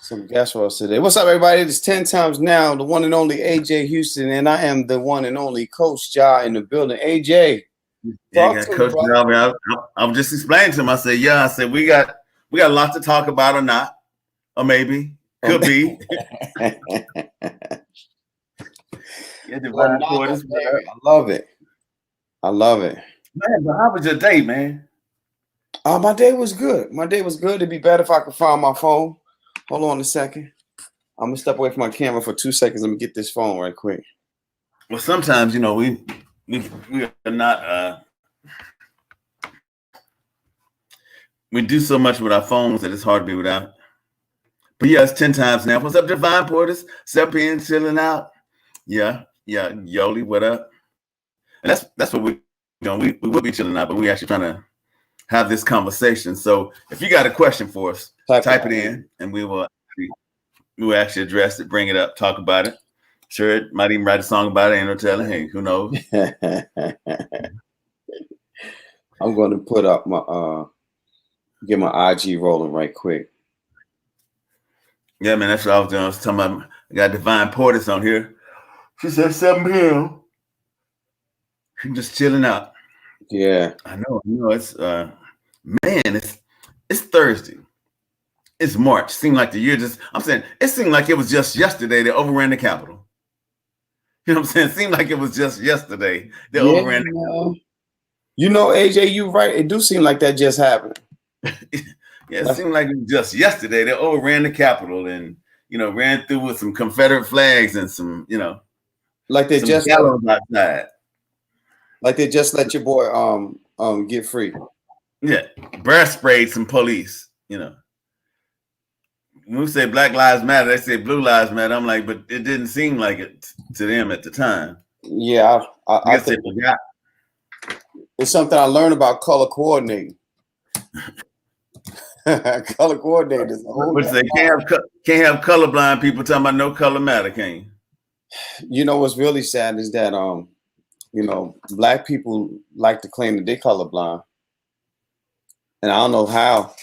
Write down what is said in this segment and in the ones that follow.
some guest roles today. What's up, everybody? It's 10 times now, the one and only AJ Houston, and I am the one and only Coach Ja in the building. AJ, yeah, Coach Melvin. I'm just explaining to him. I said, yeah. I said we got a lot to talk about, or not, or maybe could be. Yeah, Divine Portis. I love it. I love it. Man, but how was your day, man? My day was good. My day was good. It'd be better if I could find my phone. Hold on a second. I'm gonna step away from my camera for 2 seconds. Let me get this phone right quick. Well, sometimes we are not. We do so much with our phones that it's hard to be without. But yeah, it's 10 times now. What's up, Divine Portis? Step in, chilling out. Yeah, Yoli, what up? And that's what we will be chilling out, but we actually trying to have this conversation. So if you got a question for us, type it in, and we will actually address it, bring it up, talk about it. Sure, it might even write a song about it, and no telling. Hey, who knows? I'm going to put up my get my IG rolling right quick. Yeah, man, that's what I was doing. I was talking about. I got Divine Portis on here. She said 7 p.m. She's just chilling out. Yeah, I know. It's man, it's Thursday. It's March. Seemed like the year I'm saying it seemed like it was just yesterday they overran the Capitol. You know what I'm saying? It seemed like it was just yesterday they overran the Capitol. You know, AJ, you right. It do seem like that just happened. Yeah, it seemed like it was just yesterday they overran the Capitol and ran through with some Confederate flags and some like they just outside. Like they just let your boy get free. Yeah, breath sprayed some police. When we say Black Lives Matter, they say Blue Lives Matter. I'm like, but it didn't seem like it to them at the time. Yeah, I think they forgot. It's something I learned about color coordinating. Color coordinating is a whole. Which they can't have colorblind people talking about no color matter, can you? You know what's really sad is that Black people like to claim that they're colorblind, and I don't know how.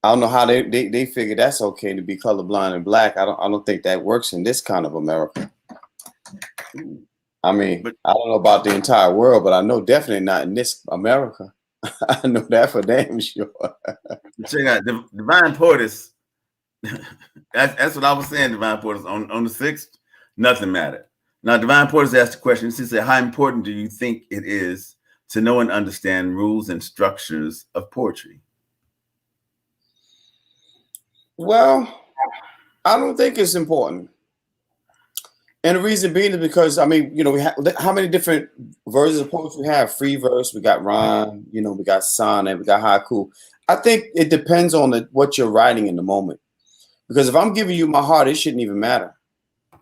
They figure that's okay to be colorblind and Black. I don't think that works in this kind of America. I mean, I don't know about the entire world, but I know definitely not in this America. I know that for damn sure. Check out Divine Portis. That's what I was saying. Divine Portis on the 6th, nothing mattered. Now, Divine Portis asked a question. She said, "How important do you think it is to know and understand rules and structures of poetry?" Well, I don't think it's important. And the reason being is because, I mean, we have how many different versions of poetry we have? Free verse, we got rhyme, we got sonnet, we got haiku. I think it depends on what you're writing in the moment. Because if I'm giving you my heart, it shouldn't even matter.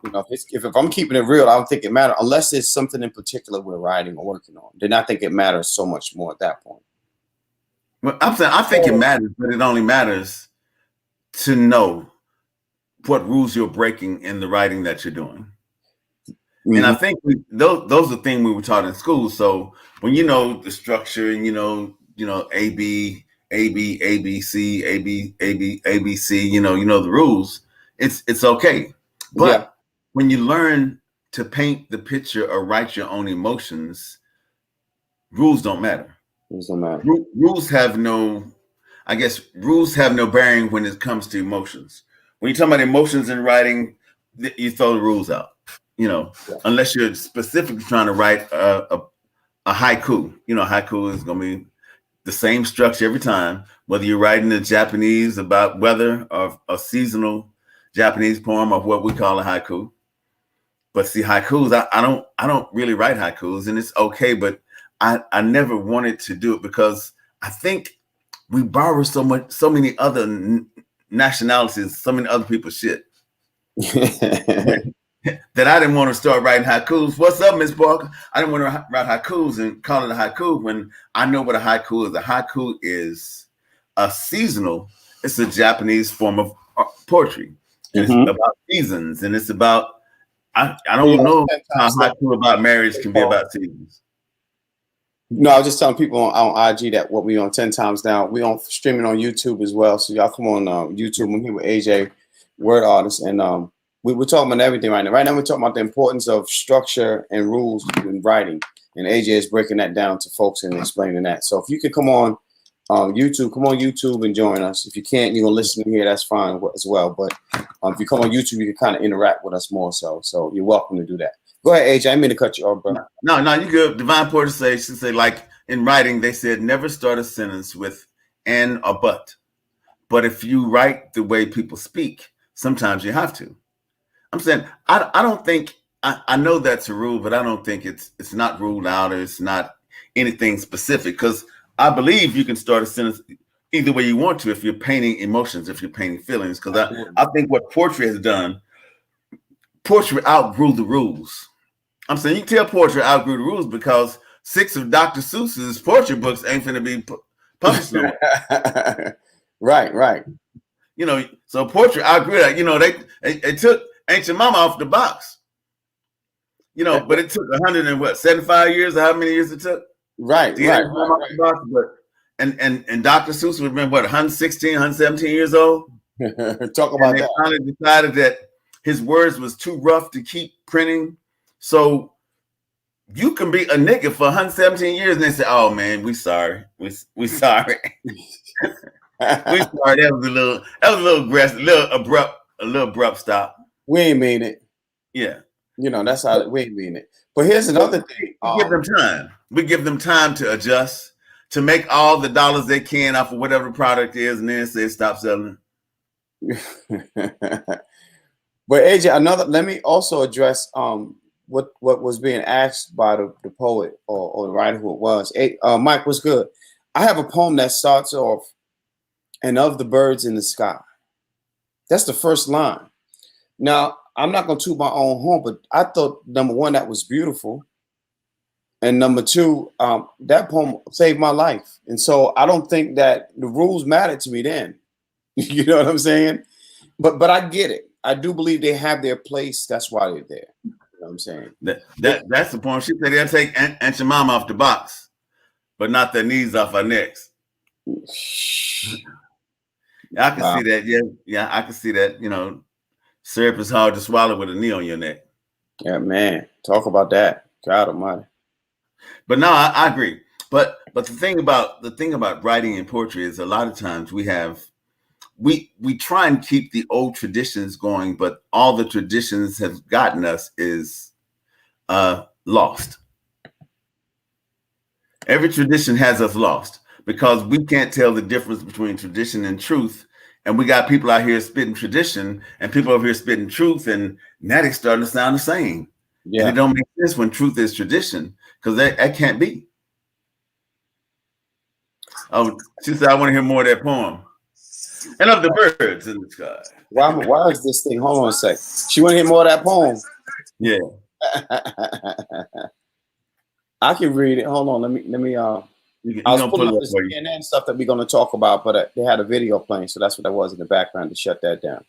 If I'm keeping it real, I don't think it matters unless it's something in particular we're writing or working on. Then I think it matters so much more at that point. Well, I'm saying I think it matters, but it only matters to know what rules you're breaking in the writing that you're doing. Mm-hmm. And I think those are things we were taught in school. So when you know the structure and A B A B A B C A B A B A B C, you know the rules, it's okay. But when you learn to paint the picture or write your own emotions, rules don't matter. Rules don't matter. Rules have no bearing when it comes to emotions. When you talk about emotions in writing, you throw the rules out. Unless you're specifically trying to write a haiku. Haiku is going to be the same structure every time, whether you're writing a Japanese about weather or a seasonal Japanese poem or what we call a haiku. But see, haikus, I don't really write haikus, and it's okay, but I never wanted to do it because I think we borrow so many other nationalities, so many other people's shit. That I didn't want to start writing haikus. What's up, Miss Parker? I didn't want to write haikus and call it a haiku when I know what a haiku is. A haiku is it's a Japanese form of poetry. And it's about seasons, and it's about, I don't know how haiku about marriage can be about seasons. No, I was just telling people on IG that what we on 10 times now. We on streaming on YouTube as well. So y'all come on YouTube. I'm here with AJ, word artist, and we're talking about everything right now. Right now we're talking about the importance of structure and rules in writing, and AJ is breaking that down to folks and explaining that. So if you could come on YouTube and join us. If you can't, you're gonna listen here. That's fine as well. But if you come on YouTube, you can kind of interact with us more. So you're welcome to do that. Go ahead, AJ. I didn't mean to cut you off, bro. No, you good. Divine Porter she said, like in writing, they said never start a sentence with "and" or "but." But if you write the way people speak, sometimes you have to. I'm saying I don't think I know that's a rule, but I don't think it's not ruled out, or it's not anything specific, because I believe you can start a sentence either way you want to if you're painting emotions, if you're painting feelings. Because I think what poetry has done, poetry outgrew the rules. I'm saying you can tell poetry outgrew the rules because 6 of Dr. Seuss's poetry books ain't finna be published no more. Right. You know, so poetry outgrew that. You know, they took Ancient Mama off the box. You know, but it took 175 years, or how many years it took? Right. But and Dr. Seuss would have been what, 116, 117 years old? Talk about that. They finally decided that his words was too rough to keep printing. So you can be a nigga for 117 years, and they say, "Oh man, we sorry, we sorry, we sorry." That was a little aggressive, a little abrupt stop. We ain't mean it. Yeah, you know that's how we ain't mean it. But here's another thing: we give them time. We give them time to adjust, to make all the dollars they can off of whatever the product is, and then say stop selling. But AJ, let me also address what was being asked by the poet or the writer who it was. Mike, what's good? I have a poem that starts off, "And of the birds in the sky." That's the first line. Now, I'm not going to toot my own horn, but I thought, number one, that was beautiful. And number two, that poem saved my life. And so I don't think that the rules mattered to me then. You know what I'm saying? But I get it. I do believe they have their place. That's why they're there. You know what I'm saying? That's the point. She said they'll take Auntie Mama off the box, but not their knees off our necks. I can see that. Yeah, I can see that. You know, syrup is hard to swallow with a knee on your neck. Yeah, man. Talk about that. God Almighty. But no, I agree. But the thing about writing and poetry is a lot of times we try and keep the old traditions going, but all the traditions have gotten us is lost. Every tradition has us lost because we can't tell the difference between tradition and truth. And we got people out here spitting tradition and people over here spitting truth, and now they're starting to sound the same. Yeah. And it don't make sense when truth is tradition, because that can't be. Oh, she said, I want to hear more of that poem. And of the birds in the sky. Why is this thing? Hold on a sec. She want to hear more of that poem. Yeah. I can read it. Hold on. Let me. I was pulling up this CNN stuff that we're going to talk about, but they had a video playing, so that's what that was in the background to shut that down.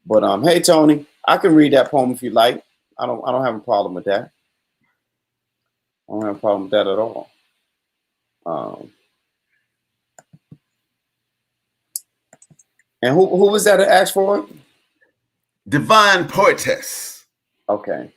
But hey Tony, I can read that poem if you like. I don't have a problem with that. I don't have a problem with that at all. And who was that that asked for it? Divine Poetess. Okay.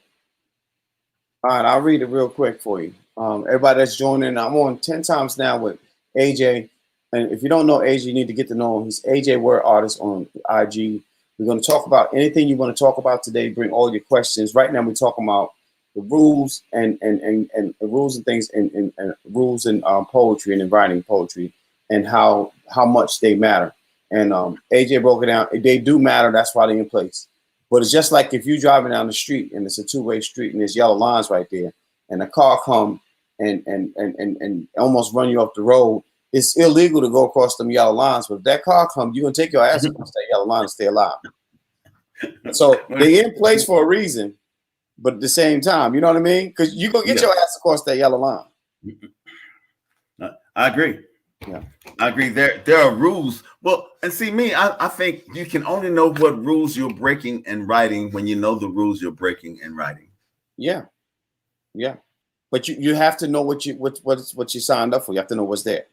All right, I'll read it real quick for you. Everybody that's joining, I'm on 10 times now with AJ. And if you don't know AJ, you need to get to know him. He's AJ Word Artist on IG. We're going to talk about anything you want to talk about today. Bring all your questions. Right now, we're talking about the rules and rules and things and rules in poetry and in writing poetry and how much they matter. And AJ broke it down. They do matter. That's why they're in place. But it's just like if you're driving down the street and it's a two-way street and there's yellow lines right there, and a car come and almost run you off the road. It's illegal to go across them yellow lines. But if that car comes, you're gonna take your ass across that yellow line and stay alive. So they're in place for a reason, but at the same time, you know what I mean? Because you're gonna get your ass across that yellow line. I agree. Yeah, I agree. There are rules. Well, and see me, I think you can only know what rules you're breaking in writing when you know the rules you're breaking in writing. Yeah. But you have to know what you signed up for. You have to know what's there.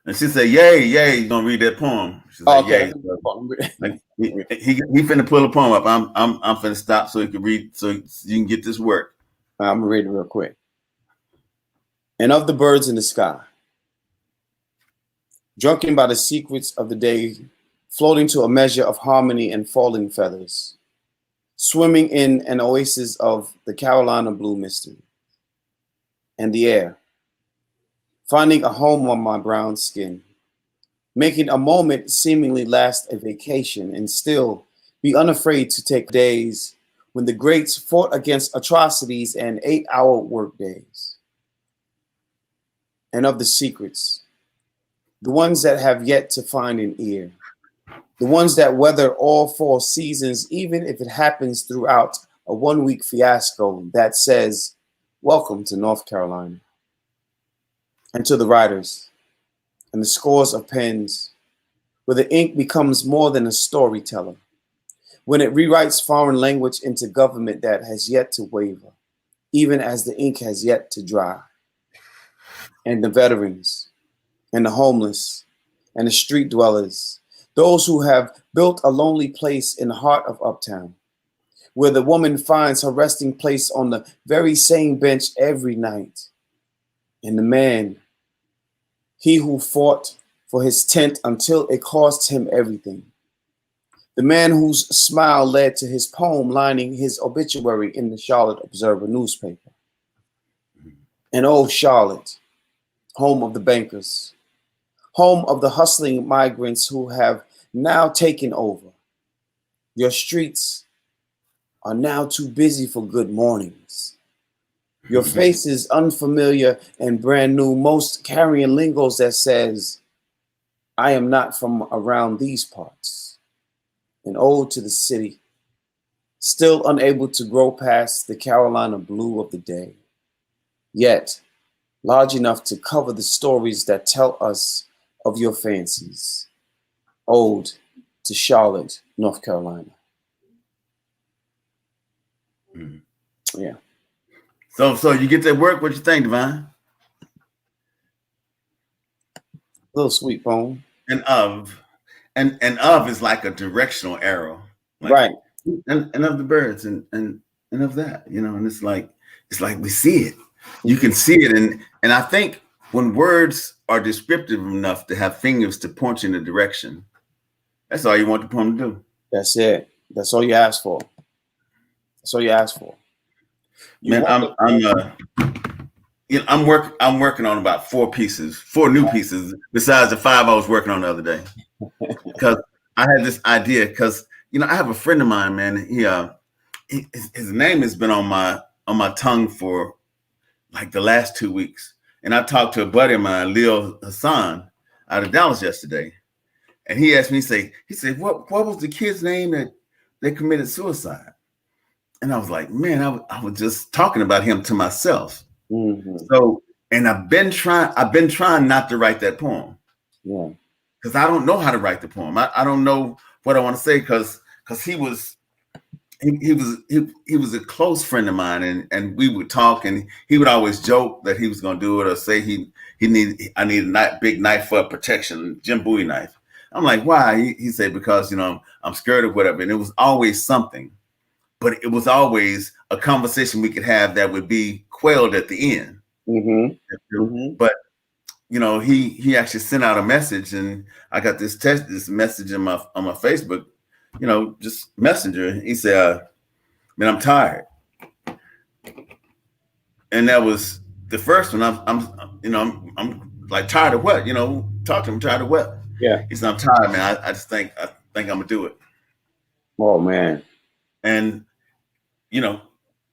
And she said, "Yay, yay!" You gonna read that poem? She's like, Okay. "Yay!" Like, he finna pull a poem up. I'm finna stop so he can read, so you can get this work. I'm gonna read it real quick. And of the birds in the sky, drunken by the secrets of the day, floating to a measure of harmony and falling feathers, swimming in an oasis of the Carolina blue mystery, and the air, finding a home on my brown skin, making a moment seemingly last a vacation and still be unafraid to take days when the greats fought against atrocities and 8-hour workdays. And of the secrets, the ones that have yet to find an ear, the ones that weather all 4 seasons, even if it happens throughout a 1-week fiasco that says, welcome to North Carolina. And to the writers and the scores of pens, where the ink becomes more than a storyteller, when it rewrites foreign language into government that has yet to waver, even as the ink has yet to dry. And the veterans, and the homeless, and the street dwellers, those who have built a lonely place in the heart of Uptown, where the woman finds her resting place on the very same bench every night. And the man, he who fought for his tent until it cost him everything. The man whose smile led to his poem lining his obituary in the Charlotte Observer newspaper. And oh, Charlotte, home of the bankers, home of the hustling migrants who have now taken over. Your streets are now too busy for good mornings. Your face is unfamiliar and brand new, most carrying lingos that says, I am not from around these parts. An ode to the city, still unable to grow past the Carolina blue of the day, yet large enough to cover the stories that tell us of your fancies. Ode to Charlotte, North Carolina. Mm. Yeah. So you get that work. What you think, Divine? Little sweet poem. And of is like a directional arrow, like, right? And of the birds and of that, and it's like we see it. You can see it, and I think when words are descriptive enough to have fingers to point you in a direction, that's all you want the poem to do. That's it. That's all you ask for. That's all you ask for. Man, I'm working on about 4 new pieces besides the 5 I was working on the other day. Because I had this idea, because I have a friend of mine, man. His name has been on my tongue for like the last 2 weeks. And I talked to a buddy of mine, Leo Hassan, out of Dallas yesterday. And he asked me, he said, what was the kid's name that committed suicide? And I was like, man, I was just talking about him to myself. Mm-hmm. So, and I've been trying not to write that poem. Yeah. Because I don't know how to write the poem. I don't know what I want to say, because he was a close friend of mine, and we would talk, and he would always joke that he was going to do it, or say I need a big knife for protection, Jim Bowie knife. I'm like, why? He said, because I'm scared of whatever, and it was always something, but it was always a conversation we could have that would be quelled at the end. Mm-hmm. Mm-hmm. But he actually sent out a message, and I got this message on my Facebook, just messenger. He said, man, I'm tired. And that was the first one. I'm like, tired of what? Talk to him, tired of what? Yeah. He said, I'm tired, man. I think I'm gonna do it. Oh man. And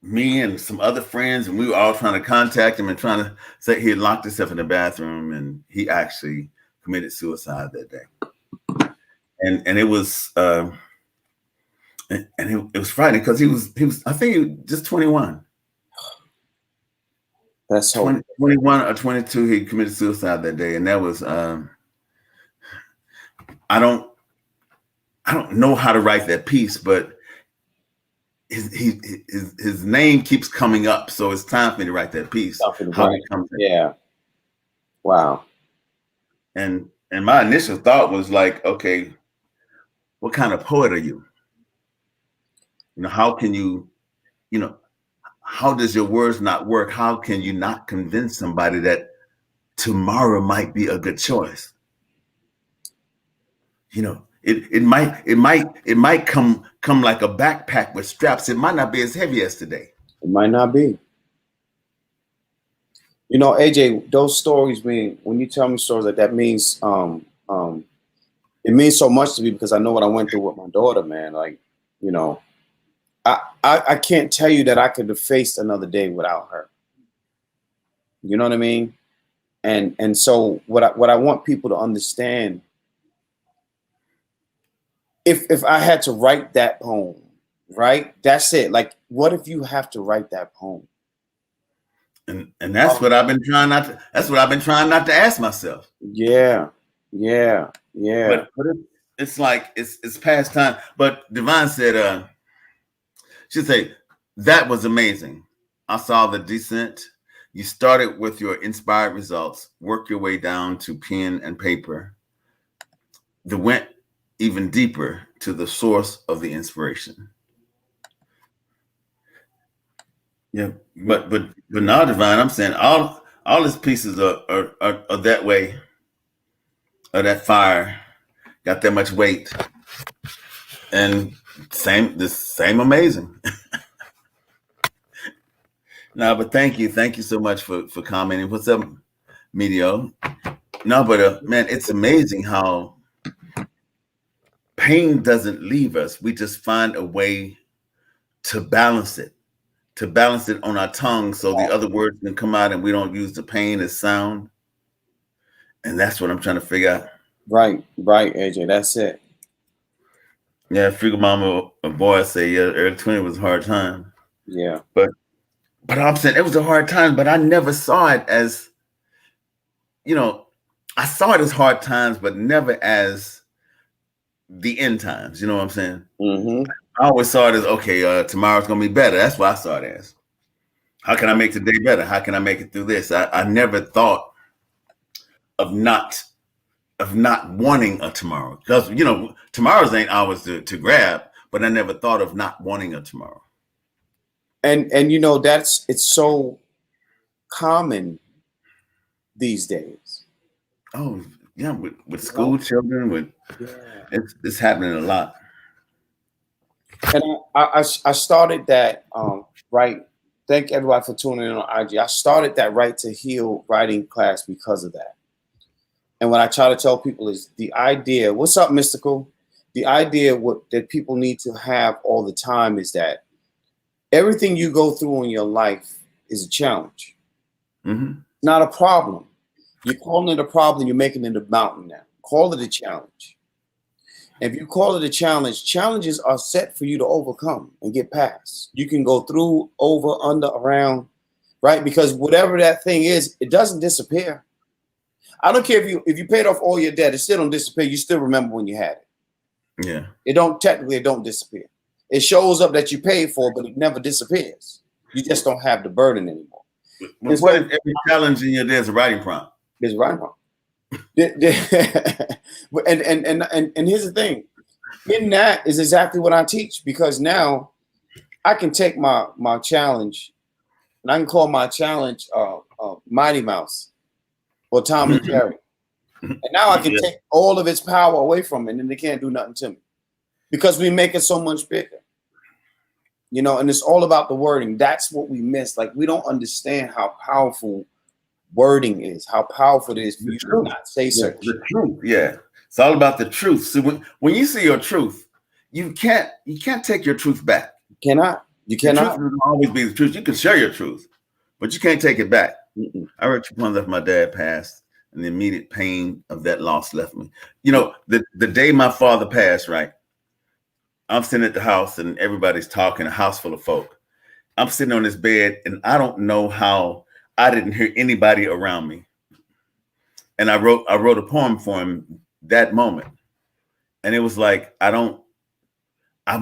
me and some other friends, and we were all trying to contact him and trying to say he had locked himself in the bathroom, and he actually committed suicide that day. And it was it was frightening, because he was I think he was just 21. That's 21 or 22. He committed suicide that day, and that was I don't know how to write that piece, but his name keeps coming up, so it's time for me to write that piece. How he comes in. Yeah. Wow. And my initial thought was like, okay, what kind of poet are you? You know, how can you, you know, how does your words not work? How can you not convince somebody that tomorrow might be a good choice? You know, it might come like a backpack with straps. It might not be as heavy as today. It might not be. You know, AJ, those stories mean, when you tell me stories like that, means it means so much to me, because I know what I went through with my daughter, man. Like, you know, I can't tell you that I could have faced another day without her. You know what I mean? And so what I want people to understand, if I had to write that poem, right? That's it. Like, what if you have to write that poem? And that's what I've been trying not to. That's what I've been trying not to ask myself. Yeah. But it's like it's past time. But Divine said, she'd say, that was amazing. I saw the descent. You started with your inspired results, work your way down to pen and paper. That went even deeper to the source of the inspiration. Yeah, but now, Divine, I'm saying all his pieces are that way, or that fire, got that much weight, and the same amazing. No, but thank you so much for commenting. What's up, Medio? No, but man, it's amazing how pain doesn't leave us. We just find a way to balance it on our tongue, so the other words can come out and we don't use the pain as sound. And that's what I'm trying to figure out. Right, AJ, that's it. Yeah, Figure Mama, a boy, say, yeah, early 20 was a hard time. Yeah. But I'm saying it was a hard time, but I never saw it as, you know, I saw it as hard times, but never as the end times. You know what I'm saying? Mm-hmm. I always saw it as, okay, tomorrow's going to be better. That's what I saw it as. How can I make today better? How can I make it through this? I never thought of not wanting a tomorrow, because, you know, tomorrow's ain't ours to grab, but I never thought of not wanting a tomorrow. And you know, it's so common these days. Oh yeah, with school children, it's happening a lot. And I started that right. Thank everybody for tuning in on IG. I started that Right to Heal writing class because of that. And what I try to tell people is the idea. What's up, Mystical? The idea that people need to have all the time is that everything you go through in your life is a challenge. Mm-hmm. Not a problem. You're calling it a problem, you're making it a mountain now. Call it a challenge. If you call it a challenge, challenges are set for you to overcome and get past. You can go through, over, under, around, right? Because whatever that thing is, it doesn't disappear. I don't care if you paid off all your debt, it still don't disappear. You still remember when you had it. Yeah. It don't disappear. It shows up that you paid for, but it never disappears. You just don't have the burden anymore. But what if every challenge in your day is a writing prompt? There's a writing prompt. And here's the thing. In that is exactly what I teach, because now I can take my challenge and I can call my challenge Mighty Mouse or Tom and Jerry. And now I can take all of its power away from it, and they can't do nothing to me, because we make it so much bigger. You know, and it's all about the wording. That's what we miss. Like, we don't understand how powerful wording is, how powerful it is for you to not say certain the truth. Yeah, it's all about the truth. So when you see your truth, you can't take your truth back. You cannot. The truth will always be the truth. You can share your truth, but you can't take it back. Mm-mm. I read 2 poems after my dad passed, and the immediate pain of that loss left me. You know, the day my father passed, right? I'm sitting at the house and everybody's talking, a house full of folk. I'm sitting on this bed and I don't know how I didn't hear anybody around me. And I wrote a poem for him that moment. And it was like, it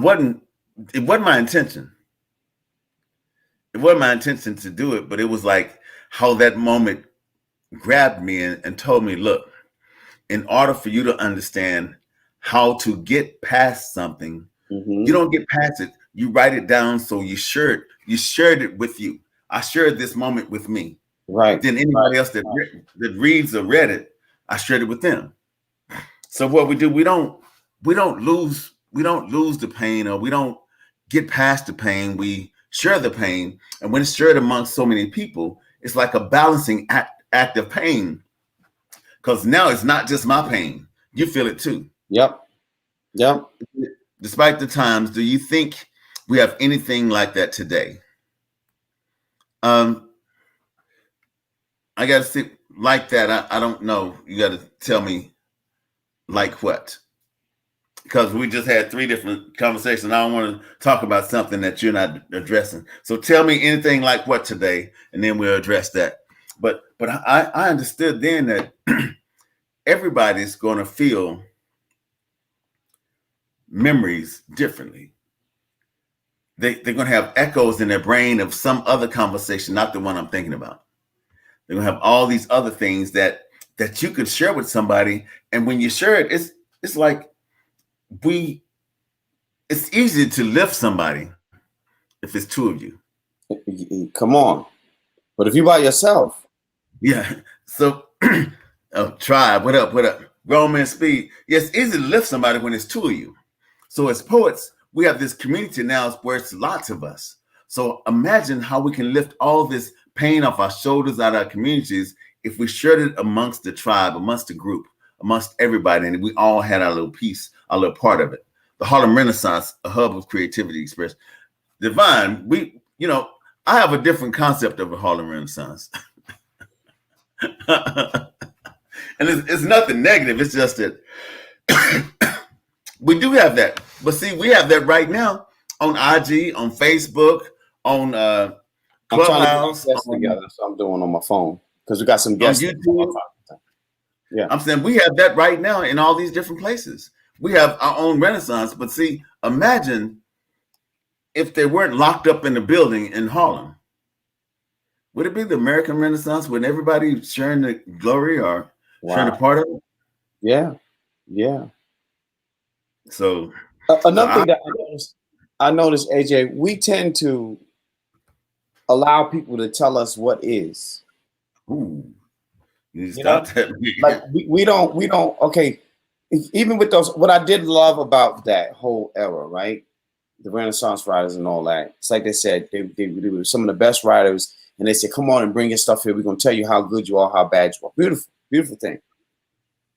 wasn't my intention. it wasn't my intention to do it, but it was like how that moment grabbed me and told me, look, in order for you to understand how to get past something, you don't get past it. You write it down. So you shared it with you. I shared this moment with me. Right. Then anybody else that reads or read it, I shared it with them. So what we do, we don't lose the pain, or we don't get past the pain. We share the pain, and when it's shared amongst so many people, it's like a balancing act of pain. Because now it's not just my pain; you feel it too. Yep. Despite the times, do you think we have anything like that today? I got to see like that. I don't know. You got to tell me like what? Because we just had 3 different conversations. I don't want to talk about something that you're not addressing. So tell me anything like what today, and then we'll address that. But I understood then that everybody's going to feel memories differently. They're going to have echoes in their brain of some other conversation, not the one I'm thinking about. They're going to have all these other things that you could share with somebody. And when you share it, it's like it's easy to lift somebody if it's 2 of you. Come on. But if you by yourself. Yeah. So Tribe, what up? Grown Man Speed. Yeah, it's easy to lift somebody when it's 2 of you. So as poets, we have this community now where it's lots of us. So imagine how we can lift all this pain off our shoulders, out of our communities, if we shared it amongst the tribe, amongst the group, amongst everybody, and we all had our little piece, our little part of it. The Harlem Renaissance, a hub of creativity expressed. Divine, I have a different concept of a Harlem Renaissance. And it's nothing negative. It's just that we do have that. But see, we have that right now on IG, on Facebook, on Clubhouse. I'm trying to get together, so I'm doing on my phone because we got some guests on YouTube. Yeah, I'm saying we have that right now in all these different places. We have our own Renaissance. But see, imagine if they weren't locked up in the building in Harlem. Would it be the American Renaissance when everybody sharing the glory or sharing a part of it? Yeah. So another thing that I noticed, AJ, we tend to allow people to tell us what is. Ooh, you stop that. Like we don't. Okay, even with those, what I did love about that whole era, right? The Renaissance writers and all that. It's like they said they were some of the best writers, and they said, "Come on and bring your stuff here. We're gonna tell you how good you are, how bad you are." Beautiful, beautiful thing.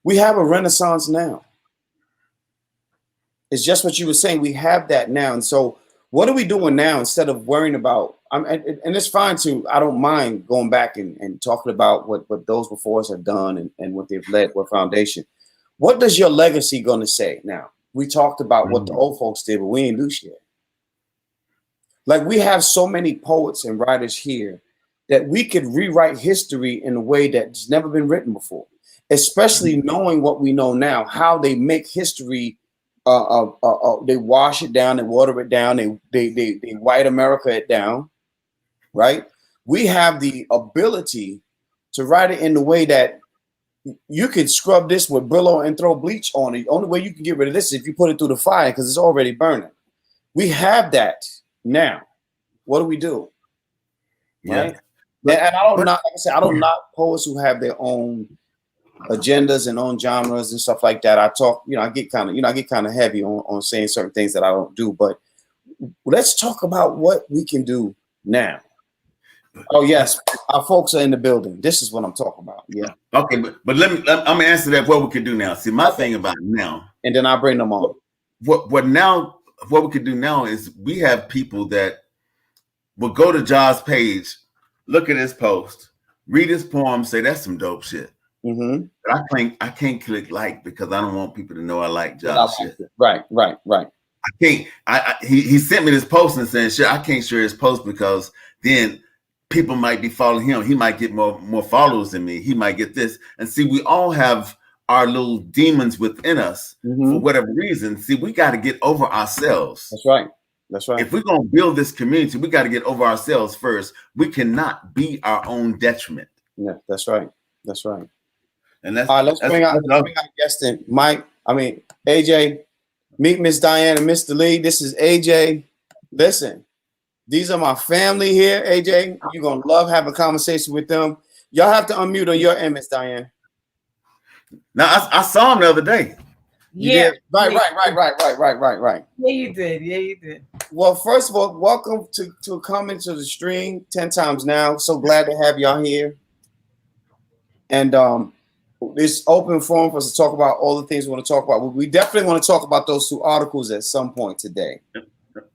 We have a Renaissance now. It's just what you were saying. We have that now. And so what are we doing now instead of worrying about, and it's fine too. I don't mind going back and talking about what those before us have done and what they've led, what foundation. What does your legacy going to say now? We talked about what the old folks did, but we ain't do shit. Like we have so many poets and writers here that we could rewrite history in a way that's never been written before, especially knowing what we know now, how they make history. They wash it down, they water it down, they white America it down, right? We have the ability to write it in the way that you could scrub this with Brillo and throw bleach on it. The only way you can get rid of this is if you put it through the fire because it's already burning. We have that now. What do we do? Right? Yeah. And I don't knock poets who have their own agendas and own genres and stuff like that. I get kind of heavy on saying certain things that I don't do, but let's talk about what we can do now. Oh yes, our folks are in the building. This is what I'm talking about. Yeah. Okay, but I'm gonna answer that. What we can do now. See, my thing about now, and then I'll bring them on. What we can do now is we have people that will go to Josh's page, look at his post, read his poem, say that's some dope shit. Mm-hmm. But I can't click like because I don't want people to know I like Josh shit. Right. I can't. He sent me this post and saying, "Shit, I can't share his post because then people might be following him. He might get more followers than me. He might get this." And see, we all have our little demons within us for whatever reason. See, we got to get over ourselves. That's right. That's right. If we're going to build this community, we got to get over ourselves first. We cannot be our own detriment. Yeah, that's right. That's right. And let's bring our guest in. Mike, AJ, meet Miss Diane and Mr. Lee. This is AJ. Listen, these are my family here, AJ. You're going to love having a conversation with them. Y'all have to unmute on your end, Miss Diane. Now, I saw him the other day. You did? Right. Yeah, you did. Well, first of all, welcome to coming to the stream 10 times now. So glad to have y'all here. And this open forum for us to talk about all the things we want to talk about. We definitely want to talk about those 2 articles at some point today.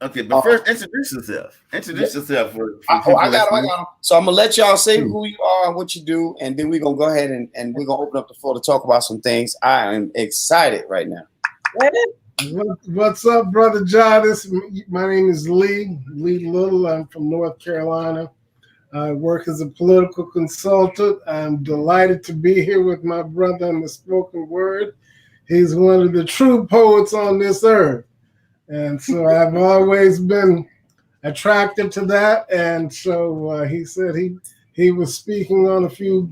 Okay, but first, introduce yourself. Introduce yourself. I got him. So I'm going to let y'all say who you are and what you do, and then we're going to go ahead and we're going to open up the floor to talk about some things. I am excited right now. What's up, Brother John? My name is Lee Little. I'm from North Carolina. I work as a political consultant. I'm delighted to be here with my brother in the spoken word. He's one of the true poets on this earth. And so I've always been attracted to that. And so he said he was speaking on a few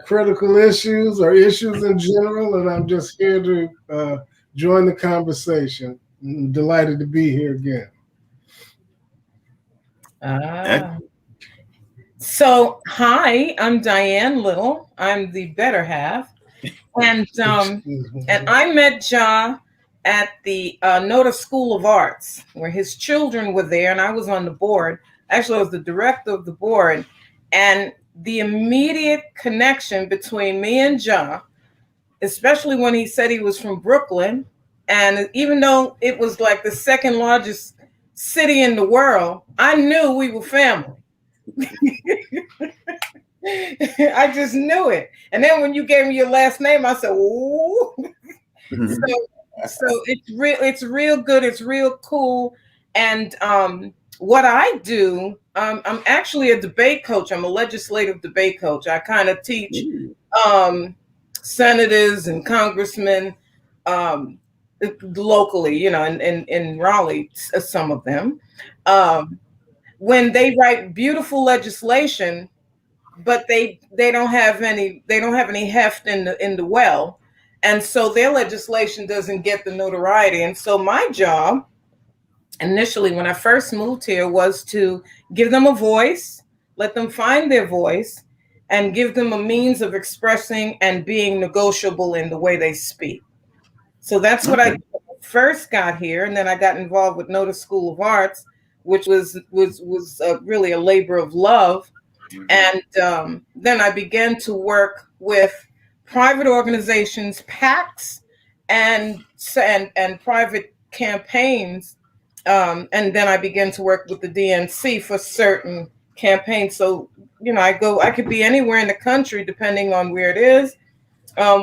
critical issues or issues in general. And I'm just here to join the conversation. I'm delighted to be here again. So, hi, I'm Diane Little. I'm the better half. And I met Ja at the Noda School of Arts, where his children were there, and I was on the board. Actually, I was the director of the board. And the immediate connection between me and Ja, especially when he said he was from Brooklyn, and even though it was like the 2nd largest city in the world, I knew we were family. I just knew it. And then when you gave me your last name, I said, "Ooh." So it's real good. It's real cool. And what I do, I'm actually a debate coach. I'm a legislative debate coach. I kind of teach senators and congressmen locally, in Raleigh, some of them. When they write beautiful legislation, but they don't have any heft in the well, and so their legislation doesn't get the notoriety. And so my job initially, when I first moved here, was to give them a voice, let them find their voice, and give them a means of expressing and being negotiable in the way they speak. So that's what I first got here, and then I got involved with Noda School of Arts, which was really a labor of love. And then I began to work with private organizations, PACs, and private campaigns. And then I began to work with the DNC for certain campaigns. So, I could be anywhere in the country depending on where it is.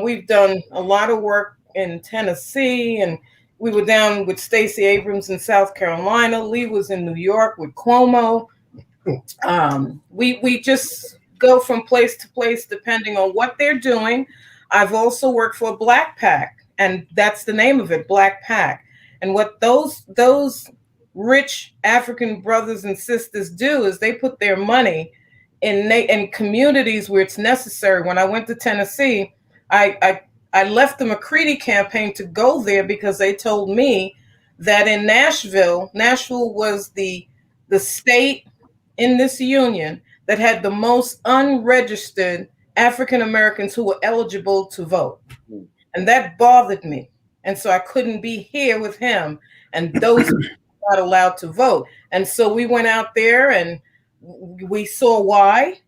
We've done a lot of work in Tennessee, and we were down with Stacey Abrams in South Carolina. Lee was in New York with Cuomo. We just go from place to place depending on what they're doing. I've also worked for a Black PAC, and that's the name of it, Black PAC. And what those rich African brothers and sisters do is they put their money in communities where it's necessary. When I went to Tennessee, I left the McCready campaign to go there because they told me that in Nashville was the state in this union that had the most unregistered African Americans who were eligible to vote. And that bothered me. And so I couldn't be here with him, and those were not allowed to vote. And so we went out there and we saw why.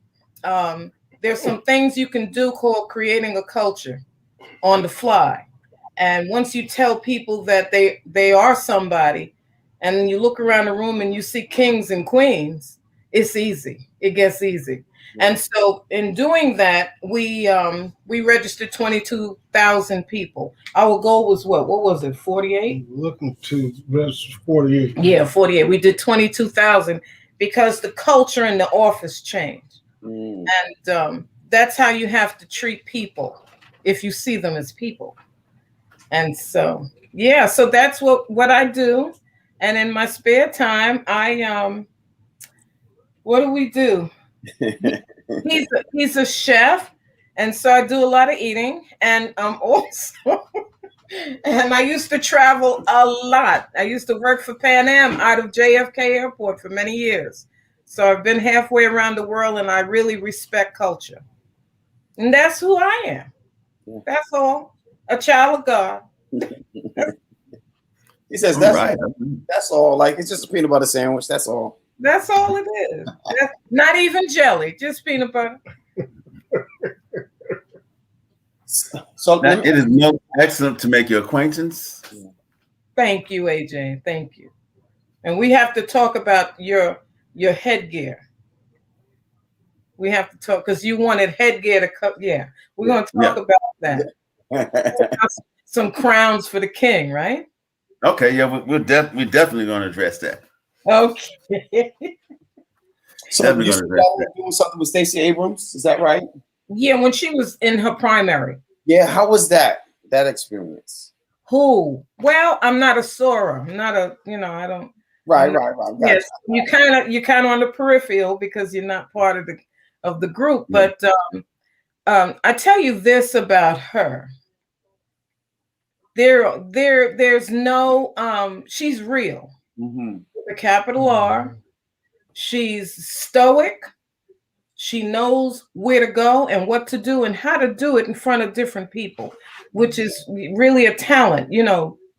There's some things you can do called creating a culture on the fly. And once you tell people that they are somebody, and then you look around the room and you see kings and queens, it's easy. It gets easy. Yeah. And so in doing that, we registered 22,000 people. Our goal was what was it, 48? Looking to register 48. Yeah, 48. We did 22,000 because the culture in the office changed. And that's how you have to treat people if you see them as people. And so, yeah, so that's what I do. And in my spare time, what do we do? He's a chef, and so I do a lot of eating, and also, and I used to travel a lot. I used to work for Pan Am out of JFK Airport for many years. So I've been halfway around the world, and I really respect culture. And that's who I am. That's all. A child of God. He says that's all. Like, it's just a peanut butter sandwich. That's all. That's all it is. That's not even jelly, just peanut butter. So it is most excellent to make your acquaintance. Thank you, AJ. Thank you. And we have to talk about your headgear. We have to talk because you wanted headgear to come. Yeah, we're going to talk about that. Some crowns for the king, right? Okay, yeah, we're definitely going to address that. Okay. So you doing something with Stacey Abrams? Is that right? Yeah, when she was in her primary. Yeah, how was that experience? Who? Well, I'm not a Sora. I'm not a, I don't. Right. Yes, you kind of on the peripheral because you're not part of the group. But I tell you this about her. There's no she's real. With a capital R. She's stoic. She knows where to go and what to do and how to do it in front of different people, which is really a talent.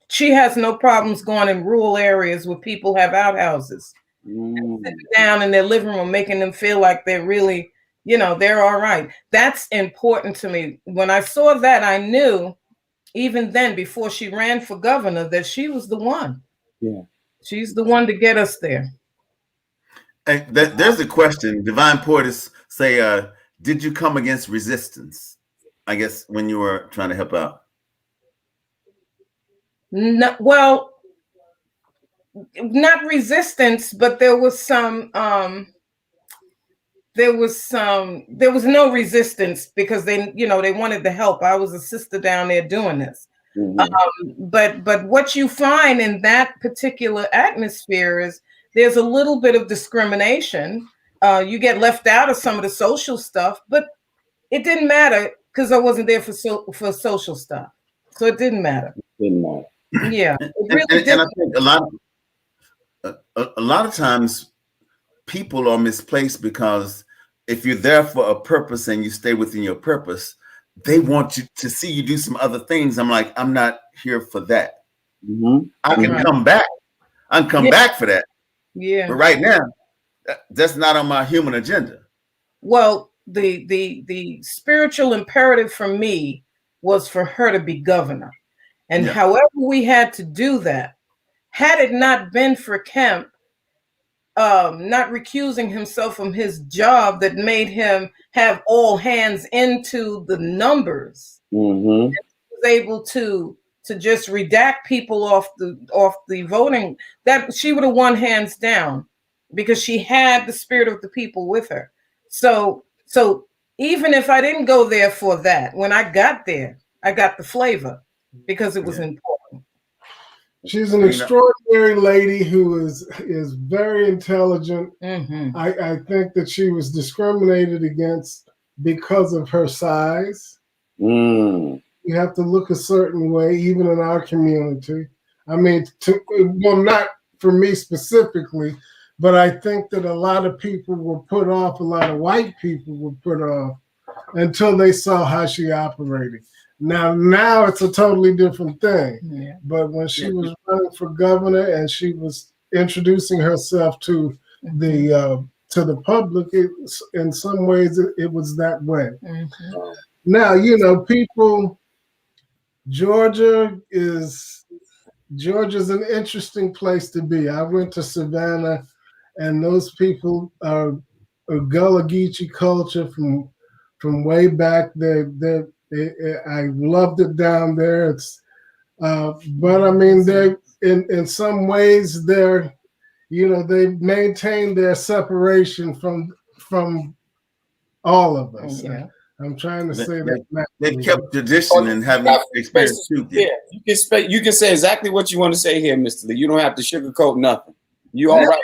She has no problems going in rural areas where people have outhouses, sitting down in their living room, making them feel like they're really, they're all right. That's important to me. When I saw that, I knew even then, before she ran for governor, that she was the one. Yeah. She's the one to get us there. Hey, there's a question. Divine Portis say, did you come against resistance? I guess when you were trying to help out. No, well, not resistance, but there was no resistance because they wanted the help. I was a sister down there doing this. But what you find in that particular atmosphere is there's a little bit of discrimination. You get left out of some of the social stuff, but it didn't matter because I wasn't there for social stuff. So it didn't matter. Yeah, it really didn't. And I think a lot of times people are misplaced because if you're there for a purpose and you stay within your purpose, they want you to see you do some other things. I'm like, I'm not here for that. I can come back. I can come back for that. Yeah. But right now, that's not on my human agenda. Well, the spiritual imperative for me was for her to be governor. And however we had to do that, had it not been for Kemp not recusing himself from his job that made him have all hands into the numbers, he was able to just redact people off the voting, that she would have won hands down because she had the spirit of the people with her. So even if I didn't go there for that, when I got there, I got the flavor because it was important. She's an extraordinary lady who is very intelligent. I think that she was discriminated against because of her size. You have to look a certain way, even in our community. I mean, not for me specifically, but I think that a lot of people were put off, a lot of white people were put off until they saw how she operated. Now it's a totally different thing. Yeah. But when she was running for governor and she was introducing herself to the public, in some ways it was that way. Now, Georgia's an interesting place to be. I went to Savannah, and those people are a Gullah Geechee culture from way back there. I loved it down there. But I mean, they in some ways they maintain their separation from all of us. Yeah. I'm trying to say that. They kept tradition and having experienced truth. Yeah, you can say exactly what you want to say here, Mr. Lee. You don't have to sugarcoat nothing. You all right?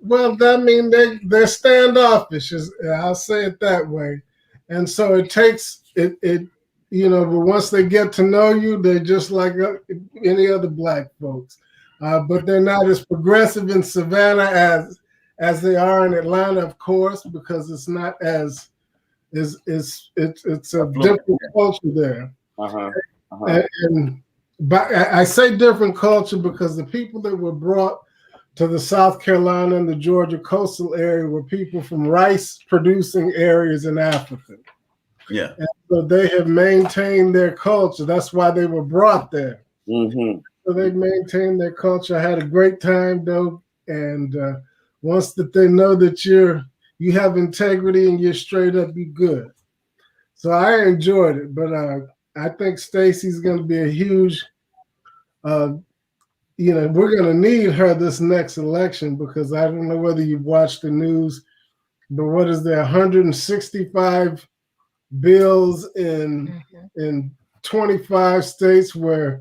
Well, that mean they're standoffish. I'll say it that way, and so it takes it. But once they get to know you, they're just like any other black folks, but they're not as progressive in Savannah as they are in Atlanta, of course, because it's not as it's a different culture there. But I say different culture because the people that were brought to the South Carolina and the Georgia coastal area were people from rice producing areas in Africa. Yeah. And so they have maintained their culture. That's why they were brought there. Mm-hmm. So they maintained their culture. I had a great time though. And once that they know that you have integrity and you're straight up, be good. So I enjoyed it, but I think Stacey's going to be a huge, we're going to need her this next election because I don't know whether you've watched the news, but what is there, 165 bills in 25 states where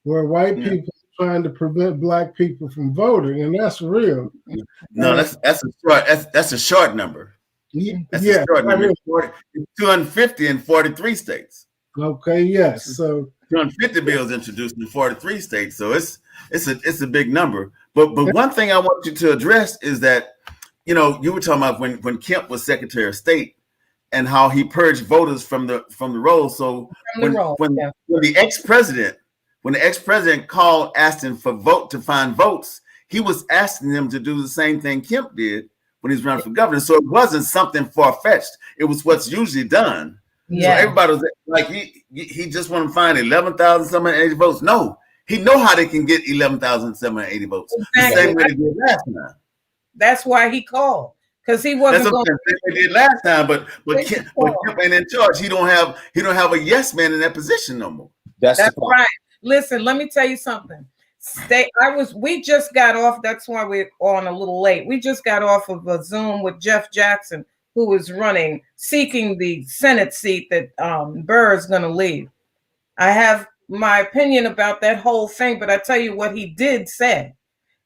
white people are trying to prevent black people from voting, and that's real. No, that's a short number. That's a short number. 250 in 43 states. Okay, yes. So 250 bills introduced in 43 states. So it's a big number. But one thing I want you to address is that, you were talking about when Kemp was Secretary of State and how he purged voters from the roll. So when the ex-president called asking to find votes, he was asking them to do the same thing Kemp did when he was running for governor. So it wasn't something far-fetched. It was what's usually done. Yeah. So everybody was like, he just want to find 11,780 votes. No, he know how they can get 11,780 votes. Exactly. The same way they did last time. That's why he called. Because he wasn't going to they did last time, but Kemp ain't in charge. He don't have a yes man in that position no more. That's right. Listen, let me tell you something. We just got off. That's why we're on a little late. We just got off of a Zoom with Jeff Jackson, who is seeking the Senate seat that Burr is going to leave. I have my opinion about that whole thing, but I tell you what he did say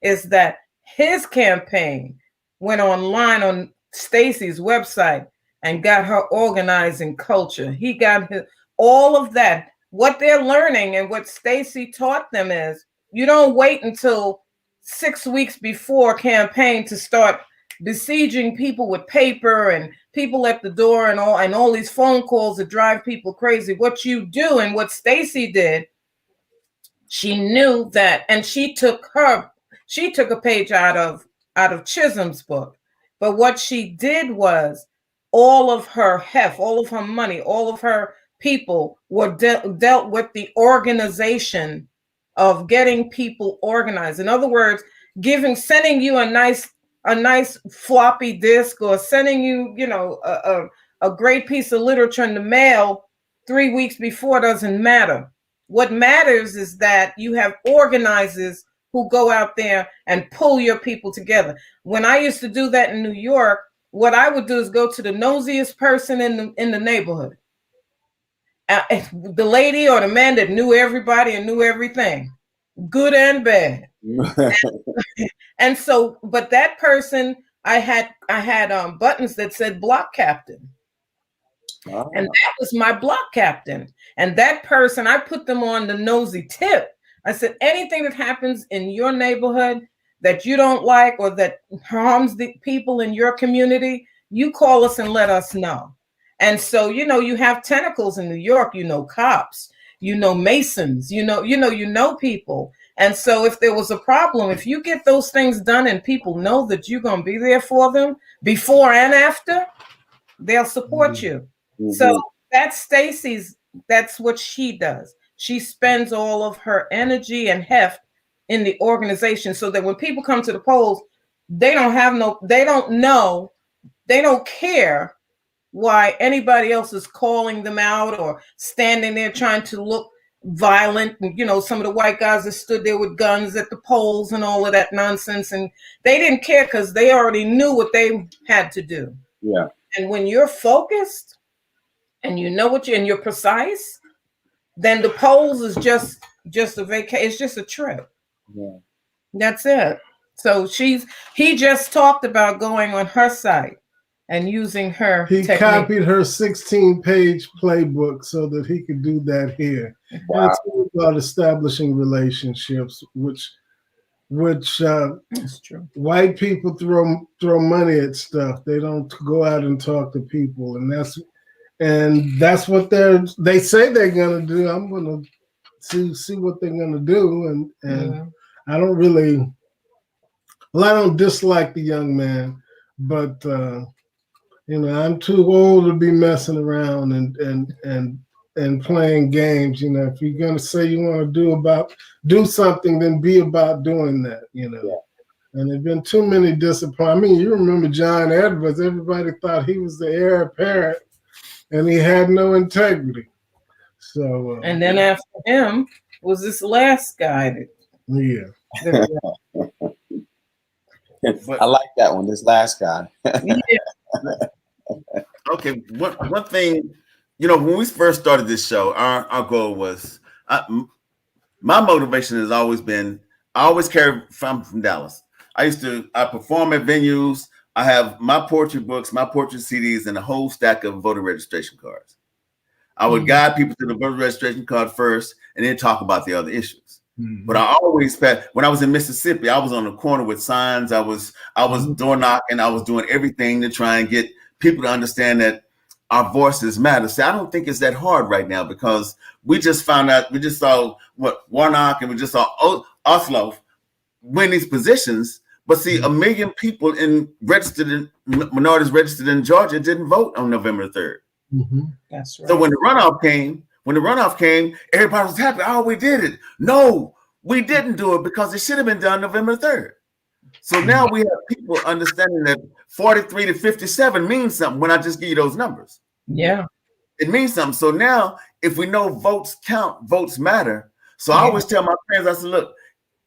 is that his campaign went online on Stacey's website and got her organizing culture. He got all of that. What they're learning and what Stacey taught them is you don't wait until 6 weeks before campaign to start besieging people with paper and people at the door and all these phone calls that drive people crazy. What you do and what Stacey did, she knew that, and she took a page out of Chisholm's book. But what she did was all of her heft, all of her money, all of her people were dealt with the organization of getting people organized. In other words, sending you a nice floppy disk or sending you, a great piece of literature in the mail 3 weeks before doesn't matter. What matters is that you have organizers who go out there and pull your people together. When I used to do that in New York, what I would do is go to the nosiest person in the neighborhood. The lady or the man that knew everybody and knew everything, good and bad. And so, but that person, I had buttons that said block captain. Oh. And that was my block captain. And that person, I put them on the nosy tip. I said, anything that happens in your neighborhood that you don't like or that harms the people in your community, you call us and let us know. And so, you have tentacles in New York, cops, masons, you know people. And so if there was a problem, if you get those things done and people know that you're going to be there for them before and after, they'll support you. Mm-hmm. So that's Stacey's, that's what she does. She spends all of her energy and heft in the organization so that when people come to the polls, they don't care why anybody else is calling them out or standing there trying to look violent. And, some of the white guys that stood there with guns at the polls and all of that nonsense. And they didn't care because they already knew what they had to do. Yeah. And when you're focused and you know what you're precise, then the polls is just a vacation. It's just a trip. Yeah. That's it. So he just talked about going on her site and using her He technique. copied her 16-page playbook so that he could do that here. Wow. It's all about establishing relationships, which That's true. white people throw money at stuff. They don't go out and talk to people, and that's what they say they're gonna do. I'm gonna see what they're gonna do, and I don't dislike the young man, but I'm too old to be messing around and playing games. If you're gonna say you want to do something, then be about doing that. Yeah. And there've been too many disappointments. I mean, you remember John Edwards? Everybody thought he was the heir apparent, and he had no integrity. So, and then after him was this last guy. Yeah. I like that one. This last guy. Okay, one thing, when we first started this show, our goal was, my motivation has always been, I always carry from Dallas. I perform at venues. I have my poetry books, my poetry CDs, and a whole stack of voter registration cards. I would guide people to the voter registration card first, and then talk about the other issues. Mm-hmm. But I always, when I was in Mississippi, I was on the corner with signs. I was door knocking. I was doing everything to try and get people to understand that our voices matter. See, I don't think it's that hard right now, because we just saw Warnock, and we just saw Oslo win these positions. But see, 1 million people minorities registered in Georgia didn't vote on November 3rd. Mm-hmm. That's right. So when the runoff came, everybody was happy. Oh, we did it. No, we didn't do it, because it should have been done November 3rd. So now we have people understanding that 43 to 57 means something when I just give you those numbers. Yeah. It means something. So now, if we know votes count, votes matter. So I always tell my friends, I said, look,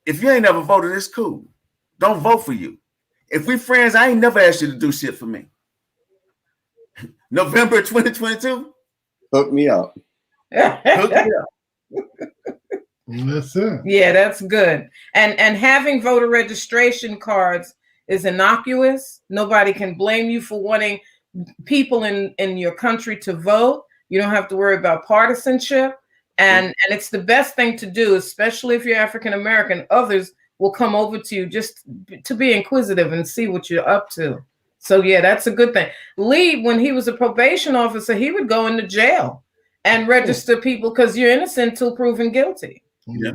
if you ain't never voted, it's cool. Don't vote for you. If we friends, I ain't never asked you to do shit for me. November 2022. Hook me up. Hook me up. That's it. Yeah, that's good. And having voter registration cards is innocuous. Nobody can blame you for wanting people in your country to vote. You don't have to worry about partisanship. And it's the best thing to do, especially if you're African American. Others will come over to you just to be inquisitive and see what you're up to. So yeah, that's a good thing. Lee, when he was a probation officer, he would go into jail and register people, because you're innocent till proven guilty. Yeah.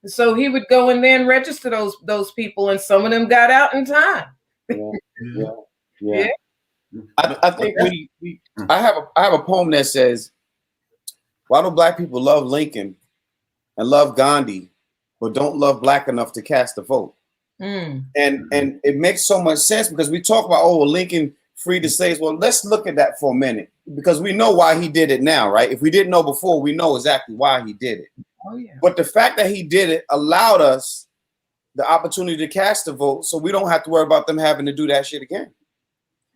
So he would go in there and register those people, and some of them got out in time. Yeah. I think I have a poem that says, why do black people love Lincoln and love Gandhi, but don't love black enough to cast a vote? And it makes so much sense, because we talk about, Lincoln freed the slaves. Well, let's look at that for a minute, because we know why he did it now, right? If we didn't know before, we know exactly why he did it. Oh, yeah. But the fact that he did it allowed us the opportunity to cast a vote, so we don't have to worry about them having to do that shit again.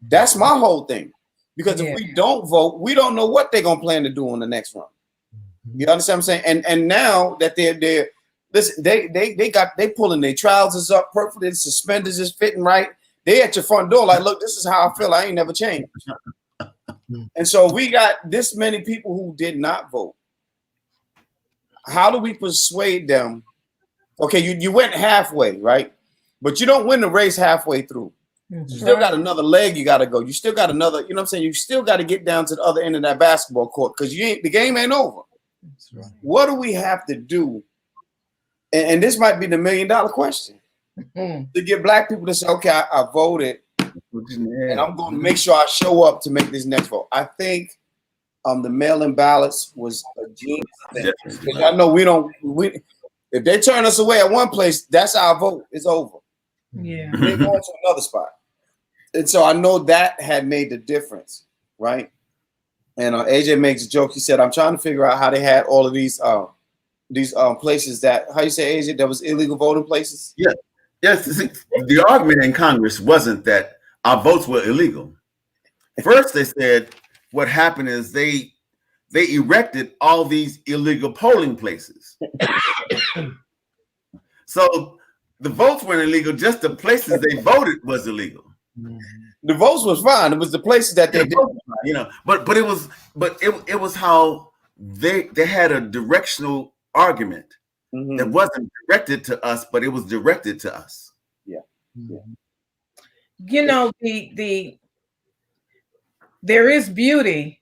That's my whole thing. Because if we don't vote, we don't know what they're gonna plan to do on the next run. You understand what I'm saying? And now that they're listen, they pulling their trousers up perfectly, the suspenders is fitting right. They at your front door like, look, this is how I feel. I ain't never changed. And so we got this many people who did not vote. How do we persuade them? Okay, you went halfway, right? But you don't win the race halfway through. You still got another leg you got to go. You still got another, you know what I'm saying? You still got to get down to the other end of that basketball court, because the game ain't over. That's right. What do we have to do? And this might be the $1 million question, to get black people to say, okay, I voted, and I'm going to make sure I show up to make this next vote. I think the mail-in ballots was a genius thing. Because I know if they turn us away at one place, that's our vote. It's over. Yeah. They're going to another spot. And so I know that had made the difference, right? And AJ makes a joke. He said, I'm trying to figure out how they had all of these places that, how you say, AJ, that was illegal voting places? Yeah. Yes. The argument in Congress wasn't that our votes were illegal. First, they said what happened is they they erected all these illegal polling places. So the votes weren't illegal, just the places they voted was illegal. The votes was fine. It was the places that they did. You know, but it was how they had a directional argument that wasn't directed to us, but it was directed to us. Yeah. You know, there is beauty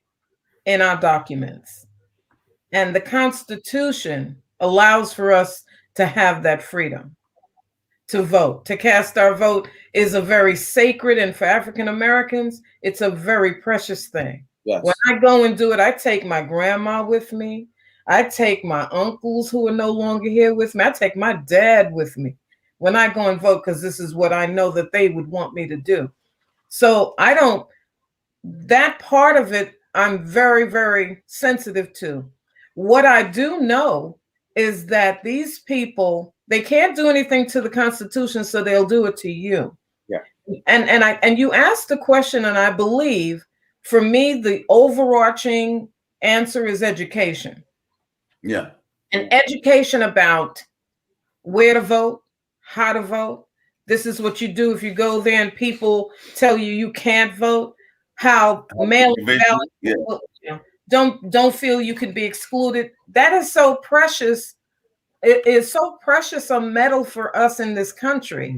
in our documents, and the Constitution allows for us to have that freedom to vote. To cast our vote is a very sacred, and for African Americans, it's a very precious thing. Yes. When I go and do it, I take my grandma with me. I take my uncles who are no longer here with me. I take my dad with me when I go and vote, because this is what I know that they would want me to do. So that part of it, I'm very, very sensitive to. What I do know is that these people, they can't do anything to the Constitution, so they'll do it to you. Yeah. And you asked the question, and I believe for me, the overarching answer is education. Yeah. And education about where to vote, how to vote. This is what you do if you go there and people tell you you can't vote. How mail-in ballots, you know, don't feel you can be excluded. That is so precious. It is so precious a medal for us in this country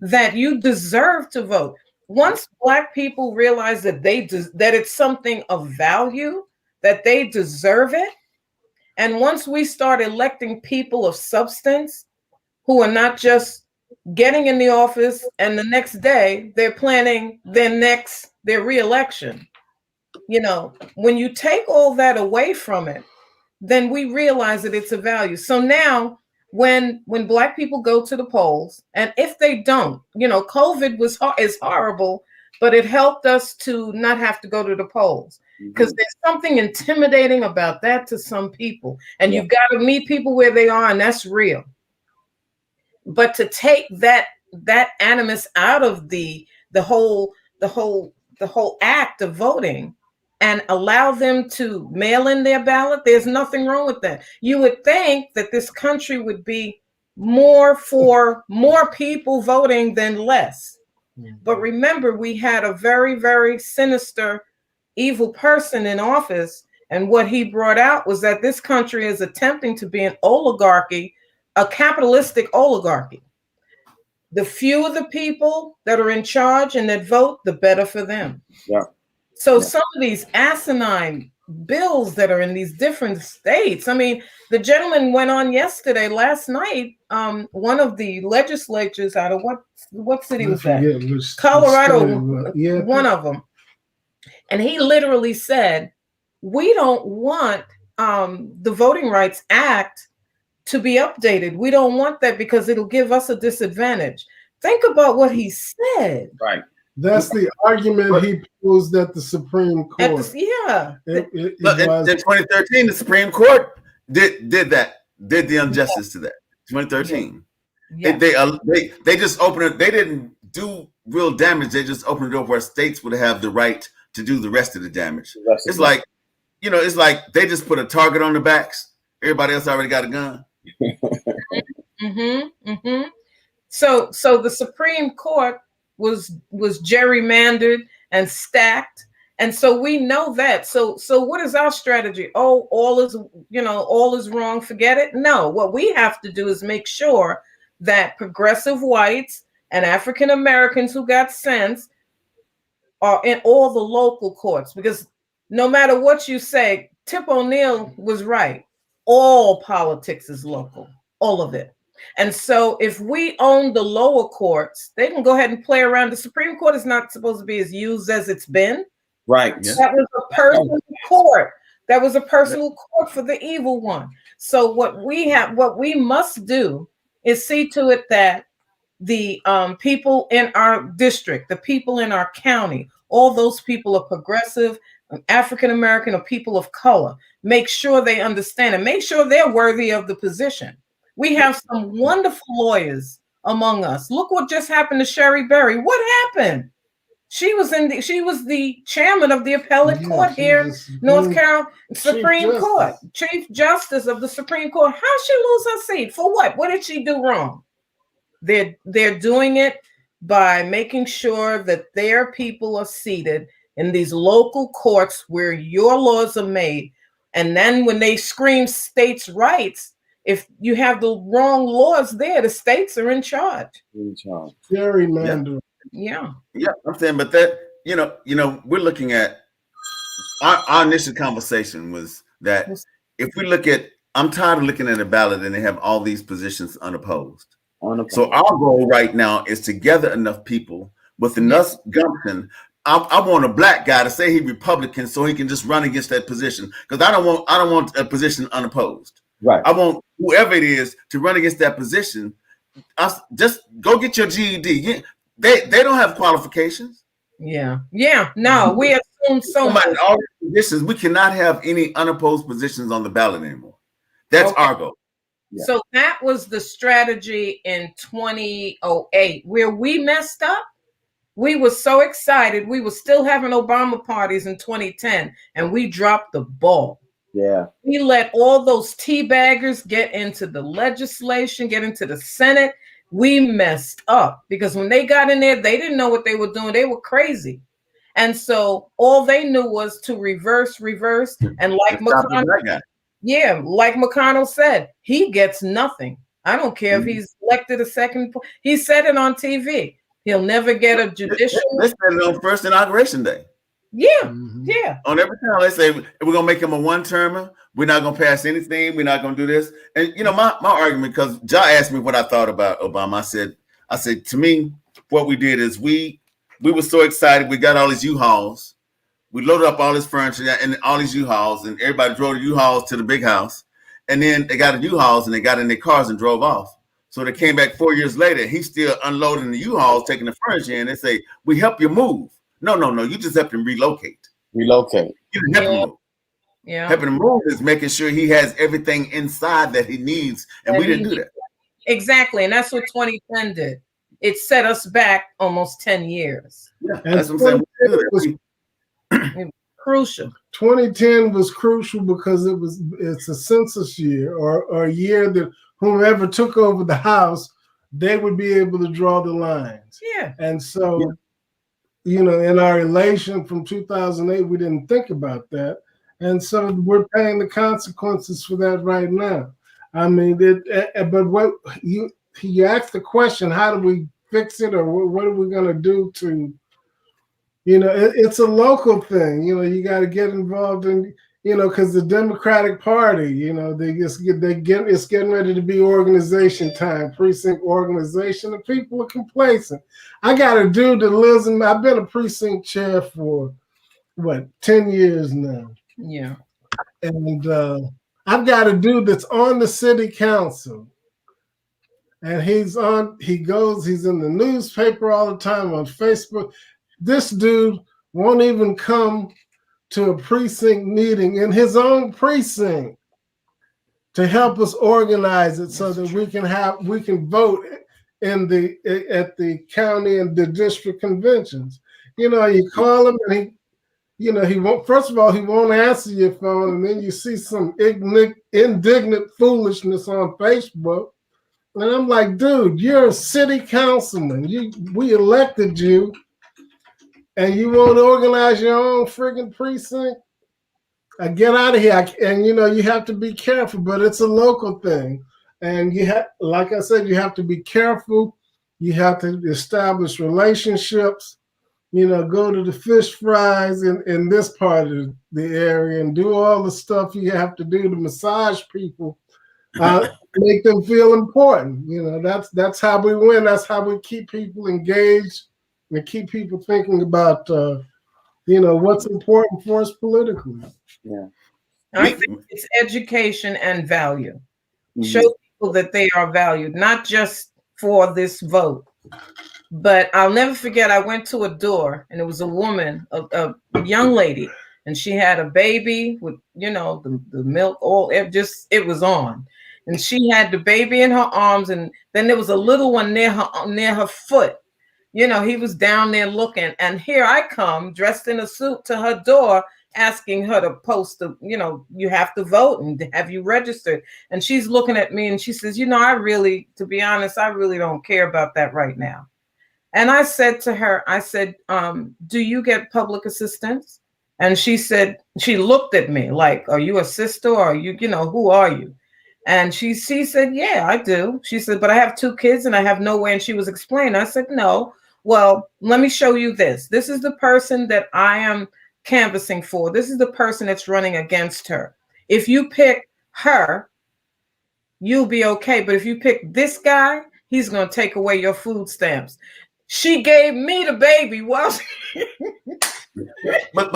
that you deserve to vote. Once Black people realize that that it's something of value, that they deserve it, and once we start electing people of substance who are not just getting in the office and the next day they're planning their re-election. You know, when you take all that away from it, then we realize that it's a value. So now when Black people go to the polls, and if they don't, you know, COVID is horrible, but it helped us to not have to go to the polls, because there's something intimidating about that to some people, and you've got to meet people where they are, and that's real. But to take that animus out of the whole act of voting and allow them to mail in their ballot, there's nothing wrong with that. You would think that this country would be more for more people voting than less. But remember, we had a very, very sinister, evil person in office, and what he brought out was that this country is attempting to be an oligarchy, a capitalistic oligarchy. The fewer the people that are in charge and that vote, the better for them. Yeah. So some of these asinine bills that are in these different states. I mean, the gentleman went on last night, one of the legislatures out of what city was that? Colorado, one of them. And he literally said, we don't want the Voting Rights Act to be updated. We don't want that because it'll give us a disadvantage. Think about what he said. Right. That's the argument he posed at the Supreme Court. It was, in 2013, the Supreme Court did the injustice to that. 2013. Yeah. They just opened it. They didn't do real damage. They just opened it up where states would have the right to do the rest of the damage. It's like, you know, it's like they just put a target on the backs. Everybody else already got a gun. So the Supreme Court was gerrymandered and stacked, and so we know that. So what is our strategy? Oh, all is wrong, forget it. No, what we have to do is make sure that progressive whites and African Americans who got sense are in all the local courts, because no matter what you say, Tip O'Neill was right. All politics is local, all of it. And so if we own the lower courts, they can go ahead and play around. The Supreme Court is not supposed to be as used as it's been. Right. That was a personal court. That was a personal court for the evil one. So what we must do is see to it that the people in our district, the people in our county, all those people are progressive, African American, or people of color. Make sure they understand and make sure they're worthy of the position. We have some wonderful lawyers among us. Look what just happened to Sherry Berry. What happened? She was the chairman of the appellate court here, North Carolina Supreme Court, Chief Justice of the Supreme Court. How she lose her seat? For what? What did she do wrong? They're doing it by making sure that their people are seated in these local courts where your laws are made. And then when they scream states' rights, if you have the wrong laws there, the states are in charge. Gerrymandering. Yeah. Yeah, I'm saying, but that, we're looking at our initial conversation was that if we look at, I'm tired of looking at a ballot and they have all these positions unopposed. So our goal right now is to gather enough people with enough gumption. I want a black guy to say he's Republican so he can just run against that position, because I don't want a position unopposed. Right. I want whoever it is to run against that position. Just go get your GED. They don't have qualifications. Yeah. No, we assume so much. All these positions, we cannot have any unopposed positions on the ballot anymore. That's our goal. Yeah. So that was the strategy in 2008 where we messed up. We were so excited. We were still having Obama parties in 2010, and we dropped the ball. Yeah. We let all those teabaggers get into the legislation, get into the Senate. We messed up because when they got in there, they didn't know what they were doing. They were crazy. And so all they knew was to reverse. And like McConnell said, he gets nothing. I don't care if he's elected a second. He said it on TV. He'll never get a judicial. They said it on first inauguration day. Yeah. On every time they say we're gonna make him a one-termer. We're not gonna pass anything. We're not gonna do this. And my argument, because Ja asked me what I thought about Obama. I said to me, what we did is we were so excited. We got all these U-Hauls. We loaded up all this furniture and all these U-Hauls, and everybody drove the U-Hauls to the big house. And then they got the U-Hauls and they got in their cars and drove off. So they came back 4 years later. He's still unloading the U-Hauls, taking the furniture in. They say, we help you move. No. You just help him relocate. You help him move. Yeah. Helping him move is making sure he has everything inside that he needs. And we didn't do that. Exactly. And that's what 2010 did. It set us back almost 10 years. Yeah, that's what I'm saying. It was crucial. 2010 was crucial because it's a census year or a year that whomever took over the House, they would be able to draw the lines. Yeah. And so, in our election from 2008, we didn't think about that. And so we're paying the consequences for that right now. I mean, but what you asked the question, how do we fix it, or what are we going to do to, it's a local thing. You got to get involved in, because the Democratic Party, it's getting ready to be organization time, precinct organization, and people are complacent. I got a dude that lives I've been a precinct chair for 10 years now. Yeah. And I've got a dude that's on the city council. And he's in the newspaper all the time, on Facebook. This dude won't even come to a precinct meeting in his own precinct to help us organize it so that we can vote at the county and the district conventions. You call him and he won't. First of all, he won't answer your phone, and then you see some indignant foolishness on Facebook. And I'm like, dude, you're a city councilman. We elected you, and you won't organize your own friggin' precinct? Get out of here. And you have to be careful, but it's a local thing. And like I said, you have to be careful. You have to establish relationships. Go to the fish fries in this part of the area and do all the stuff you have to do to massage people, make them feel important. That's how we win. That's how we keep people engaged and keep people thinking about, what's important for us politically. Yeah, I think it's education and value. Show people that they are valued, not just for this vote. But I'll never forget, I went to a door and it was a woman, a young lady, and she had a baby with, the milk, it was on. And she had the baby in her arms, and then there was a little one near her foot. you know, he was down there looking, and here I come dressed in a suit to her door, asking her to post the, you know, you have to vote and have you registered. And she's looking at me and she says, you know, to be honest, I really don't care about that right now. And I said to her, I said, do you get public assistance? And she said, she looked at me like, are you a sister, or are you, you know, who are you? And she said, yeah, I do. She said, but I have 2 kids and I have no way. And she was explaining. I said, no, well, let me show you this. This is the person that I am canvassing for. This is the person that's running against her. If you pick her, you'll be okay. But if you pick this guy, he's going to take away your food stamps. She gave me the baby. Well, but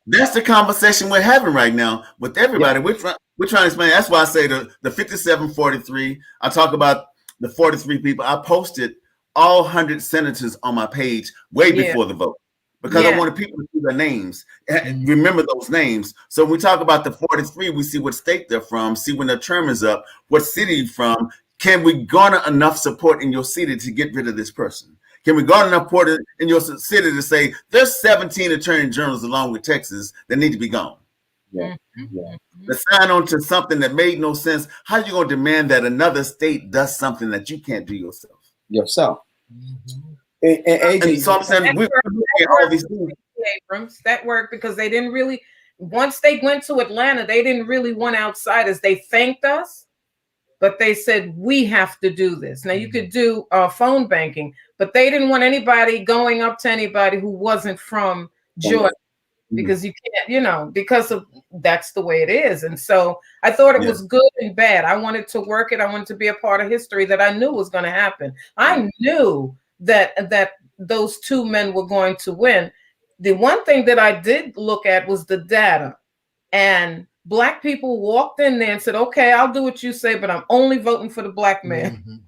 that's the conversation we're having right now with everybody. Yeah. We're trying to explain. That's why I say the 5743. I talk about the 43 people. I posted all 100 senators on my page way before the vote, because I wanted people to see their names and remember those names. So when we talk about the 43, we see what state they're from, see when their term is up, what city you're from. Can we garner enough support in your city to get rid of this person? Can we garner enough support in your city to say there's 17 attorney generals along with Texas that need to be gone? Yeah. To sign on to something that made no sense. How are you going to demand that another state does something that you can't do yourself? And so I'm saying we're looking at all these things. Abrams, that worked because they didn't really, once they went to Atlanta, they didn't really want outsiders. They thanked us, but they said, we have to do this. Now you could do phone banking, but they didn't want anybody going up to anybody who wasn't from Georgia, because you can't, you know, because of that's the way it is. And so I thought it was good and bad. I wanted to work it. I wanted to be a part of history that I knew was going to happen. I knew that those 2 men were going to win. The one thing that I did look at was the data, and Black people walked in there and said, okay, I'll do what you say, but I'm only voting for the Black man.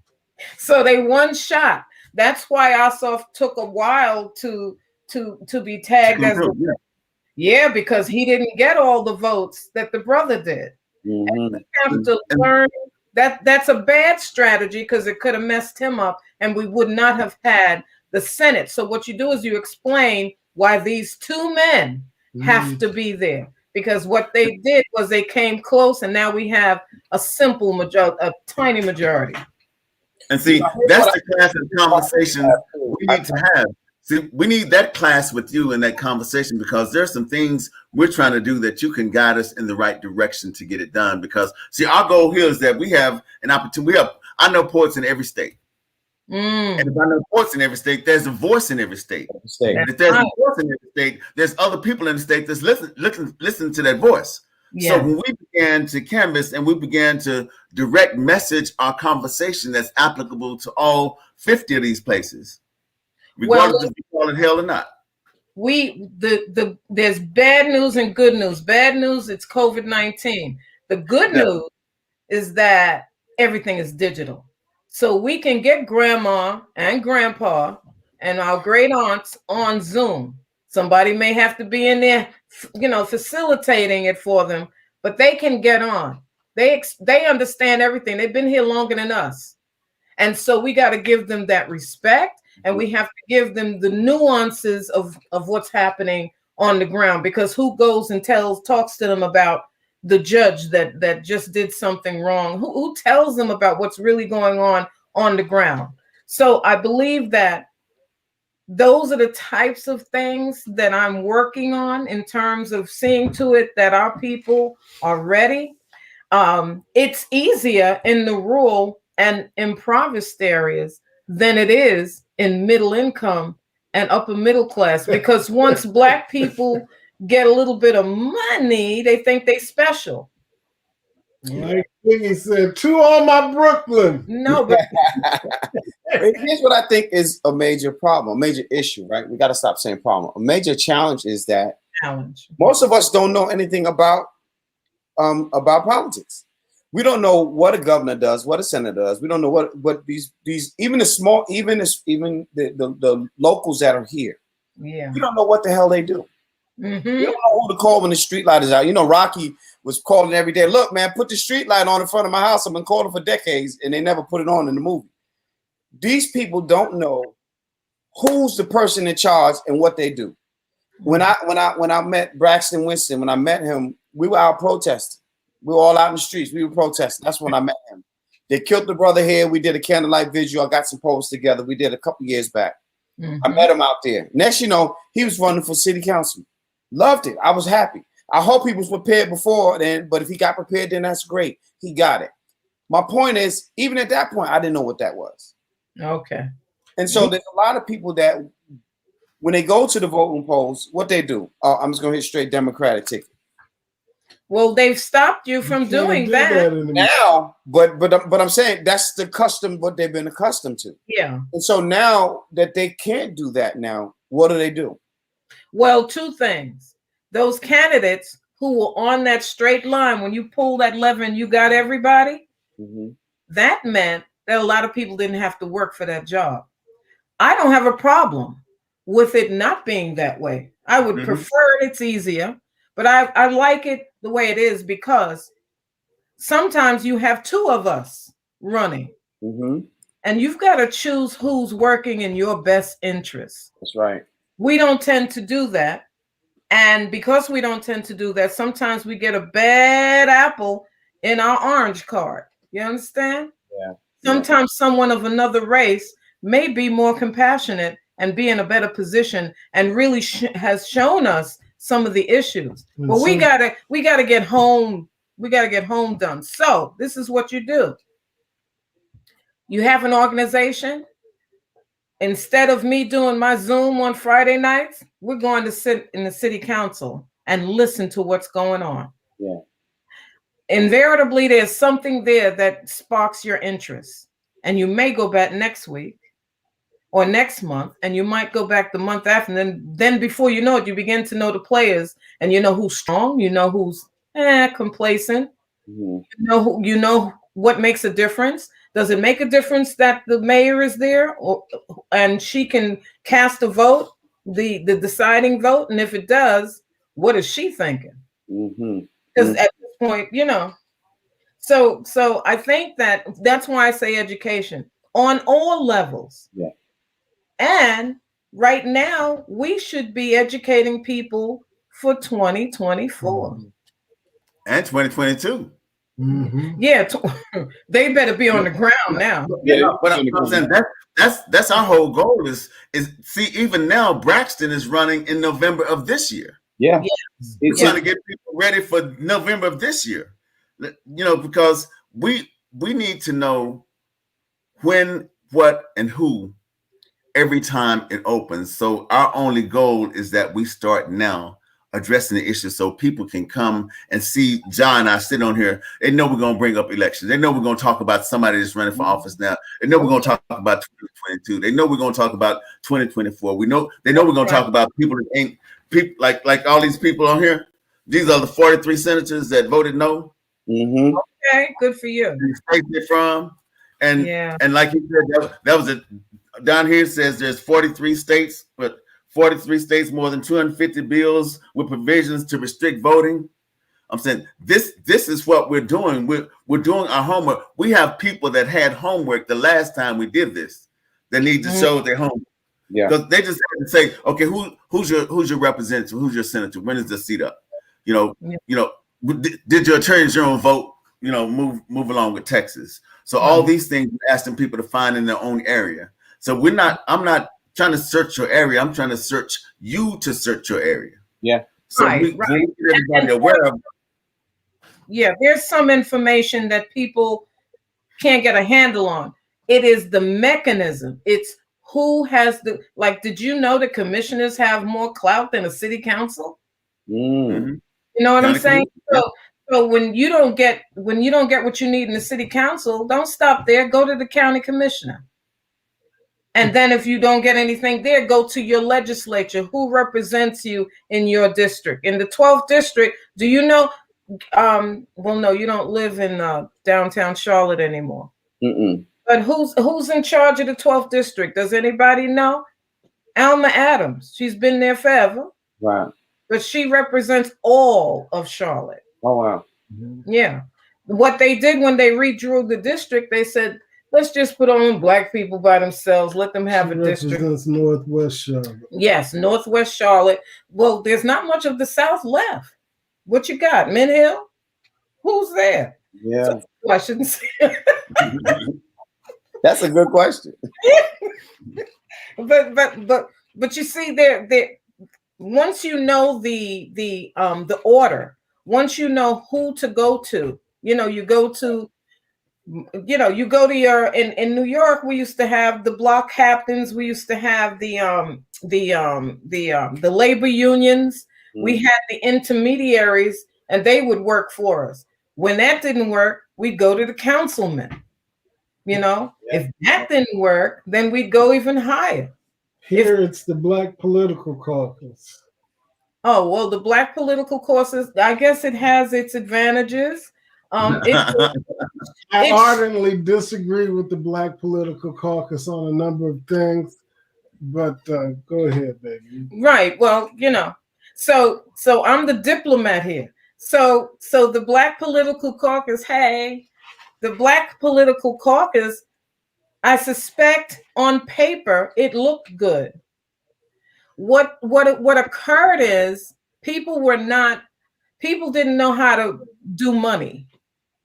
So they won shot. That's why Ossoff took a while to be tagged as because he didn't get all the votes that the brother did. And we have to learn that's a bad strategy, because it could have messed him up and we would not have had the Senate. So what you do is you explain why these 2 men have to be there. Because what they did was they came close, and now we have a simple majority, a tiny majority. And see, that's the class of conversation we need to have. See, we need that class with you in that conversation, because there's some things we're trying to do that you can guide us in the right direction to get it done. Because see, our goal here is that we have an opportunity. I know poets in every state. And if I know poets in every state, there's a voice in every state. And if there's a voice in every state, there's other people in the state that's listen to that voice. So when we began to canvass and we began to direct message our conversation that's applicable to all 50 of these places, regardless if you call it hell or not. There's bad news and good news. Bad news, it's COVID-19. The good news is that everything is digital. So we can get grandma and grandpa and our great aunts on Zoom. Somebody may have to be in there, you know, facilitating it for them, but they can get on. They understand everything. They've been here longer than us. And so we got to give them that respect, and we have to give them the nuances of what's happening on the ground, because who goes and talks to them about the judge that just did something wrong? Who tells them about what's really going on the ground? So I believe that those are the types of things that I'm working on in terms of seeing to it that our people are ready. It's easier in the rural and impoverished areas than it is in middle income and upper middle class, because once Black people get a little bit of money, they think they special. Like Biggie said, 2 on my Brooklyn. No, but here's what I think is a major problem, a major issue, right? We got to stop saying problem. A major challenge is that most of us don't know anything about politics. We don't know what a governor does, what a senator does. We don't know what these even the locals that are here. Yeah, we don't know what the hell they do. We don't know who to call when the street light is out. You know, Rocky was calling every day. Look, man, put the street light on in front of my house. I've been calling for decades, and they never put it on in the movie. These people don't know who's the person in charge and what they do. When I met Braxton Winston, when I met him, we were out protesting. We were all out in the streets. We were protesting. That's when I met him. They killed the brother here. We did a candlelight vigil. I got some posts together. We did a couple years back. I met him out there. Next, you know, he was running for city council. Loved it. I was happy. I hope he was prepared before then, but if he got prepared, then that's great. He got it. My point is, even at that point, I didn't know what that was. Okay. And so there's a lot of people that when they go to the voting polls, what they do? I'm just going to hit straight Democratic ticket. Well, they've stopped you from doing that now, but I'm saying that's the custom, what they've been accustomed to. Yeah. And so now that they can't do that now, what do? Well, two things. Those candidates who were on that straight line, when you pull that lever and you got everybody, that meant that a lot of people didn't have to work for that job. I don't have a problem with it not being that way. I would prefer it. It's easier, but I like it the way it is because sometimes you have two of us running and you've got to choose who's working in your best interest. That's right. We don't tend to do that. And because we don't tend to do that, sometimes we get a bad apple in our orange card. You understand? Yeah. Sometimes someone of another race may be more compassionate and be in a better position and really has shown us some of the issues. But we gotta get home. We gotta get home done. So this is what you do. You have an organization. Instead of me doing my Zoom on Friday nights, we're going to sit in the city council and listen to what's going on. Yeah. Invariably, there's something there that sparks your interest. And you may go back next week or next month, and you might go back the month after. And then before you know it, you begin to know the players and you know who's strong, you know who's complacent, you know what makes a difference. Does it make a difference that the mayor is there and she can cast a vote, the deciding vote? And if it does, what is she thinking? Because at this point, you know, so I think that's why I say education on all levels. Yeah. And right now, we should be educating people for 2024 and 2022. Yeah, they better be on the ground now. Yeah, but I'm saying that's our whole goal is see, even now Braxton is running in November of this year. Yeah, we're trying to get people ready for November of this year. You know, because we need to know when, what, and who every time it opens. So our only goal is that we start now addressing the issue so people can come and see John and I sit on here. They know we're going to bring up elections. They know we're going to talk about somebody that's running for office now. They know we're going to talk about 2022. They know we're going to talk about 2024. They know we're going to talk about people that ain't people like all these people on here. These are the 43 senators that voted no. Okay, good for you. The state they're from. And like you said, that was it. Down here says there's 43 states, but 43 states, more than 250 bills with provisions to restrict voting. I'm saying this is what we're doing. We're doing our homework. We have people that had homework the last time we did this that need to show their homework. Yeah. Because they just had to say, okay, who's your representative? Who's your senator? When is the seat up? You know, did your attorney general vote, you know, move along with Texas? So all these things we're asking people to find in their own area. So I'm not trying to search your area. I'm trying to search you to search your area. Yeah. So we get everybody aware of. Yeah, there's some information that people can't get a handle on. It is the mechanism. It's who has did you know the commissioners have more clout than a city council? You know what I'm saying? So when you don't get what you need in the city council, don't stop there. Go to the county commissioner. And then if you don't get anything there, go to your legislature. Who represents you in your district? In the 12th district, do you know? Well, no, you don't live in downtown Charlotte anymore. But who's in charge of the 12th district? Does anybody know? Alma Adams. She's been there forever. Wow. But she represents all of Charlotte. Oh, wow. Yeah. What they did when they redrew the district, they said Let's just put on black people by themselves. Let them have She a district. represents Northwest Charlotte. Yes, Northwest Charlotte. Well, there's not much of the South left. What you got? Mint Hill? Who's there? Yeah. So, I shouldn't say. That's a good question. but you see, there once you know the order, once you know who to go to, you go to your in New York. We used to have the block captains. We used to have the labor unions. We had the intermediaries, and they would work for us. When that didn't work, we'd go to the councilman. If that didn't work, then we'd go even higher. Here it's the Black Political Caucus. Oh, well, the Black Political Caucus, I guess it has its advantages. I ardently disagree with the Black Political Caucus on a number of things, but go ahead, baby. Right. Well, so I'm the diplomat here. So the Black Political Caucus, the Black Political Caucus, I suspect on paper it looked good. What occurred is people didn't know how to do money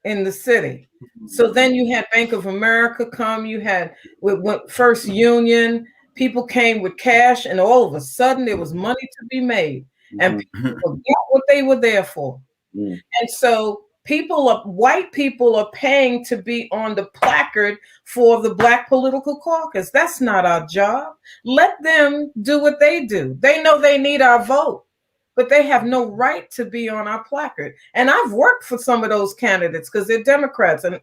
in the city. So then you had Bank of America come, you had with First Union, people came with cash, and all of a sudden there was money to be made, and people forgot what they were there for. And so white people are paying to be on the placard for the Black Political Caucus. That's not our job. Let them do what they do. They know they need our vote, but they have no right to be on our placard. And I've worked for some of those candidates because they're Democrats, and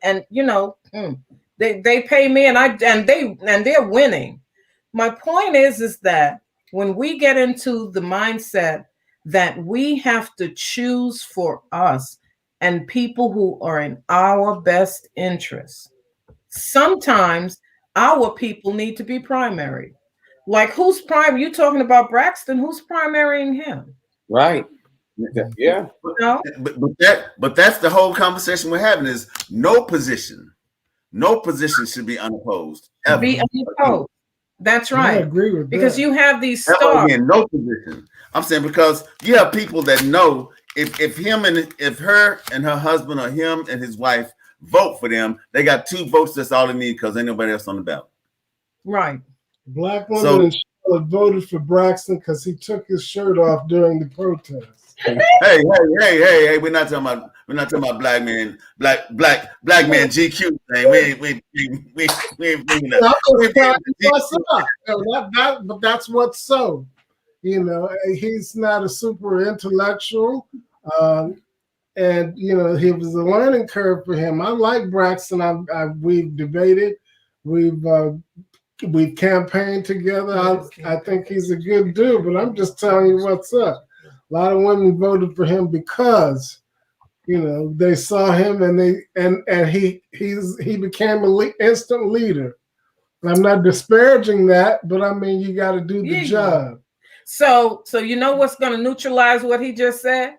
they pay me, and they're winning. My point is that when we get into the mindset that we have to choose for us and people who are in our best interest, sometimes our people need to be primary. Like, who's primary? You talking about Braxton? Who's primarying him? Right. Yeah. But that's the whole conversation we're having. Is no position should be unopposed. Ever. Be unopposed. That's right. I agree with because that. you have these stars. Again, no position. I'm saying because you have people that know if her and her husband or him and his wife vote for them, they got 2 votes. That's all they need because ain't nobody else on the ballot. Right. Black women in Charlotte voted for Braxton because he took his shirt off during the protest. Hey! We're not talking about black man GQ thing. We ain't bringing that. But that's what's so. He's not a super intellectual, and he was a learning curve for him. I like Braxton. We've debated, we've campaigned together. I think he's a good dude, but I'm just telling you what's up. A lot of women voted for him because they saw him and he became an instant leader. I'm not disparaging that, but I mean you got to do the job. So you know what's going to neutralize what he just said?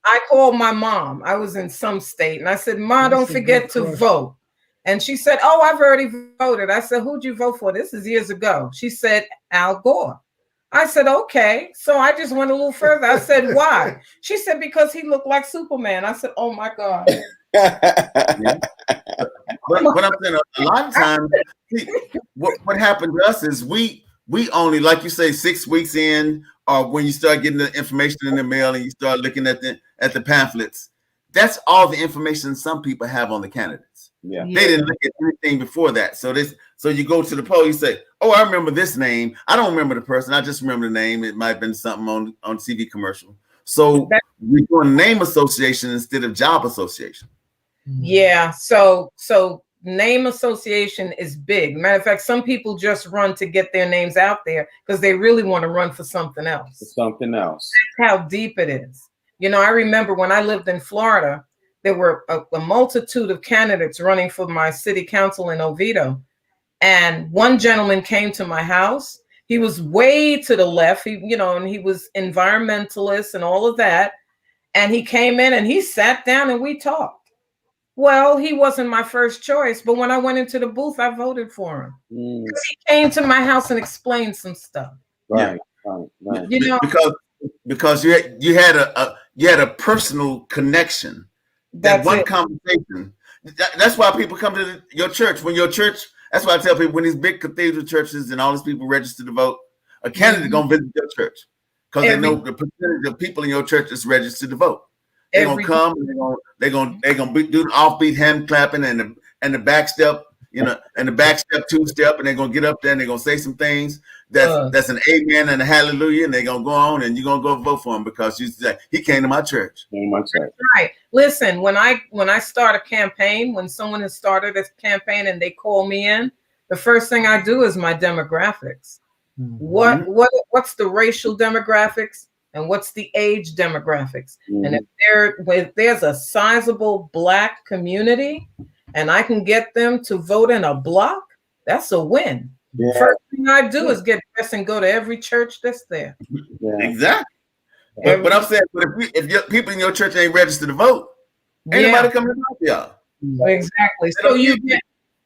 I called my mom. I was in some state, and I said, "Ma, don't forget to vote." And she said, "Oh, I've already voted." I said, "Who'd you vote for?" This is years ago. She said, "Al Gore." I said, "Okay." So I just went a little further. I said, "Why?" She said, "Because he looked like Superman." I said, "Oh my God." Yeah. But I'm saying a lot of times, what happened to us is we only, like you say, 6 weeks in, or when you start getting the information in the mail and you start looking at the pamphlets, that's all the information some people have on the candidates. Yeah. They didn't look at anything before that. So you go to the poll, you say, "Oh, I remember this name. I don't remember the person. I just remember the name. It might have been something on TV commercial." So we're doing name association instead of job association. Yeah. So name association is big. Matter of fact, some people just run to get their names out there because they really want to run for something else. That's how deep it is. I remember when I lived in Florida, there were a multitude of candidates running for my city council in Oviedo. And one gentleman came to my house. He was way to the left, and he was environmentalist and all of that. And he came in and he sat down and we talked. Well, he wasn't my first choice, but when I went into the booth, I voted for him. He came to my house and explained some stuff. Right. You know, because you had a personal connection. That one conversation. That's why people come to your church. When your church, that's why I tell people when these big cathedral churches and all these people register to vote, a candidate gonna visit your church because they know the percentage of people in your church is registered to vote. They're gonna come and they're gonna do the offbeat hand clapping and the back step, and the back step, two step, and they're gonna get up there and they're gonna say some things that's an amen and a hallelujah, and they're gonna go on and you're gonna go vote for him because you say he came to my church. Right. Listen, when I start a campaign, when someone has started a campaign and they call me in, the first thing I do is my demographics. What's the racial demographics? And what's the age demographics? And if there's a sizable Black community and I can get them to vote in a block, that's a win. First thing I do is get dressed and go to every church that's there. Exactly. But I'm saying, if your people in your church ain't registered to vote, ain't nobody coming to help y'all. Exactly.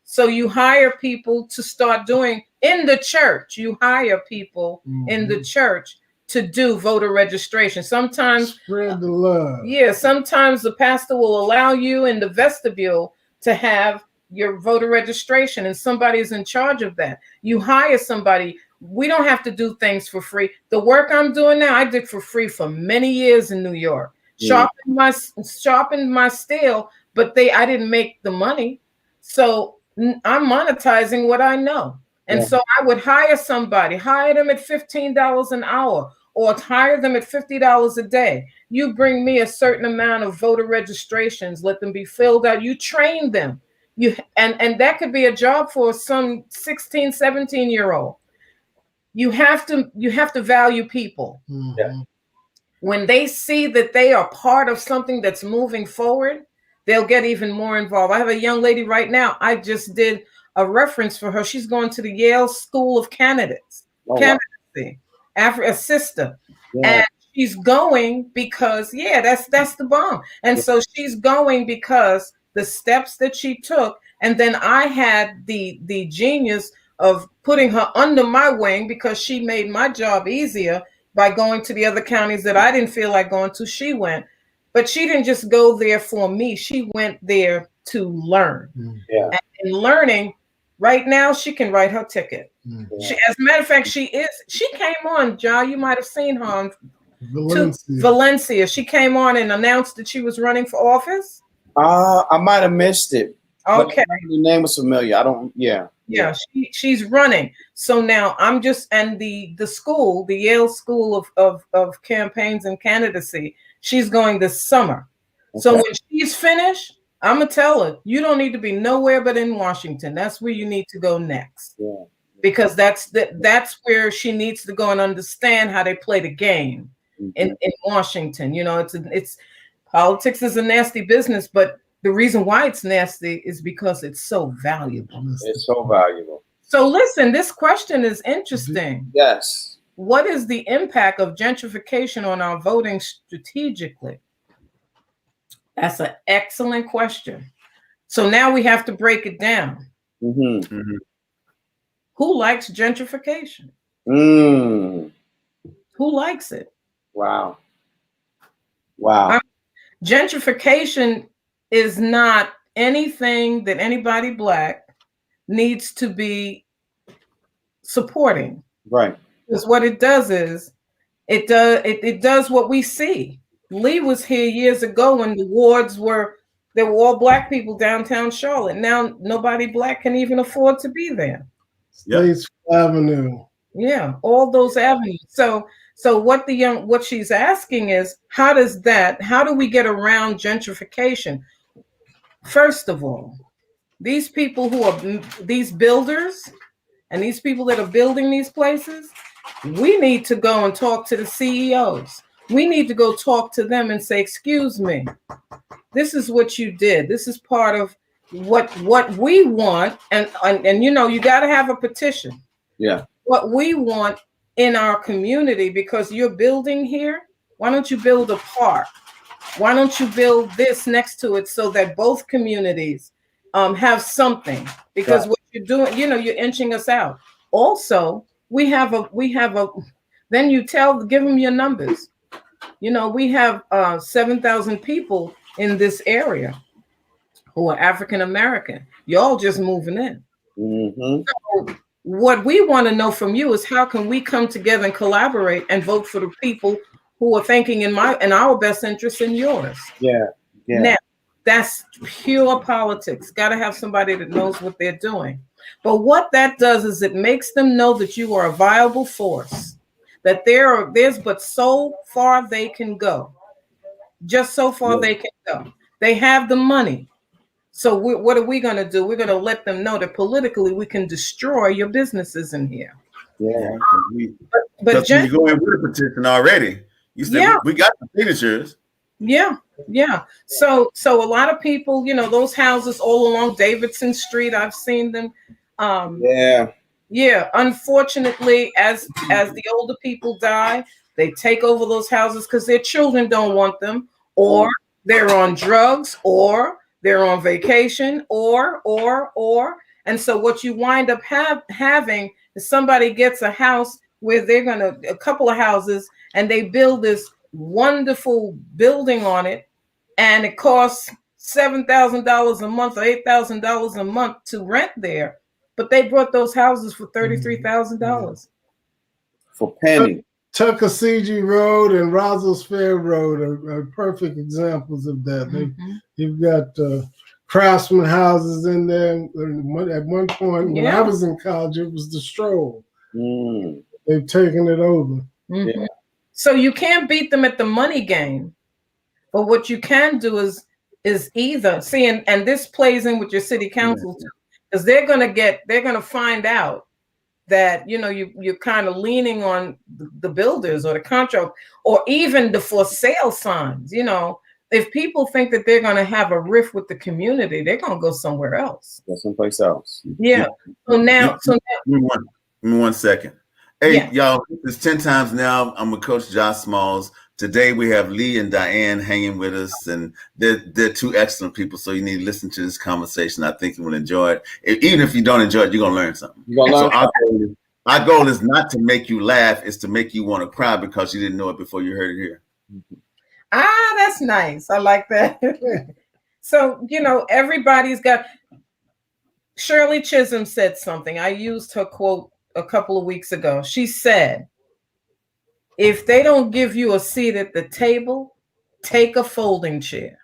So you hire people to start doing in the church. You hire people in the church to do voter registration. Sometimes spread the love. Yeah, sometimes the pastor will allow you in the vestibule to have your voter registration, and somebody's in charge of that. You hire somebody. We don't have to do things for free. The work I'm doing now, I did for free for many years in New York. Sharpened my steel, but I didn't make the money. So I'm monetizing what I know. And so I would hire them at $15 an hour, or hire them at $50 a day. You bring me a certain amount of voter registrations, let them be filled out. You train them. And that could be a job for some 16, 17-year-old. You have to value people. When they see that they are part of something that's moving forward, they'll get even more involved. I have a young lady right now. I just did a reference for her. She's going to the Yale School of Candidacy, a sister. And she's going because, that's the bomb. And so she's going because the steps that she took, and then I had the genius of putting her under my wing because she made my job easier by going to the other counties that I didn't feel like going to. She went, but she didn't just go there for me. She went there to learn. And in learning, right now, she can write her ticket. As a matter of fact, she came on, Ja, you might have seen her on Valencia. She came on and announced that she was running for office. I might have missed it. Okay. The name was familiar. I don't, she's running. So now I'm just, and the school, the Yale School of Campaigns and Candidacy, she's going this summer. So when she's finished, I'm gonna tell her, you don't need to be nowhere but in Washington. That's where you need to go next. Because that's where she needs to go and understand how they play the game in Washington. It's politics is a nasty business, but the reason why it's nasty is because it's so valuable. It's so valuable. So listen, this question is interesting. Yes. What is the impact of gentrification on our voting strategically? That's an excellent question. So now we have to break it down. Who likes gentrification? Who likes it? Wow. Gentrification is not anything that anybody Black needs to be supporting. Right. Because what it does is it does what we see. Lee was here years ago when the wards there were all Black people downtown Charlotte. Now nobody Black can even afford to be there. States Avenue. Yeah, all those avenues. So what she's asking is, how do we get around gentrification? First of all, these people who are these builders and these people that are building these places, we need to go and talk to the CEOs. We need to go talk to them and say, excuse me, this is what you did. This is part of what we want. And you got to have a petition. Yeah. What we want in our community, because you're building here. Why don't you build a park? Why don't you build this next to it so that both communities have something? Because what you're doing, you know, you're inching us out. Also, we have a, then you give them your numbers. You know, we have 7,000 people in this area who are African American. Y'all just moving in. Mm-hmm. So what we want to know from you is how can we come together and collaborate and vote for the people who are thinking in our best interest and yours. Yeah. Now, that's pure politics. Got to have somebody that knows what they're doing. But what that does is it makes them know that you are a viable force, that there's but so far they can go. Just so far they can go. They have the money. So what are we going to do? We're going to let them know that politically we can destroy your businesses in here. Yeah. But you go in with a petition already. You said we got the signatures. Yeah. So a lot of people, you know, those houses all along Davidson Street, I've seen them. Yeah. Unfortunately, as the older people die, they take over those houses because their children don't want them, or they're on drugs, or they're on vacation, or. And so what you wind up having is somebody gets a house where a couple of houses, and they build this wonderful building on it, and it costs $7,000 a month or $8,000 a month to rent there. But they bought those houses for $33,000. For penny. Tuckasegee Road and Roswell's Fair Road are perfect examples of that. Mm-hmm. You've got craftsman houses in there. At one point, when I was in college, it was the Stroll. They've taken it over. Mm-hmm. Yeah. So you can't beat them at the money game, but what you can do is either see, and this plays in with your city council too, because they're gonna find out that, you know, you're kind of leaning on the builders or the contract or even the for sale signs. You know, if people think that they're going to have a rift with the community, they're going to go somewhere else. Go someplace else. Yeah. So now, one second. Hey, y'all, it's 10 times now. I'm with Coach Josh Smalls. Today we have Lee and Diane hanging with us, and they're two excellent people. So you need to listen to this conversation. I think you will enjoy it. Even if you don't enjoy it, you're gonna learn something. Our goal is not to make you laugh; it's to make you want to cry because you didn't know it before you heard it here. That's nice. I like that. So, you know, everybody's got. Shirley Chisholm said something. I used her quote a couple of weeks ago. She said, if they don't give you a seat at the table, take a folding chair.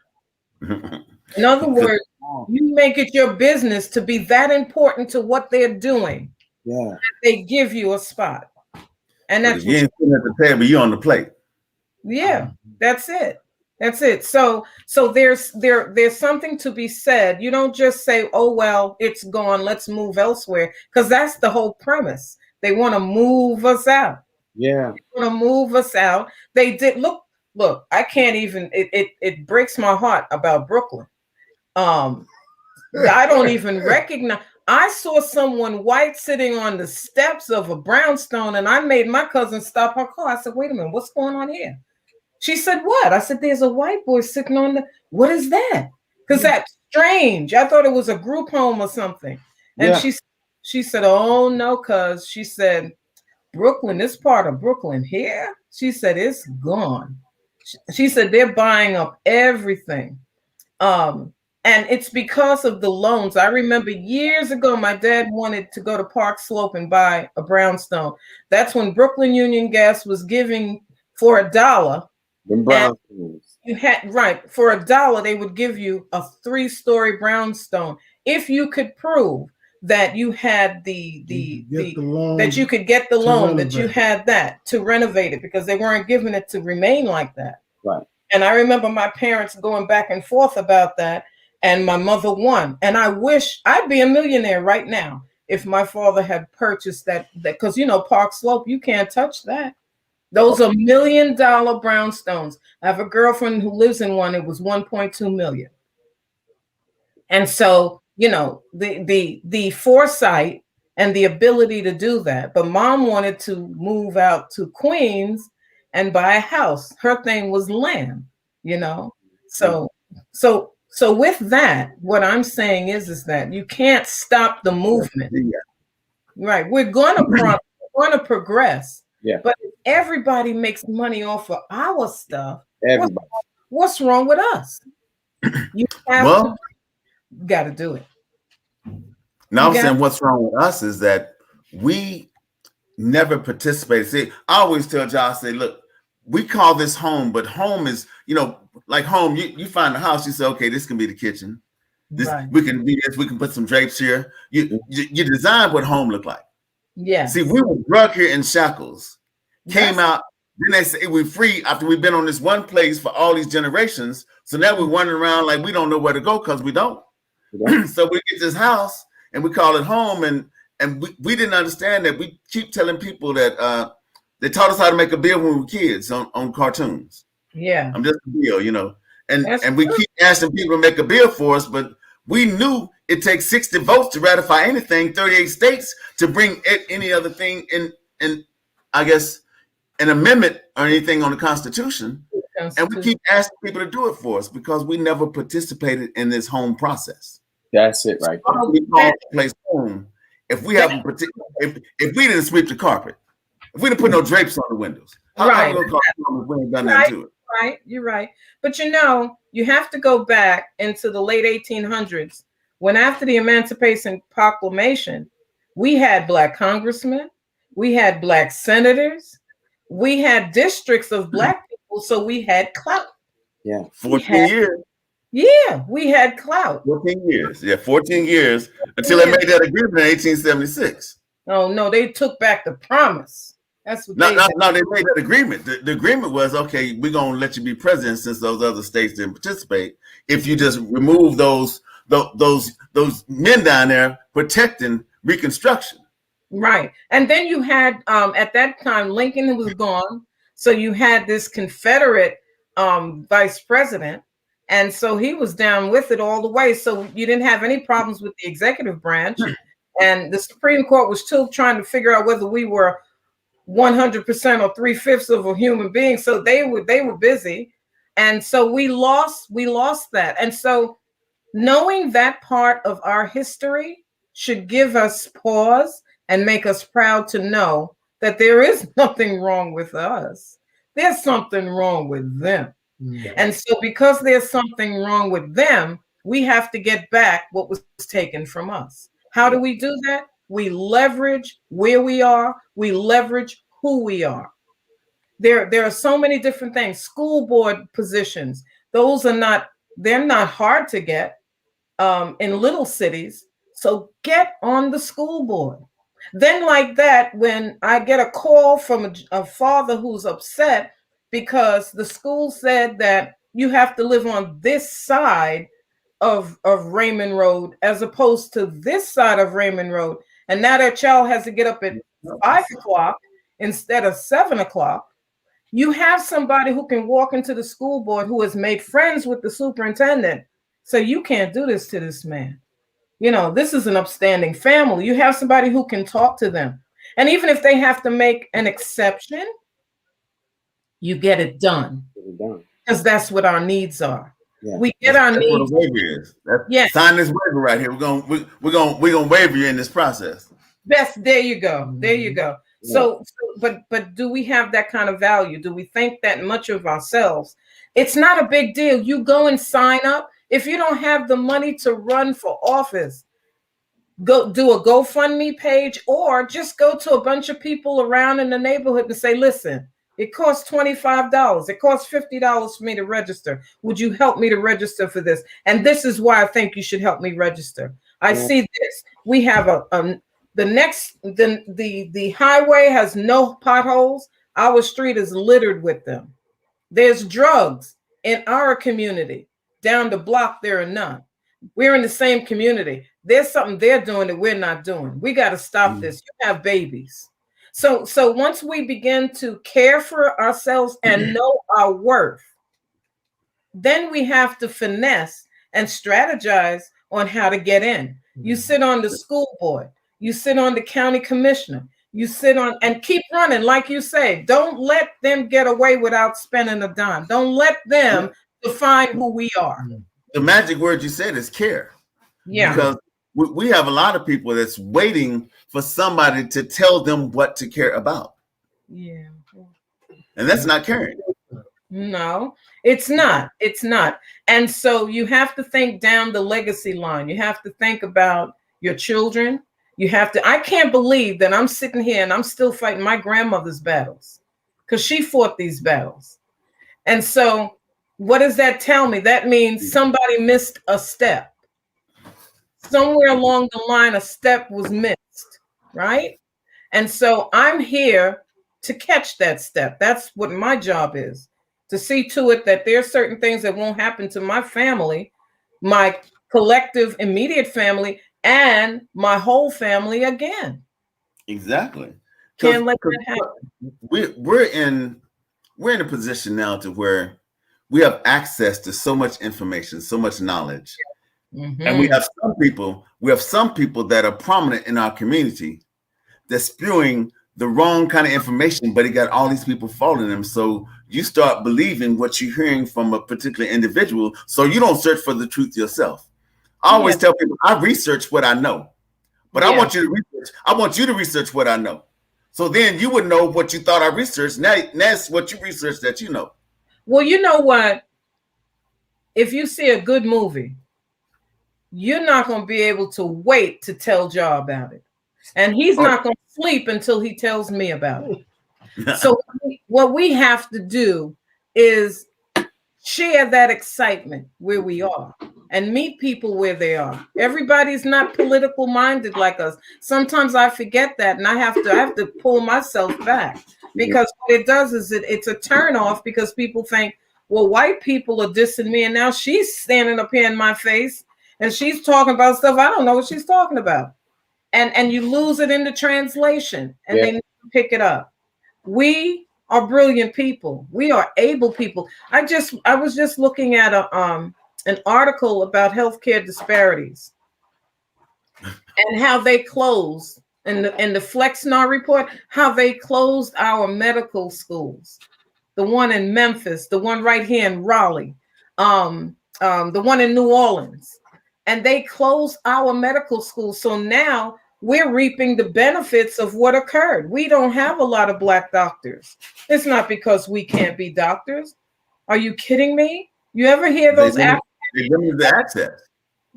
In other words, you make it your business to be that important to what they're doing. Yeah. They give you a spot. And that's you ain't sitting at the table, you're on the plate. Yeah, that's it. That's it. So there's something to be said. You don't just say, oh, well, it's gone, let's move elsewhere. Because that's the whole premise. They want to move us out. Yeah. They want to move us out. They did. Look, I can't even, it breaks my heart about Brooklyn. I don't even recognize. I saw someone white sitting on the steps of a brownstone, and I made my cousin stop her car. I said, wait a minute, what's going on here? She said, what? I said, there's a white boy sitting on what is that? Because that's strange. I thought it was a group home or something. And she said, oh, no, cuz. She said, Brooklyn, this part of Brooklyn here, she said, it's gone. She said, they're buying up everything. And it's because of the loans. I remember years ago, my dad wanted to go to Park Slope and buy a brownstone. That's when Brooklyn Union Gas was giving for $1. You had for $1, they would give you a 3-story brownstone if you could prove that you had that you could get the loan, that you had that to renovate it, because they weren't giving it to remain like that. Right. And I remember my parents going back and forth about that, and my mother won. And I wish I'd be a millionaire right now if my father had purchased that, because you know, Park Slope, you can't touch that. Those are $1 million brownstones. I have a girlfriend who lives in one. It was 1.2 million. And so, you know, the foresight and the ability to do that. But mom wanted to move out to Queens and buy a house. Her thing was land. you know. So with that, what I'm saying is that you can't stop the movement. Right. We're going to progress. Yeah. But if everybody makes money off of our stuff, Everybody. what's wrong with us? You have got to do it. Now I'm saying what's wrong with us is that we never participated. See, I always tell Josh, say, look, we call this home, but home is, like home, you find a house, you say, okay, this can be the kitchen. This we can do this, we can put some drapes here. You design what home look like. Yeah. See, we were drug here in shackles, came out, then they say we're free after we've been on this one place for all these generations. So now we're wandering around like we don't know where to go because we don't. So we get this house and we call it home, and we didn't understand that. We keep telling people that they taught us how to make a bill when we were kids on cartoons. Yeah. I'm just a bill, and we keep asking people to make a bill for us, but we knew it takes 60 votes to ratify anything, 38 states to bring any other thing in I guess, an amendment or anything on the Constitution. And we keep asking people to do it for us because we never participated in this home process. That's it, right there. We call the place home if we haven't if we didn't sweep the carpet, if we didn't put no drapes on the windows. How are we gonna call it home if we ain't done that to it? Right, you're right. But you have to go back into the late 1800s when, after the Emancipation Proclamation, we had Black congressmen, we had Black senators, we had districts of Black people, so we had clout. Yeah, 14 years. Yeah, we had clout. 14 years. Yeah, 14 years until they made that agreement in 1876. Oh no, they took back the promise. That's what they made that agreement. The agreement was, okay, we're gonna let you be president since those other states didn't participate. If you just remove those men down there protecting Reconstruction. Right. And then you had at that time Lincoln was gone. So you had this Confederate vice president. And so he was down with it all the way. So you didn't have any problems with the executive branch. And the Supreme Court was still trying to figure out whether we were 100% or 3/5 of a human being. So they were busy. And so we lost that. And so knowing that part of our history should give us pause and make us proud to know that there is nothing wrong with us. There's something wrong with them. Yeah. And so because there's something wrong with them, we have to get back what was taken from us. How do we do that? We leverage where we are. We leverage who we are. There are so many different things. School board positions, they're not hard to get in little cities. So get on the school board. Then like that, when I get a call from a father who's upset because the school said that you have to live on this side of Raymond Road as opposed to this side of Raymond Road, and now their child has to get up at 5 o'clock instead of 7 o'clock, you have somebody who can walk into the school board who has made friends with the superintendent. So you can't do this to this man. This is an upstanding family. You have somebody who can talk to them. And even if they have to make an exception, you get it done. Because that's what our needs are. Yeah. We get our needs. What a waiver is. Yes. Sign this waiver right here. We're gonna waiver you in this process. There you go. There you go. Yeah. So but do we have that kind of value? Do we think that much of ourselves? It's not a big deal. You go and sign up. If you don't have the money to run for office, go do a GoFundMe page or just go to a bunch of people around in the neighborhood and say, listen, it costs $25. It costs $50 for me to register. Would you help me to register for this? And this is why I think you should help me register. I see this. We have the highway has no potholes. Our street is littered with them. There's drugs in our community. Down the block, there are none. We're in the same community. There's something they're doing that we're not doing. We got to stop this. You have babies. So once we begin to care for ourselves and know our worth, then we have to finesse and strategize on how to get in. You sit on the school board. You sit on the county commissioner. You sit on and keep running. Like you say, don't let them get away without spending a dime. Don't let them define who we are. The magic word you said is care. Yeah. Because we have a lot of people that's waiting for somebody to tell them what to care about. Yeah. And that's not caring. No, it's not. It's not. And so you have to think down the legacy line. You have to think about your children. You have to. I can't believe that I'm sitting here and I'm still fighting my grandmother's battles because she fought these battles. And so what does that tell me? That means somebody missed a step. Somewhere along the line, a step was missed, right? And so I'm here to catch that step. That's what my job is. To see to it that there are certain things that won't happen to my family, my collective immediate family, and my whole family again. Exactly. Can't let that happen. We're in a position now to where we have access to so much information, so much knowledge. And we have some people that are prominent in our community that's spewing the wrong kind of information, but it got all these people following them. So you start believing what you're hearing from a particular individual. So you don't search for the truth yourself. I always tell people, I research what I know, but I want you to research what I know. So then you would know what you thought I researched. Now that's what you researched that you know. Well, you know what? If you see a good movie, you're not going to be able to wait to tell Joe about it. And he's not going to sleep until he tells me about it. So what we have to do is share that excitement where we are and meet people where they are. Everybody's not political minded like us. Sometimes I forget that and I have to pull myself back, because what it does is it's a turn off, because people think, well, white people are dissing me and now she's standing up here in my face and she's talking about stuff I don't know what she's talking about. And you lose it in the translation and they pick it up. We are brilliant people. We are able people. I was just looking at an article about healthcare disparities and how they closed in the Flexnar report, how they closed our medical schools. The one in Memphis, the one right here in Raleigh, the one in New Orleans. And they closed our medical schools. So now we're reaping the benefits of what occurred. We don't have a lot of Black doctors. It's not because we can't be doctors. Are you kidding me? You ever hear those? They give me the access.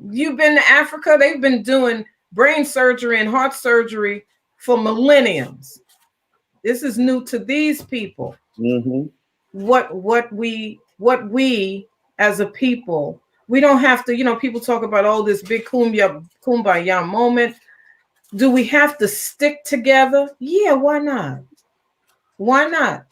You've been to Africa. They've been doing brain surgery and heart surgery for millenniums. This is new to these people. Mm-hmm. What we as a people, we don't have to, people talk about all this big kumbaya moment. Do we have to stick together? Yeah, why not? Why not?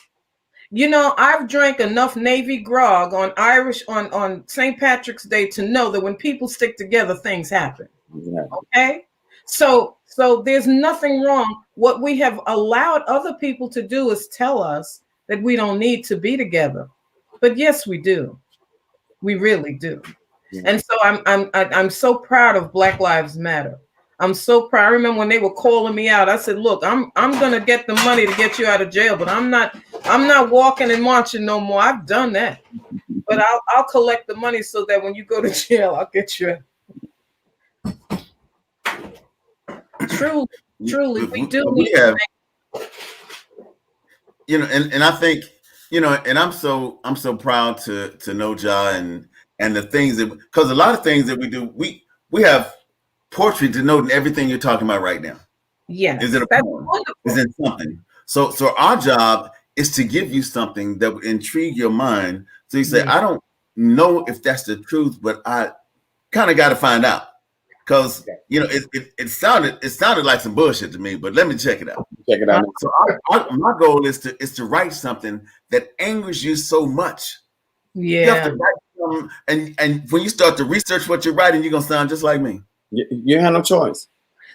I've drank enough Navy grog on St. Patrick's Day to know that when people stick together, things happen. Yeah. Okay? So there's nothing wrong. What we have allowed other people to do is tell us that we don't need to be together. But yes, we do. We really do. Yeah. And so I'm so proud of Black Lives Matter. I'm so proud. I remember when they were calling me out, I said, look, I'm gonna get the money to get you out of jail, but I'm not walking and marching no more. I've done that. But I'll collect the money so that when you go to jail, I'll get you out. Truly, we do need to and I think, and I'm so proud to know Ja and the things that, because a lot of things that we do, we have poetry denoting everything you're talking about right now. Yeah. Is it a poem? Is it something? So our job is to give you something that would intrigue your mind. So you say, I don't know if that's the truth, but I kind of got to find out. Because it sounded like some bullshit to me, but let me check it out. Check it out. So my goal is to write something that angers you so much. Yeah. You have to write something, and when you start to research what you're writing, you're gonna sound just like me. You have no choice.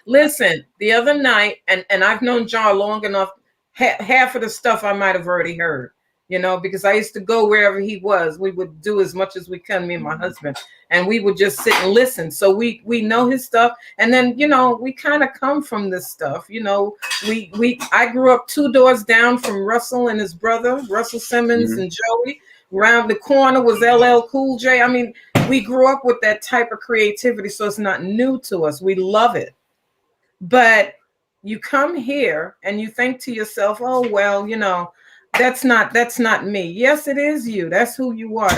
Listen, the other night, and I've known John long enough, half of the stuff I might have already heard, because I used to go wherever he was. We would do as much as we can, me and my husband, and we would just sit and listen. So we know his stuff. And then, we kind of come from this stuff. I grew up 2 doors down from Russell and his brother, Russell Simmons and Joey. Around the corner was LL Cool J. I mean, we grew up with that type of creativity, so it's not new to us. We love it. But you come here and you think to yourself, oh, well, you know, that's not me. Yes, it is you. That's who you are.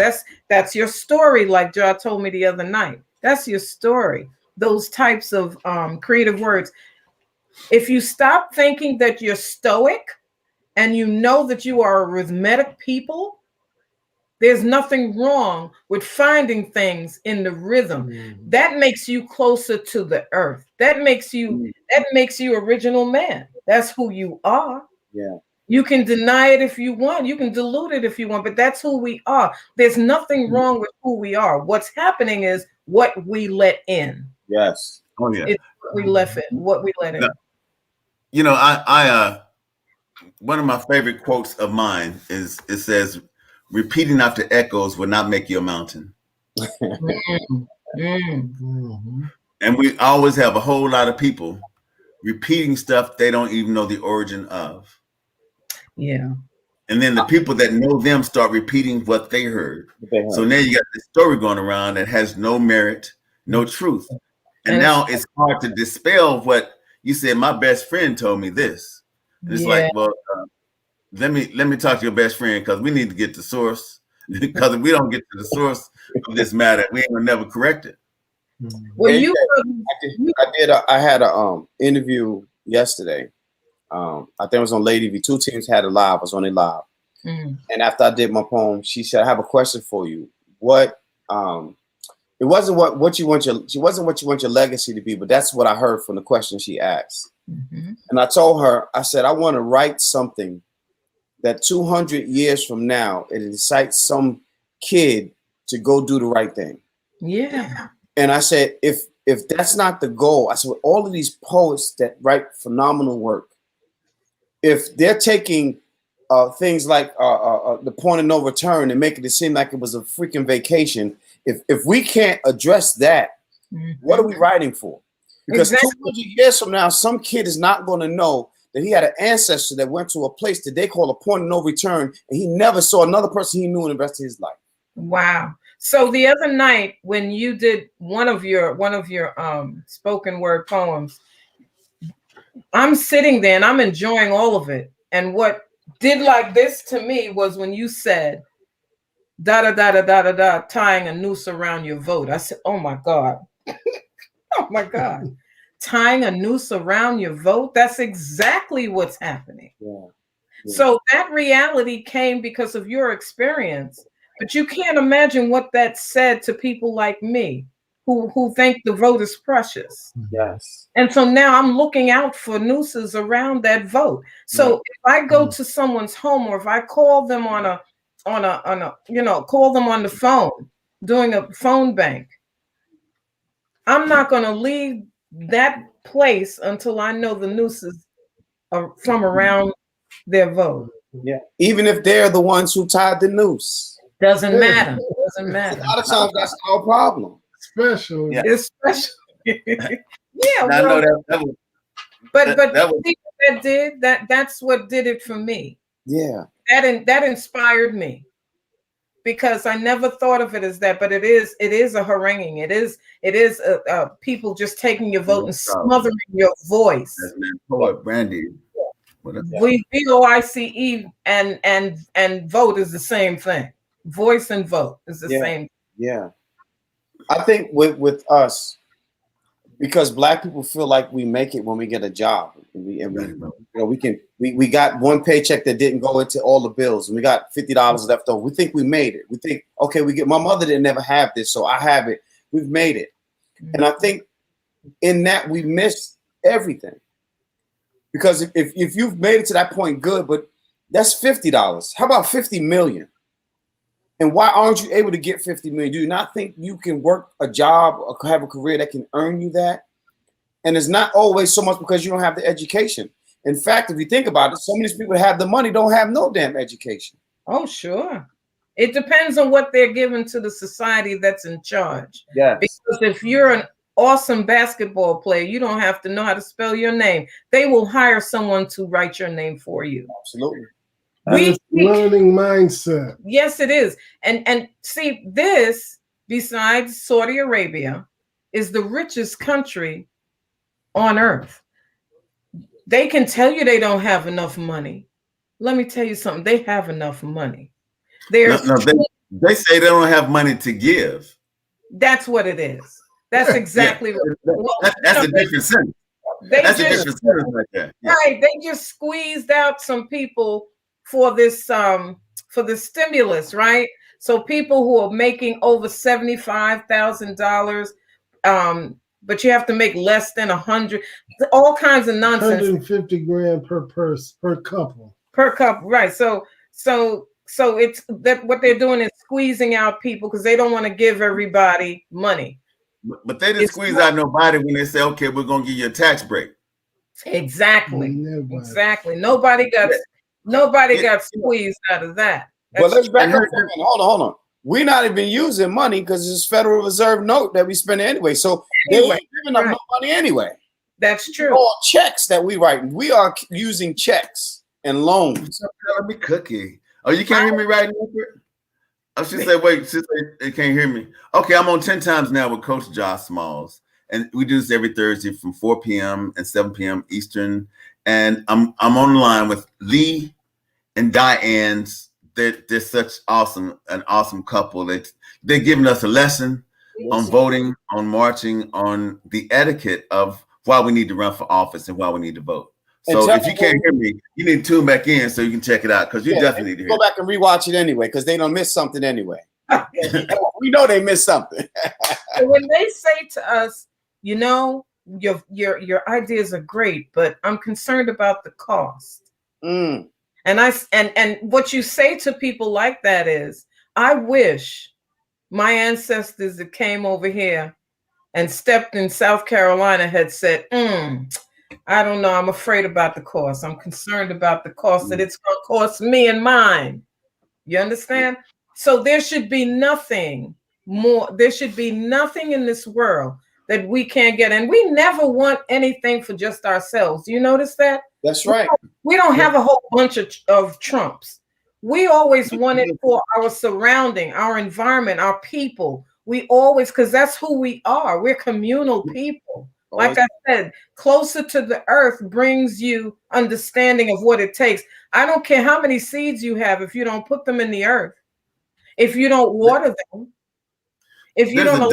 That's your story, like Ja told me the other night. That's your story. Those types of creative words. If you stop thinking that you're stoic and you know that you are a rhythmic people, there's nothing wrong with finding things in the rhythm. That makes you closer to the earth. That makes you original man. That's who you are. Yeah. You can deny it if you want. You can dilute it if you want, but that's who we are. There's nothing wrong with who we are. What's happening is what we let in. Yes. Oh yeah. It's what we let in. What we let in. Now, you know, I one of my favorite quotes of mine is, it says, repeating after echoes will not make you a mountain. And we always have a whole lot of people repeating stuff they don't even know the origin of. Yeah. And then the people that know them start repeating what they heard. So now you got this story going around that has no merit, no truth. And now it's hard to dispel what you said. My best friend told me this. And it's like, well, let me talk to your best friend, because we need to get the source. Because if we don't get to the source of this matter, we ain't gonna never correct it. Well, I had a interview yesterday. I think it was on Lady V. Two Teams had a live. I was on a live, and after I did my poem, she said, "I have a question for you. What it wasn't what you want your legacy to be, but that's what I heard from the question she asked." And I told her, I said, I want to write something that 200 years from now, it incites some kid to go do the right thing. Yeah. And I said, if that's not the goal, I said, with all of these poets that write phenomenal work, if they're taking things like the point of no return and making it seem like it was a freaking vacation, if we can't address that, what are we writing for? Because 200 years from now, some kid is not going to know that he had an ancestor that went to a place that they call a point of no return, and he never saw another person he knew in the rest of his life. Wow. So the other night when you did one of your spoken word poems, I'm sitting there and I'm enjoying all of it. And what did like this to me was when you said da da da da da da da, tying a noose around your vote. I said, oh my God. Oh my God. Tying a noose around your vote. That's exactly what's happening. Yeah. So that reality came because of your experience, but you can't imagine what that said to people like me who think the vote is precious. Yes. And so now I'm looking out for nooses around that vote. So if I go to someone's home, or if I call them on a call them on the phone, doing a phone bank, I'm not going to leave that place until I know the nooses are from around their vote. Yeah. Even if they're the ones who tied the noose. Doesn't matter. Doesn't matter. A lot of times that's our problem. Special. Yeah. It's special. Yeah. I know that was, that's what did it for me. Yeah. That inspired me. Because I never thought of it as that, but it is a haranguing. It is people just taking your vote and smothering your voice. Poet Brandy. VOICE and vote is the same thing. Voice and vote is the same. Yeah. I think with us, because Black people feel like we make it when we get a job. We got one paycheck that didn't go into all the bills, and we got $50 left over. We think we made it. We think, okay, my mother didn't never have this, so I have it. We've made it. And I think in that we miss everything. Because if you've made it to that point, good, but that's $50. How about 50 million? And why aren't you able to get 50 million? Do you not think you can work a job or have a career that can earn you that? And it's not always so much because you don't have the education. In fact, if you think about it, some of these people that have the money don't have no damn education. Oh, sure. It depends on what they're giving to the society that's in charge. Yes. Because if you're an awesome basketball player, you don't have to know how to spell your name. They will hire someone to write your name for you. Absolutely. Learning mindset. Yes, it is. And see, this, besides Saudi Arabia, is the richest country on earth. They can tell you they don't have enough money. Let me tell you something. They have enough money. There's they say they don't have money to give. That's what it is. That's exactly what. That's a different sentence. That's a different sentence right there. Yeah. Right. They just squeezed out some people for this stimulus, right? So people who are making over $75,000, but you have to make less than 100, all kinds of nonsense. 150 grand per couple. Per couple, right? So it's that what they're doing is squeezing out people because they don't want to give everybody money. But they didn't squeeze out nobody when they say, okay, we're gonna give you a tax break. Exactly. Exactly. Nobody got squeezed out of that. Well, let's back up. Hold on. We're not even using money because it's Federal Reserve note that we spend anyway. So they ain't giving up no money anyway. That's true. All checks that we write. We are using checks and loans. Let me cookie. Oh, you can't hear me right now? Oh, she said, wait, they can't hear me. Okay, I'm on 10 times now with Coach Josh Smalls. And we do this every Thursday from 4 p.m. and 7 p.m. Eastern. And I'm on the line with Lee and Diane's. They're such an awesome couple. They're giving us a lesson on voting, on marching, on the etiquette of why we need to run for office and why we need to vote. So if you can't hear me, you need to tune back in so you can check it out because you definitely need to hear it. Go back and rewatch it anyway because they don't miss something anyway. We know they missed something. When they say to us, you know, your ideas are great, but I'm concerned about the cost. And what you say to people like that is, I wish my ancestors that came over here and stepped in South Carolina had said, I don't know, I'm afraid about the cost. I'm concerned about the cost that it's going to cost me and mine. You understand? So there should be nothing more. There should be nothing in this world that we can't get. And we never want anything for just ourselves. Do you notice that? That's right. We don't have a whole bunch of Trumps. We always want it for our surrounding, our environment, our people. We always, because that's who we are. We're communal people. Like I said, closer to the earth brings you understanding of what it takes. I don't care how many seeds you have if you don't put them in the earth, if you don't water them, if you don't.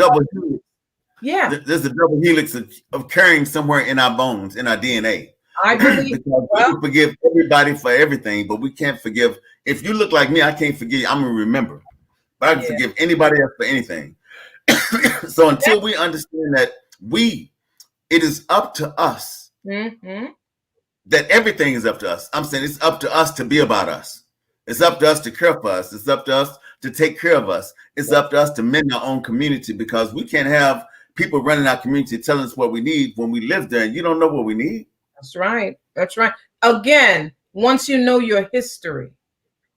There's a double helix of carrying somewhere in our bones, in our DNA. I believe we forgive everybody for everything, but we can't forgive. If you look like me, I can't forgive you. I'm gonna remember, but I can forgive anybody else for anything. So until we understand that it is up to us, that everything is up to us. I'm saying it's up to us to be about us. It's up to us to care for us. It's up to us to take care of us. It's up to us to mend our own community because we can't have people running our community telling us what we need when we live there and you don't know what we need. That's right. That's right. Again, once you know your history,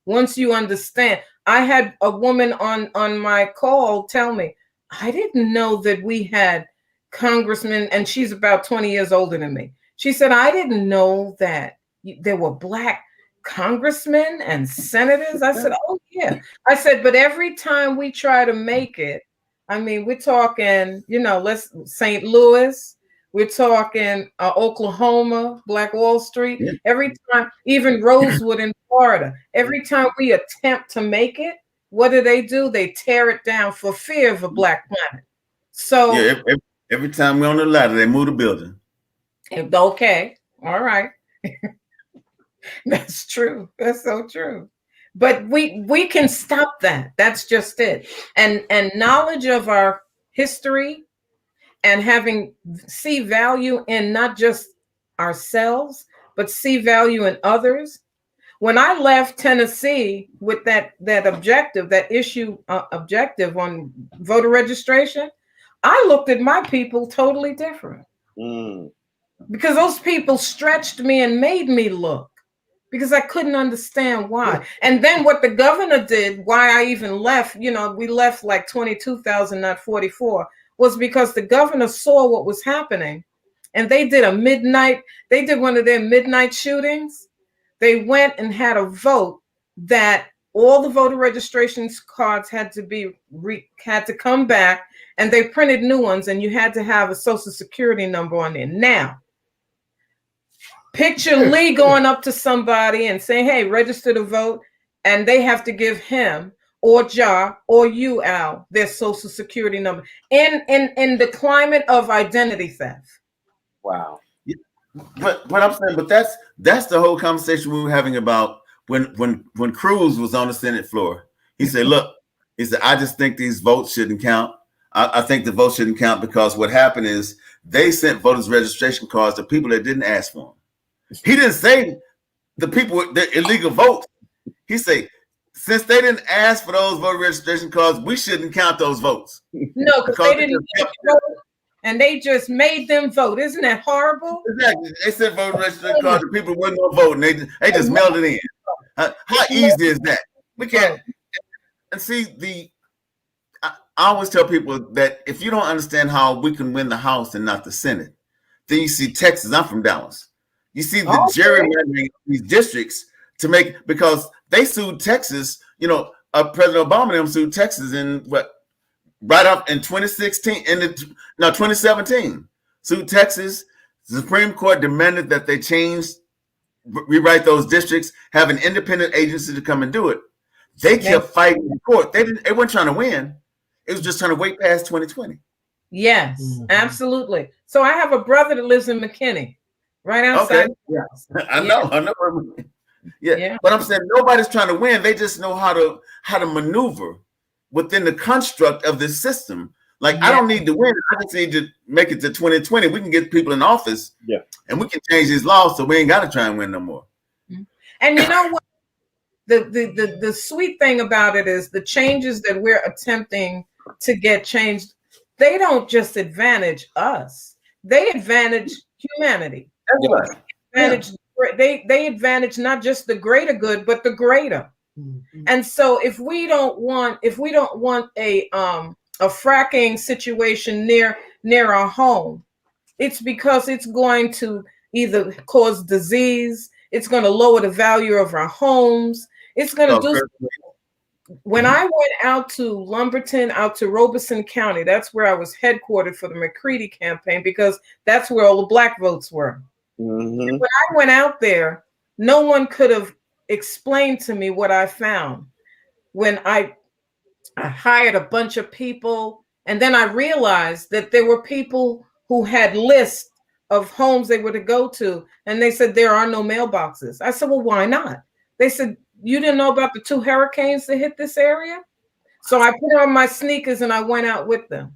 once you understand, I had a woman on my call tell me, I didn't know that we had congressmen, and she's about 20 years older than me. She said, I didn't know that there were Black congressmen and senators. I said, oh yeah. I said, but every time we try to make it, I mean, we're talking, St. Louis, we're talking Oklahoma, Black Wall Street. Yeah. Every time, even Rosewood in Florida, every time we attempt to make it, what do? They tear it down for fear of a Black planet. So every time we're on the ladder, they move the building. Okay. All right. That's true. That's so true. But we can stop that. That's just it. And knowledge of our history and see value in not just ourselves, but see value in others. When I left Tennessee with that objective, that issue objective on voter registration, I looked at my people totally different because those people stretched me and made me look because I couldn't understand why. And then what the governor did, why I even left, we left like 22,000, not 44, was because the governor saw what was happening and they did one of their midnight shootings. They went and had a vote that all the voter registration cards had to come back, and they printed new ones, and you had to have a social security number on there. Now, picture Lee going up to somebody and saying, "Hey, register to vote," and they have to give him or Ja or you, Al, their social security number in the climate of identity theft. Wow. But I'm saying, but that's the whole conversation we were having about when Cruz was on the Senate floor. He said, "Look," he said, "I just think these votes shouldn't count. I think the votes shouldn't count because what happened is they sent voters registration cards to people that didn't ask for them." He didn't say the people with the illegal votes. He said, since they didn't ask for those voter registration cards, we shouldn't count those votes. No, because they didn't vote, and they just made them vote. Isn't that horrible? Exactly. They sent voter registration cards to people who weren't going to vote, and they just mailed it in. How easy is that? We can't. And see, I always tell people that if you don't understand how we can win the House and not the Senate, then you see Texas. I'm from Dallas. You see the gerrymandering of these districts to make, because they sued Texas. You know, President Obama and them sued Texas in right up in 2016, 2017. Sued Texas. The Supreme Court demanded that they rewrite those districts, have an independent agency to come and do it. They kept fighting in court. They weren't trying to win. It was just trying to wait past 2020. Yes, absolutely. So I have a brother that lives in McKinney, right outside. Okay. Yeah. I know. Yeah. But I'm saying nobody's trying to win. They just know how to maneuver within the construct of this system. Like, I don't need to win. I just need to make it to 2020. We can get people in office, and we can change these laws so we ain't got to try and win no more. And you know what? The sweet thing about it is the changes that we're attempting to get changed, they don't just advantage us. They advantage humanity. They advantage not just the greater good, but the greater. And so if we don't want a fracking situation near our home, it's because it's going to either cause disease, it's going to lower the value of our homes, it's going to do. When I went out to Lumberton, out to Robeson County, that's where I was headquartered for the McCready campaign, because that's where all the black votes were. When I went out there, no one could have explained to me what I found. When I hired a bunch of people, and then I realized that there were people who had lists of homes they were to go to, and they said there are no mailboxes. I said, well, why not? They said, you didn't know about the 2 hurricanes that hit this area? So I put on my sneakers and I went out with them,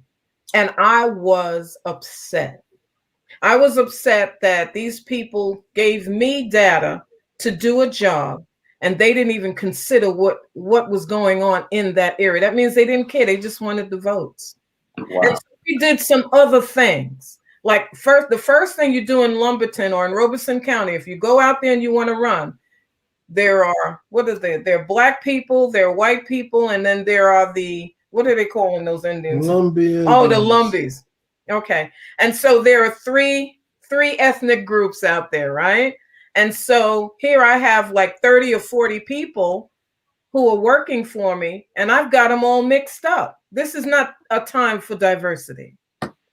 and I was upset. I was upset that these people gave me data to do a job, and they didn't even consider what was going on in that area. That means they didn't care. They just wanted the votes. Wow. And so we did some other things. Like the first thing you do in Lumberton or in Robeson County, if you go out there and you want to run, there are, there are black people, there are white people, and then there are what are they calling those Indians? Lumbians. Oh, the Lumbies. Okay. And so there are three ethnic groups out there, right? And so here I have like 30 or 40 people who are working for me, and I've got them all mixed up. This is not a time for diversity.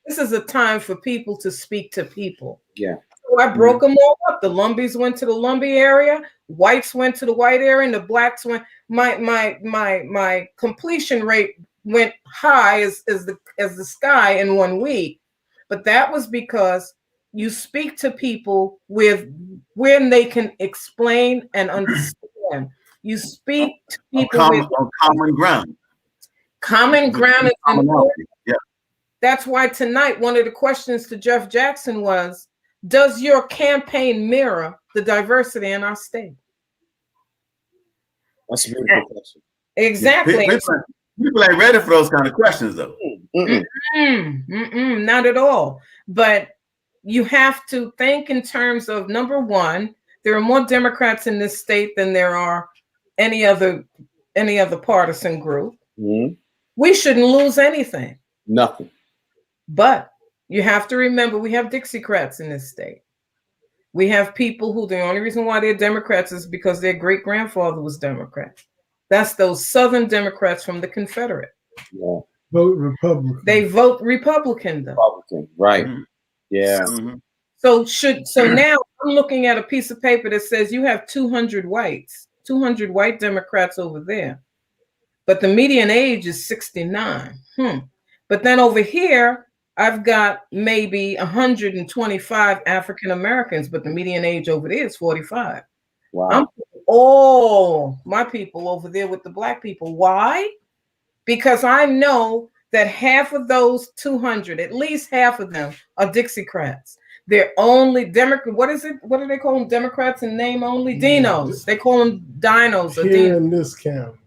This is a time for people to speak to people. Yeah. So I broke them all up. The Lumbies went to the Lumbee area, whites went to the white area, and the blacks went. My completion rate went high as the sky in 1 week. But that was because you speak to people when they can explain and understand. You speak to people on common ground. Common ground is important. Yeah. That's why tonight one of the questions to Jeff Jackson was, does your campaign mirror the diversity in our state? That's a beautiful question. Exactly. People ain't ready for those kind of questions, though. Not at all. But you have to think in terms of, number one, there are more Democrats in this state than there are any other partisan group. We shouldn't lose anything. Nothing. But you have to remember, we have Dixiecrats in this state. We have people who the only reason why they're Democrats is because their great grandfather was Democrat. That's those Southern Democrats from the Confederate. Yeah. Vote Republican. They vote Republican, though. Republican, right? Yeah. So now I'm looking at a piece of paper that says you have 200 whites, 200 white Democrats over there, but the median age is 69. But then over here, I've got maybe 125 African Americans, but the median age over there is 45. Wow. I'm putting all my people over there with the black people. Why? Because I know that half of those 200, at least half of them, are Dixiecrats. They're only Democrat. What is it? What do they call them? Democrats in name only? Dinos. They call them dinos. Or Here in this county.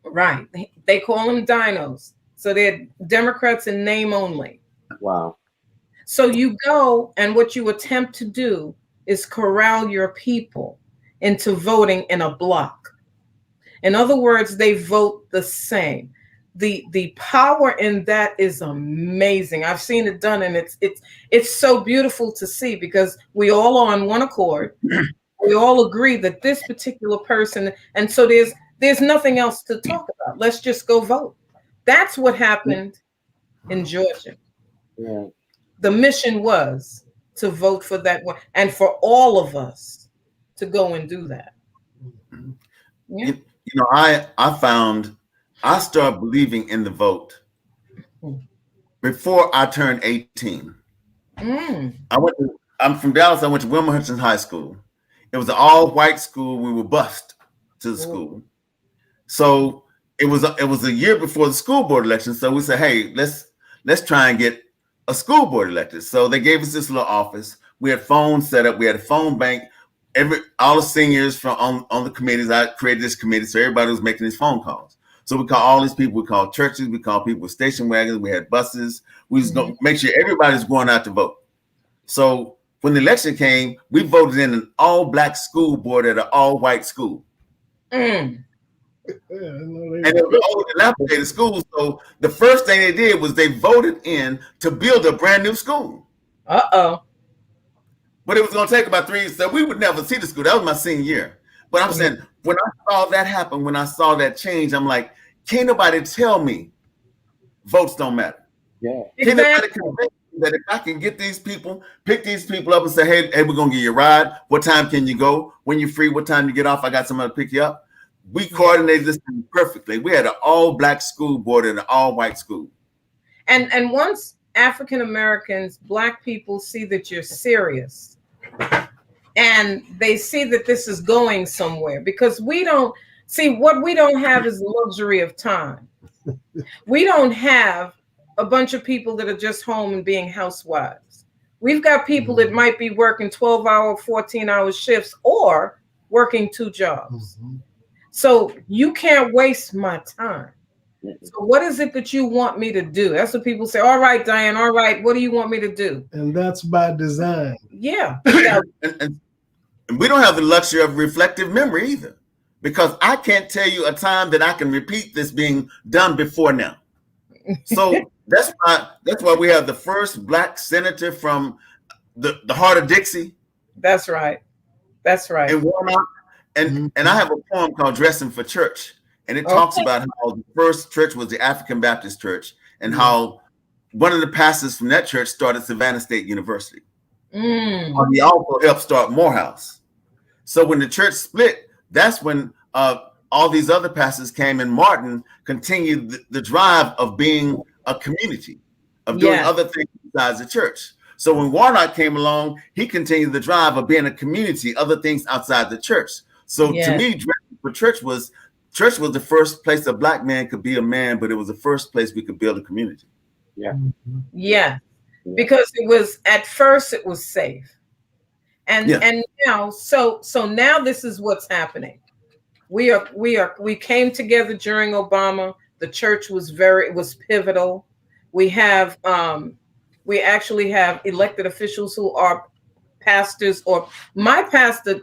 Right. They call them dinos. So they're Democrats in name only. Wow. So you go, and what you attempt to do is corral your people into voting in a block. In other words, they vote the same. The power in that is amazing. I've seen it done, and it's so beautiful to see, because we all are on one accord. We all agree that this particular person, and so there's nothing else to talk about. Let's just go vote. That's what happened in Georgia. Yeah. The mission was to vote for that one, and for all of us to go and do that. Yeah. You know, I found I started believing in the vote before I turned 18. I'm from Dallas. I went to Wilmer Hutchins High School. It was an all-white school. We were bused to the school. So it was a year before the school board election. So we said, hey, let's try and get a school board elected. So they gave us this little office. We had phones set up. We had a phone bank. All the seniors from on the committees, I created this committee, so everybody was making these phone calls. So we call all these people. We call churches. We call people with station wagons. We had buses. We just go make sure everybody's going out to vote. So when the election came, we voted in an all-black school board at an all-white school. And it was an old dilapidated school. So the first thing they did was they voted in to build a brand new school. But it was going to take about 3 years. So we would never see the school. That was my senior year. But I'm saying, when I saw that happen, when I saw that change, I'm like, can't nobody tell me votes don't matter. Yeah. Can't nobody convince me that if I can get these people, pick these people up and say, hey, we're going to give you a ride. What time can you go? When you're free, what time you get off? I got somebody to pick you up. We coordinated this thing perfectly. We had an all-black school board and an all-white school. And once African Americans, black people see that you're serious, and they see that this is going somewhere, because we don't see, what we don't have is the luxury of time. We don't have a bunch of people that are just home and being housewives. We've got people that might be working 12-hour, 14-hour shifts or working 2 jobs. So you can't waste my time. So what is it that you want me to do? That's what people say. All right, Diane. All right. What do you want me to do? And that's by design. Yeah. And we don't have the luxury of reflective memory either, because I can't tell you a time that I can repeat this being done before now. So that's why we have the first black senator from the heart of Dixie. That's right. That's right. In Walmart. And I have a poem called Dressing for Church. And it talks about how the first church was the African Baptist Church, and how one of the pastors from that church started Savannah State University. He also helped start Morehouse. So when the church split, that's when all these other pastors came, and Martin continued the drive of being a community, of doing other things besides the church. So when Warnock came along, he continued the drive of being a community, other things outside the church. So to me, Dressing for Church was the first place a black man could be a man, but it was the first place we could build a community. Yeah. Because it was, at first it was safe. And now, so now this is what's happening. We came together during Obama. The church was it was pivotal. We actually have elected officials who are pastors, or my pastor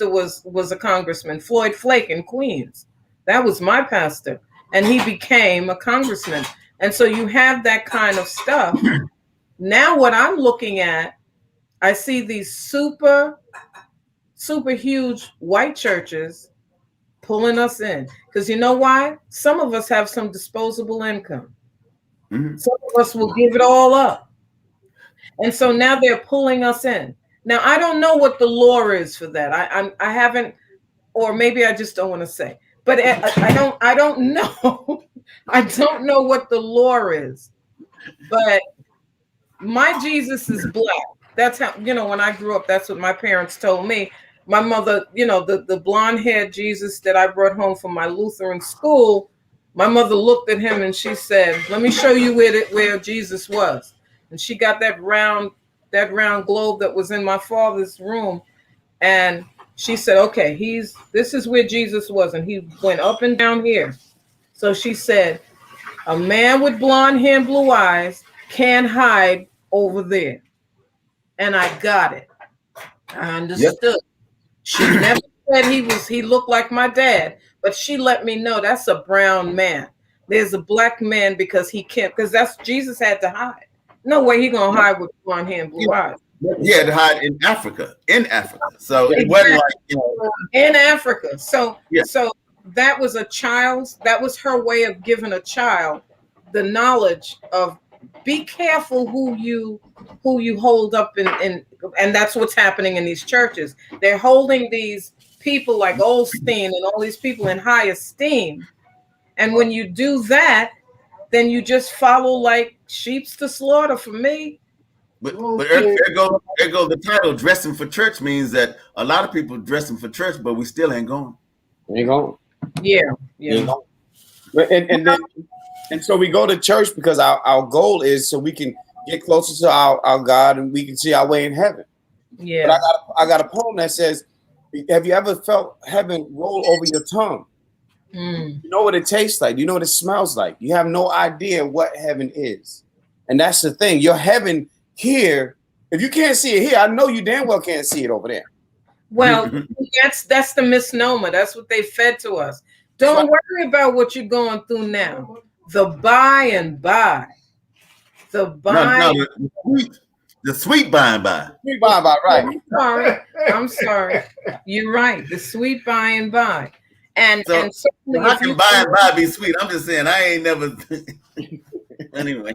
was a congressman, Floyd Flake in Queens. That was my pastor, and he became a congressman. And so you have that kind of stuff. Now what I'm looking at I see these super huge white churches pulling us in. Because you know why? Some of us have some disposable income. Mm-hmm. Some of us will give it all up. And so now they're pulling us in. Now, I don't know what the law is for that. I haven't, or maybe I just don't want to say. But I don't know. I don't know what the law is. But my Jesus is black. That's how, when I grew up, that's what my parents told me. My mother, the blonde-haired Jesus that I brought home from my Lutheran school, my mother looked at him and she said, "Let me show you where Jesus was." And she got that round globe that was in my father's room, and she said, "Okay, this is where Jesus was," and he went up and down here. So she said, "A man with blonde hair and blue eyes can't hide over there." And I got it. I understood. Yep. She never said he looked like my dad, but she let me know that's a brown man. There's a black man because he can't, because that's Jesus had to hide. No way he gonna hide with blonde hair and blue eyes. He had to hide in Africa. So it wasn't like in Africa. So so that was that was her way of giving a child the knowledge of, be careful who you hold up and that's what's happening in these churches. They're holding these people like Osteen and all these people in high esteem. And when you do that, then you just follow like sheep's to slaughter for me. But there go the title, dressing for church, means that a lot of people dressing for church, but we still ain't going. Ain't going. Yeah. And so we go to church because our goal is so we can get closer to our God and we can see our way in heaven. Yeah. But I got a poem that says, "Have you ever felt heaven roll over your tongue? You know what it tastes like. You know what it smells like. You have no idea what heaven is." And that's the thing. Your heaven here, if you can't see it here, I know you damn well can't see it over there. Well, that's the misnomer. That's what they fed to us. Don't worry about what you're going through now. The by and by. The sweet by and by. Sweet by and by, right. I'm sorry. You're right. The sweet by and by. And how can by and by be sweet? I'm just saying I ain't never anyway.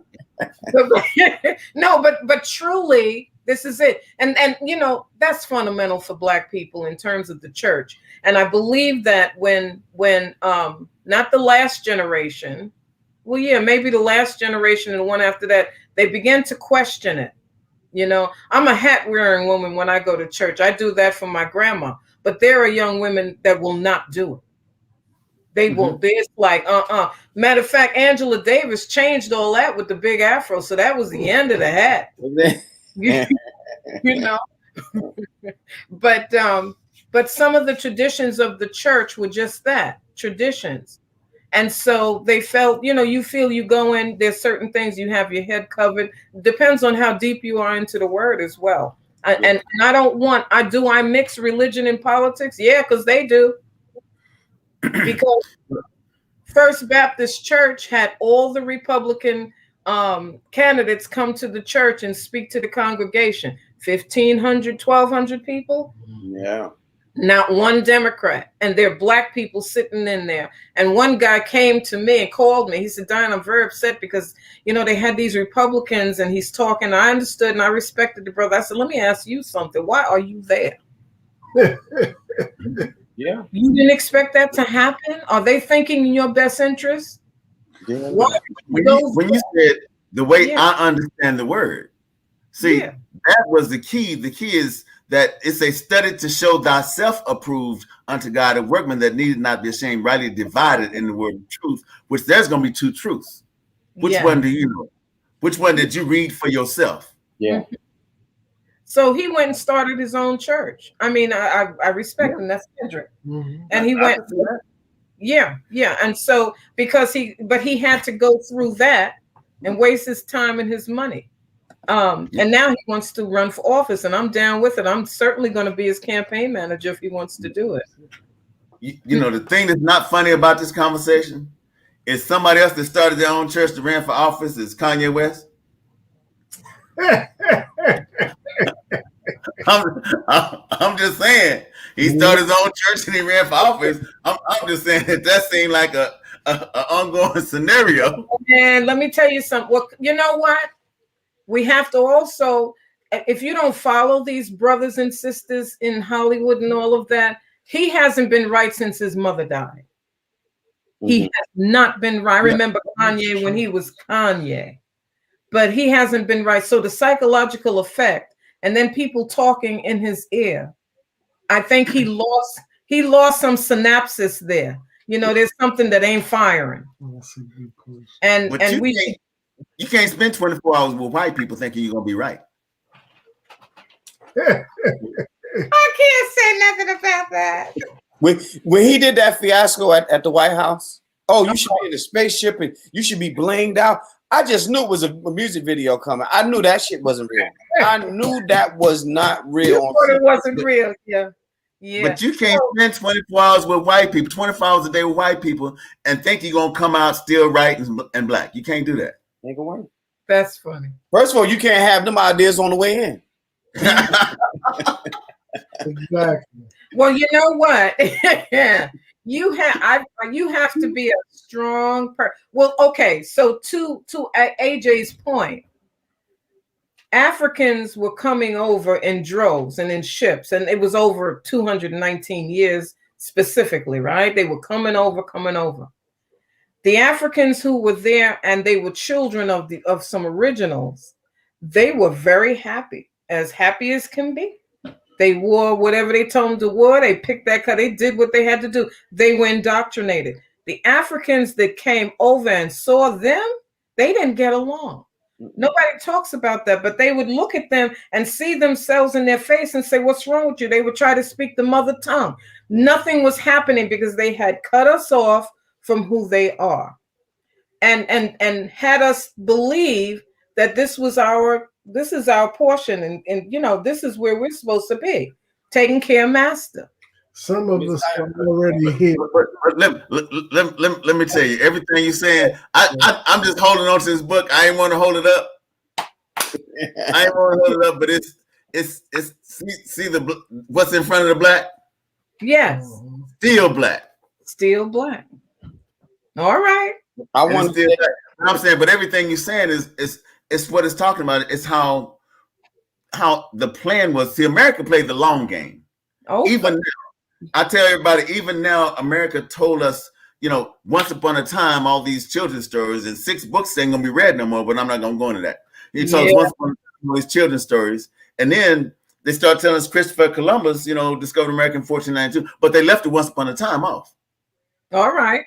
No, but truly, this is it. And that's fundamental for Black people in terms of the church. And I believe that when not the last generation, well, yeah, maybe the last generation and the one after that, they began to question it. I'm a hat wearing woman when I go to church. I do that for my grandma, but there are young women that will not do it. They will. It's like, Matter of fact, Angela Davis changed all that with the big afro. So that was the end of the hat. But some of the traditions of the church were just that, traditions. And so they felt, you feel you go in, there's certain things, you have your head covered. Depends on how deep you are into the word as well. And I don't want, I mix religion and politics? Yeah, because they do. Because First Baptist Church had all the Republican candidates come to the church and speak to the congregation. 1,500, 1,200 people. Yeah. Not one Democrat. And there are Black people sitting in there. And one guy came to me and called me. He said, "Diane, I'm very upset because, they had these Republicans and he's talking. I understood and I respected the brother." I said, "Let me ask you something. Why are you there?" Yeah. You didn't expect that to happen? Are they thinking in your best interest? Yeah. When you said the way I understand the word, that was the key. The key is that it's a study to show thyself approved unto God, a workman that needed not be ashamed, rightly divided in the word of truth, which there's going to be two truths. Which one do you know? Which one did you read for yourself? Yeah. So he went and started his own church. I mean, I respect him. That's Kendrick. And he went, And so but he had to go through that and waste his time and his money. And now he wants to run for office, and I'm down with it. I'm certainly going to be his campaign manager if he wants to do it. The thing that's not funny about this conversation is somebody else that started their own church that ran for office is Kanye West. I'm just saying he started his own church and he ran for office. I'm just saying that seemed like a ongoing scenario. And let me tell you something. Well, you know what? We have to also, if you don't follow these brothers and sisters in Hollywood and all of that, he hasn't been right since his mother died. He has not been right. I remember Kanye when he was Kanye, but he hasn't been right. So the psychological effect, and then people talking in his ear, I think he lost some synapses there. You know, there's something that ain't firing. And you can't spend 24 hours with white people thinking you're gonna be right. I can't say nothing about that. When he did that fiasco at the White House, you should be in a spaceship and you should be blinged out. I just knew it was a music video coming. I knew that shit wasn't real. I knew that was not real. It wasn't real, yeah. But you can't spend 24 hours with white people, 24 hours a day with white people, and think you're gonna come out still right and black. You can't do that. Ain't gonna work. That's funny. First of all, you can't have them ideas on the way in. Exactly. Well, you know what? you have to be a strong person. Well, okay. So to AJ's point, Africans were coming over in droves and in ships, and it was over 219 years specifically, right? They were coming over. The Africans who were there, and they were children of some originals, they were very happy as can be. They wore whatever they told them to wear. They picked that cut. They did what they had to do. They were indoctrinated. The Africans that came over and saw them, they didn't get along. Nobody talks about that, but they would look at them and see themselves in their face and say, "What's wrong with you?" They would try to speak the mother tongue. Nothing was happening because they had cut us off from who they are, and had us believe that this is our portion, and you know, this is where we're supposed to be, taking care of master. Some of us are already here. Let me tell you, everything you're saying, I'm just holding on to this book. I ain't want to hold it up. But it's see what's in front of the black? Yes. Still black. Still black. All right. I want to. I'm saying, but everything you're saying is what it's talking about. It's how the plan was. See, America played the long game. Oh, even now, I tell everybody, even now, America told us, you know, once upon a time, all these children's stories, and 6 books ain't gonna be read no more. But I'm not gonna go into that. He told us once upon a time all these children's stories, and then they start telling us Christopher Columbus, you know, discovered America in 1492, but they left it once upon a time off. All right.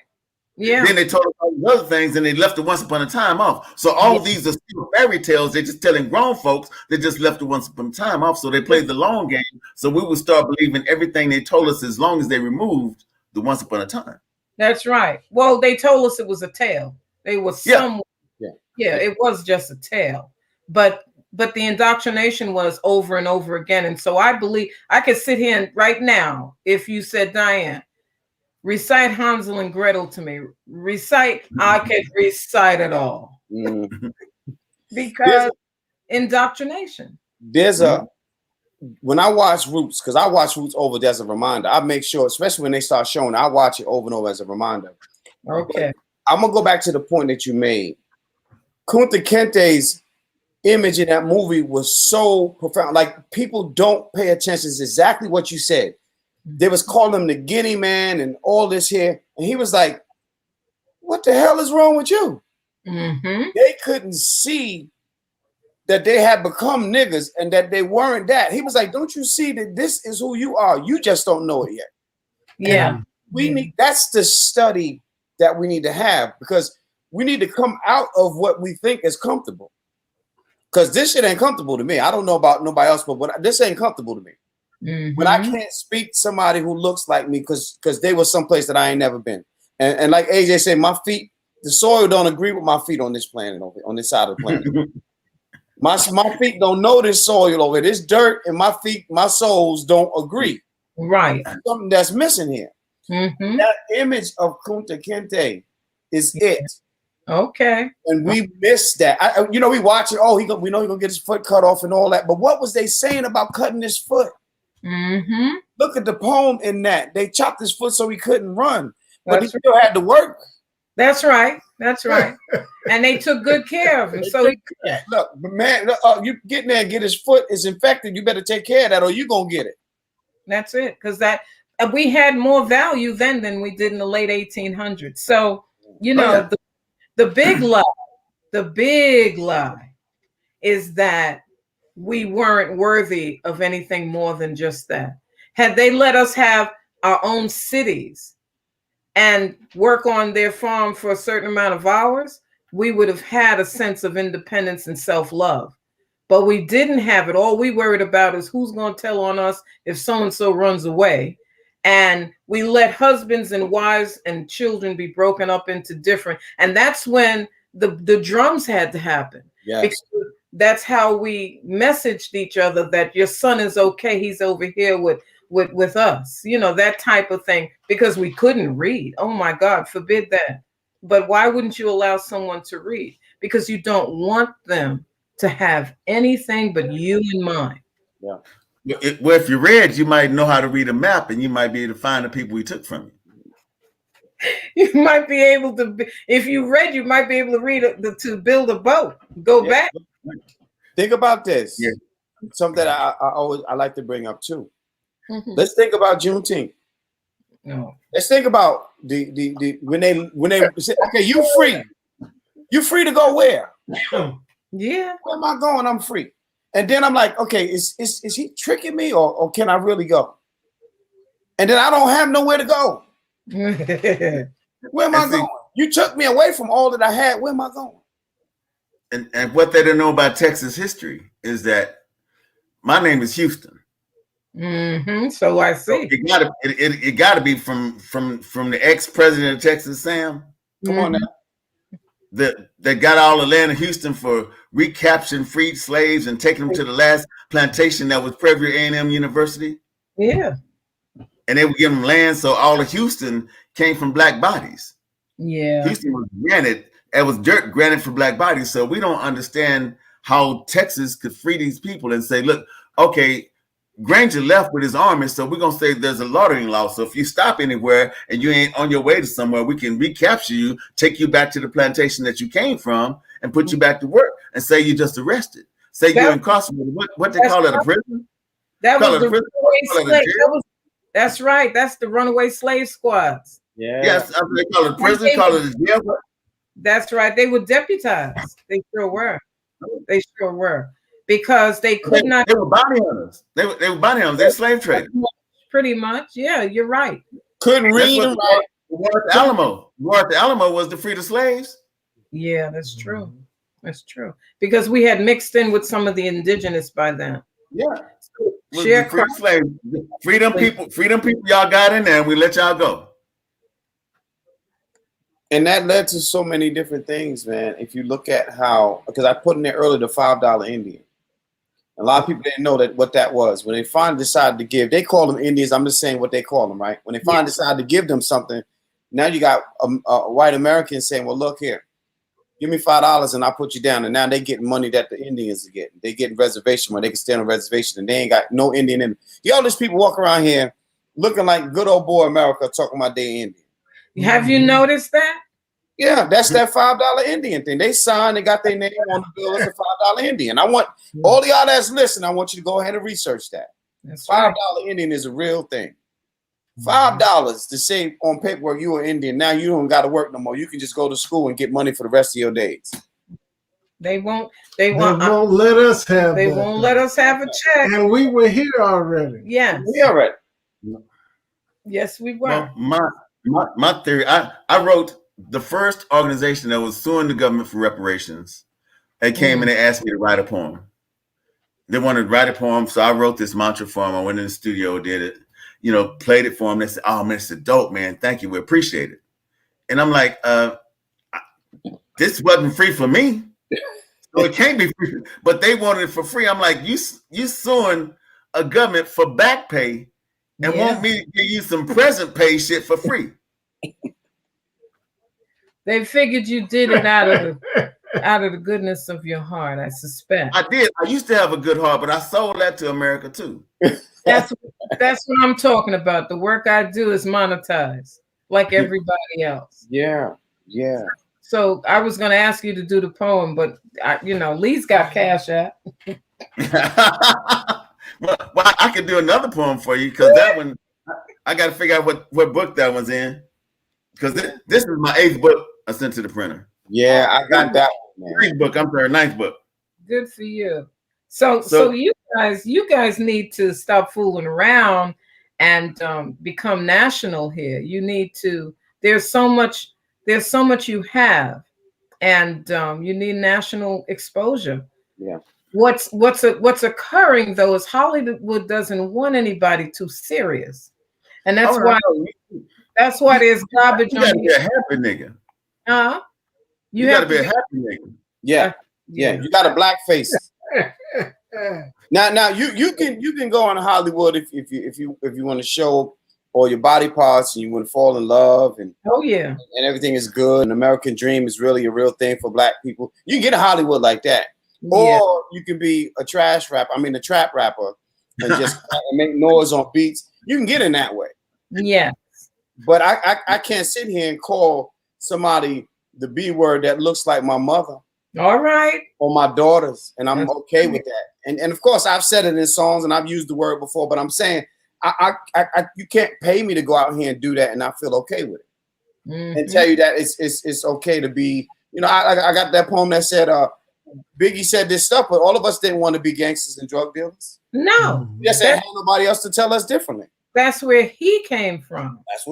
Yeah. Then they told us all these other things, and they left it once upon a time off. So all of these are still fairy tales. They're just telling grown folks. They just left it once upon a time off. So they played the long game. So we would start believing everything they told us, as long as they removed the once upon a time. That's right. Well, they told us it was a tale. They were it was just a tale. But the indoctrination was over and over again. And so I believe I could sit here and right now, if you said, Diane, recite Hansel and Gretel to me. I could recite it all. Because indoctrination. When I watch Roots, because I watch Roots over as a reminder, I make sure, especially when they start showing, I watch it over and over as a reminder. Okay. I'm going to go back to the point that you made. Kunta Kinte's image in that movie was so profound. Like, people don't pay attention. It's exactly what you said. They was calling him the Guinea man and all this here. And he was like, what the hell is wrong with you? Mm-hmm. They couldn't see that they had become niggas and that they weren't that. He was like, don't you see that this is who you are? You just don't know it yet. Yeah. And that's the study that we need to have, because we need to come out of what we think is comfortable. Because this shit ain't comfortable to me. I don't know about nobody else, but this ain't comfortable to me. Mm-hmm. When I can't speak to somebody who looks like me because they were someplace that I ain't never been. And like AJ said, my feet, the soil don't agree with my feet on this planet, on this side of the planet. my feet don't know this soil over here. This dirt and my feet, my soles don't agree. Right. Something that's missing here. Mm-hmm. That image of Kunta Kinte is it. Okay. And we missed that. We watch it. Oh, we know he's gonna get his foot cut off and all that. But what was they saying about cutting his foot? Mm-hmm. Look at the poem in that. They chopped his foot so he couldn't run, but That's he still had to work. That's right. That's right. And they took good care of him. So Look, but man, you get in there and get his foot is infected. You better take care of that, or you gonna get it. that's it. Because we had more value then than we did in the late 1800s. So the big lie is that we weren't worthy of anything more than just that. Had they let us have our own cities and work on their farm for a certain amount of hours, we would have had a sense of independence and self-love. But we didn't have it. All we worried about is who's going to tell on us if so-and-so runs away. And we let husbands and wives and children be broken up into different. And that's when the drums had to happen. Yes. Because that's how we messaged each other that your son is okay. He's over here with us, that type of thing, because we couldn't read. Oh my God, forbid that. But why wouldn't you allow someone to read? Because you don't want them to have anything but you in mind. Yeah. Well, if you read, you might know how to read a map, and you might be able to find the people we took from you. You might be able to, if you read, you might be able to read to build a boat. Go back. Think about this. Yeah. Something that I like to bring up too. Mm-hmm. Let's think about Juneteenth. No. Let's think about the when they say, okay, you free to go where? Yeah. Where am I going? I'm free. And then I'm like, okay, is he tricking me or can I really go? And then I don't have nowhere to go. Where am I going? You took me away from all that I had. Where am I going? And what they don't know about Texas history is that my name is Houston. Mm-hmm. So I see. So it gotta be from the ex-president of Texas, Sam. Come on now. That got all the land of Houston for recapturing freed slaves and taking them to the last plantation that was Prairie A&M University. Yeah. And they would give them land, so all of Houston came from black bodies. Yeah. Houston was granted, it was dirt granted for black bodies. So we don't understand how Texas could free these people and say, look, okay, Granger left with his army, so we're gonna say there's a loitering law. So if you stop anywhere and you ain't on your way to somewhere, we can recapture you, take you back to the plantation that you came from, and put you back to work, and say you just arrested. Say you're incarcerated. What they call it, a prison? That was the runaway slave. That's right. That's the runaway slave squads. Yeah. Yes, they call it prison. Call it a jail. That's right. They were deputized. They sure were. They sure were. Because they could not. They were bounty hunters. They were bounty hunters. They're slave traders. Pretty much. Yeah, you're right. Couldn't read and write. War at the Alamo. War at the Alamo was to free the slaves. Yeah, that's true. That's true. Because we had mixed in with some of the indigenous by then. Yeah. Freedom people, y'all got in there, and we let y'all go. And that led to so many different things, man. If you look at how, because I put in there earlier the $5 Indian. A lot of people didn't know what that was. When they finally decided to give, they call them Indians. I'm just saying what they call them, right? When they finally decided to give them something, now you got a white Americans saying, well, look here, give me $5 and I'll put you down. And now they getting money that the Indians are getting. They getting reservation where they can stay on a reservation and they ain't got no Indian in them. All these people walk around here looking like good old boy America talking about they Indian. Have you noticed that? Yeah, that's that $5 Indian thing. They signed, they got their name on the bill as a $5 Indian. I want all of y'all that's listening, I want you to go ahead and research that. That's $5 right. Indian is a real thing. $5 to say on paperwork you are Indian. Now you don't got to work no more. You can just go to school and get money for the rest of your days. They won't let us have They won't let us have a check. And we were here already. Yes. We already. Yes, we were. My theory, I wrote the first organization that was suing the government for reparations. They came and they asked me to write a poem. They wanted to write a poem, so I wrote this mantra for them. I went in the studio, did it, played it for them. They said, "Oh man, it's a dope, man. Thank you, we appreciate it." And I'm like, "This wasn't free for me, so it can't be free." But they wanted it for free. I'm like, "You suing a government for back pay, and want me to give you some present pay shit for free?" They figured you did it out of the goodness of your heart, I suspect. I did. I used to have a good heart, but I sold that to America too. That's what I'm talking about. The work I do is monetized, like everybody else. Yeah, yeah. So I was going to ask you to do the poem, but Lee's got Cash App. well, I could do another poem for you because that one, I got to figure out what book that one's in. Because this is my 8th book I sent to the printer. Yeah, I got that one, man. 9th book. Good for you. So you guys need to stop fooling around and become national here. You need to. There's so much you have, and you need national exposure. Yeah. What's occurring though is Hollywood doesn't want anybody too serious, and that's why there's garbage. You gotta be a happy nigga. You gotta be a happy nigga. Yeah. You got a black face. Now you can go on Hollywood if you want to show all your body parts and you want to fall in love and and everything is good. An American dream is really a real thing for black people. You can get a Hollywood like that, or you can be a trap rapper, and just make noise on beats. You can get in that way. Yeah. But I can't sit here and call somebody the B word that looks like my mother. All right. Or my daughters, and I'm okay with that. And of course, I've said it in songs, and I've used the word before. But I'm saying, you can't pay me to go out here and do that, and I feel okay with it, and tell you that it's okay to be. I got that poem that said, Biggie said this stuff, but all of us didn't want to be gangsters and drug dealers. No, just had nobody else to tell us differently. That's where he came from. That's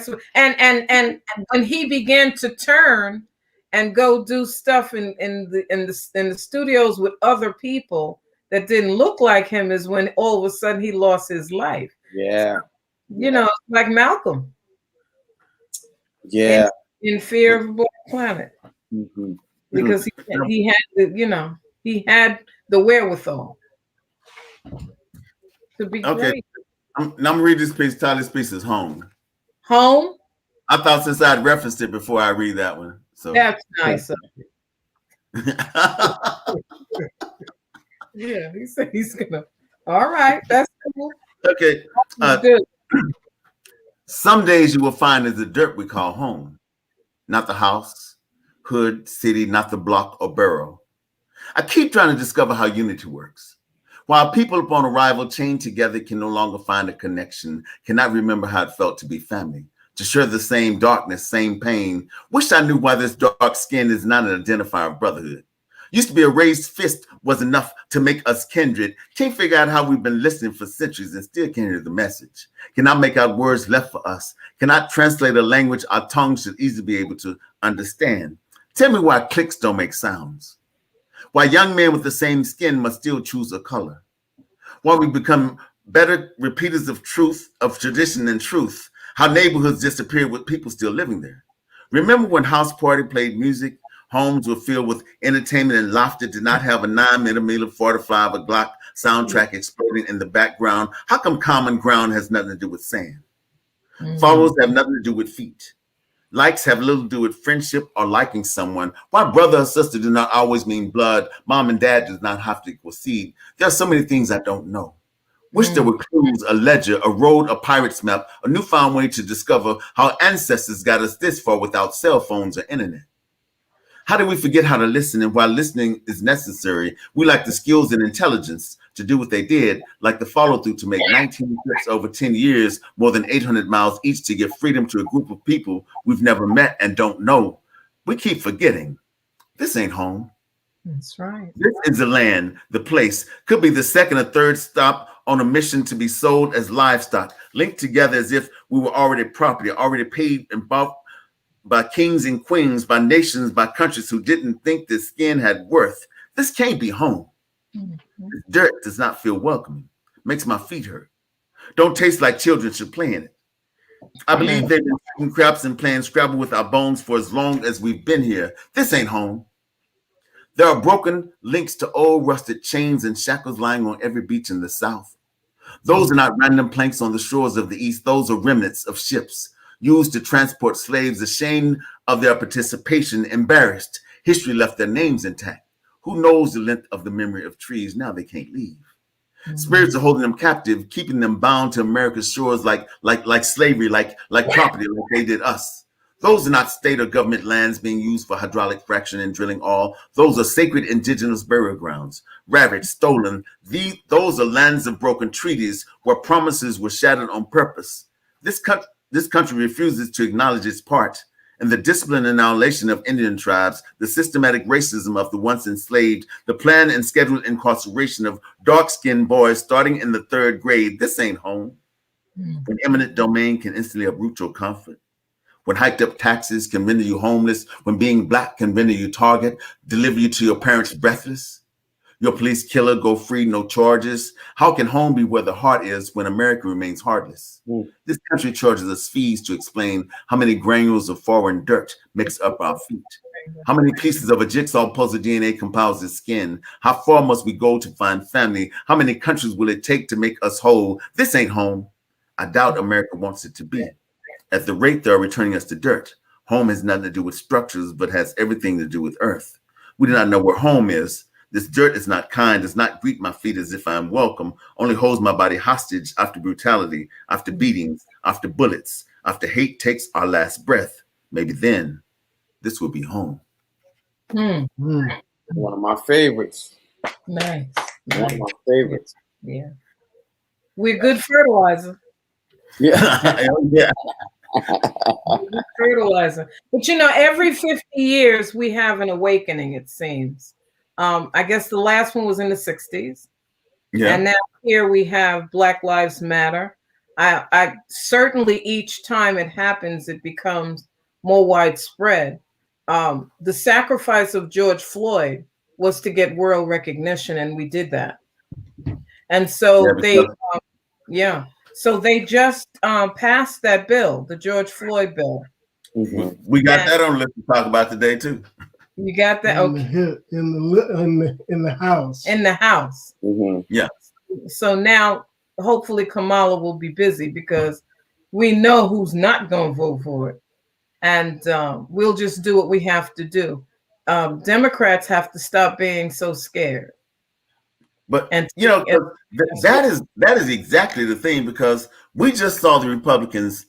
what, and when he began to turn and go do stuff in the studios with other people that didn't look like him, is when all of a sudden he lost his life. Yeah. Like Malcolm. Yeah. In Fear of a Black Planet. Mm-hmm. Because he had the wherewithal to be great. I'm gonna read this piece. This piece is Home. Home? I thought since I'd referenced it before, I read that one. So that's nice of you. Yeah, he said he's gonna. All right, that's cool. Okay. Good. Some days you will find is the dirt we call home, not the house, hood, city, not the block or borough. I keep trying to discover how unity works. While people upon arrival chained together can no longer find a connection, cannot remember how it felt to be family, to share the same darkness, same pain. Wish I knew why this dark skin is not an identifier of brotherhood. Used to be a raised fist was enough to make us kindred. Can't figure out how we've been listening for centuries and still can't hear the message. Cannot make out words left for us. Cannot translate a language our tongue should easily be able to understand. Tell me why clicks don't make sounds. Why young men with the same skin must still choose a color. Why we become better repeaters of truth, of tradition and truth. How neighborhoods disappeared with people still living there. Remember when House Party played music? Homes were filled with entertainment and laughter, did not have a 9mm 45 or Glock soundtrack exploding in the background. How come common ground has nothing to do with sand? Follows have nothing to do with feet. Likes have little to do with friendship or liking someone. Why brother or sister do not always mean blood. Mom and dad does not have to equal seed. There are so many things I don't know. Wish there were clues, a ledger, a road, a pirate's map, a newfound way to discover how ancestors got us this far without cell phones or internet. How do we forget how to listen? And while listening is necessary, we lack the skills and intelligence to do what they did, like the follow through to make 19 trips over 10 years, more than 800 miles each to give freedom to a group of people we've never met and don't know. We keep forgetting. This ain't home. That's right. This is the land, the place, could be the second or third stop on a mission to be sold as livestock, linked together as if we were already property, already paid and bought by kings and queens, by nations, by countries who didn't think this skin had worth. This can't be home. This dirt does not feel welcoming. Makes my feet hurt. Don't taste like children should play in it. I believe they've been shooting craps and playing Scrabble with our bones for as long as we've been here. This ain't home. There are broken links to old rusted chains and shackles lying on every beach in the South. Those are not random planks on the shores of the East. Those are remnants of ships. used to transport slaves, ashamed of their participation, embarrassed. History left their names intact. Who knows the length of the memory of trees? Now they can't leave. Spirits are holding them captive, keeping them bound to America's shores like slavery, like property, like they did us. Those are not state or government lands being used for hydraulic fracturing and drilling all. Those are sacred indigenous burial grounds, ravaged, stolen. Those are lands of broken treaties where promises were shattered on purpose. This country refuses to acknowledge its part in the discipline and annihilation of Indian tribes, the systematic racism of the once enslaved, the planned and scheduled incarceration of dark-skinned boys starting in the 3rd grade. This ain't home. When eminent domain can instantly uproot your comfort. When hiked up taxes can render you homeless. When being black can render you target, deliver you to your parents breathless. Your police killer go free, no charges. How can home be where the heart is when America remains heartless? This country charges us fees to explain how many granules of foreign dirt mix up our feet. How many pieces of a jigsaw puzzle DNA compiles its skin? How far must we go to find family? How many countries will it take to make us whole? This ain't home. I doubt America wants it to be. At the rate they are returning us to dirt, home has nothing to do with structures, but has everything to do with earth. We do not know where home is. This dirt is not kind, does not greet my feet as if I am welcome, only holds my body hostage after brutality, after beatings, after bullets, after hate takes our last breath. Maybe then this will be home. One of my favorites. Nice. One of my favorites. Yeah. We're good fertilizer. Yeah. Yeah. Good fertilizer. But every 50 years we have an awakening, it seems. I guess the last one was in the 60s. Yeah. And now here we have Black Lives Matter. I certainly each time it happens, it becomes more widespread. The sacrifice of George Floyd was to get world recognition, and we did that. And so so they just passed that bill, the George Floyd bill. We got that on the list to talk about today too. You got that? Okay. In the House. In the House. Yeah. So now, hopefully, Kamala will be busy because we know who's not going to vote for it, and we'll just do what we have to do. Democrats have to stop being so scared. But that is exactly the thing, because we just saw the Republicans.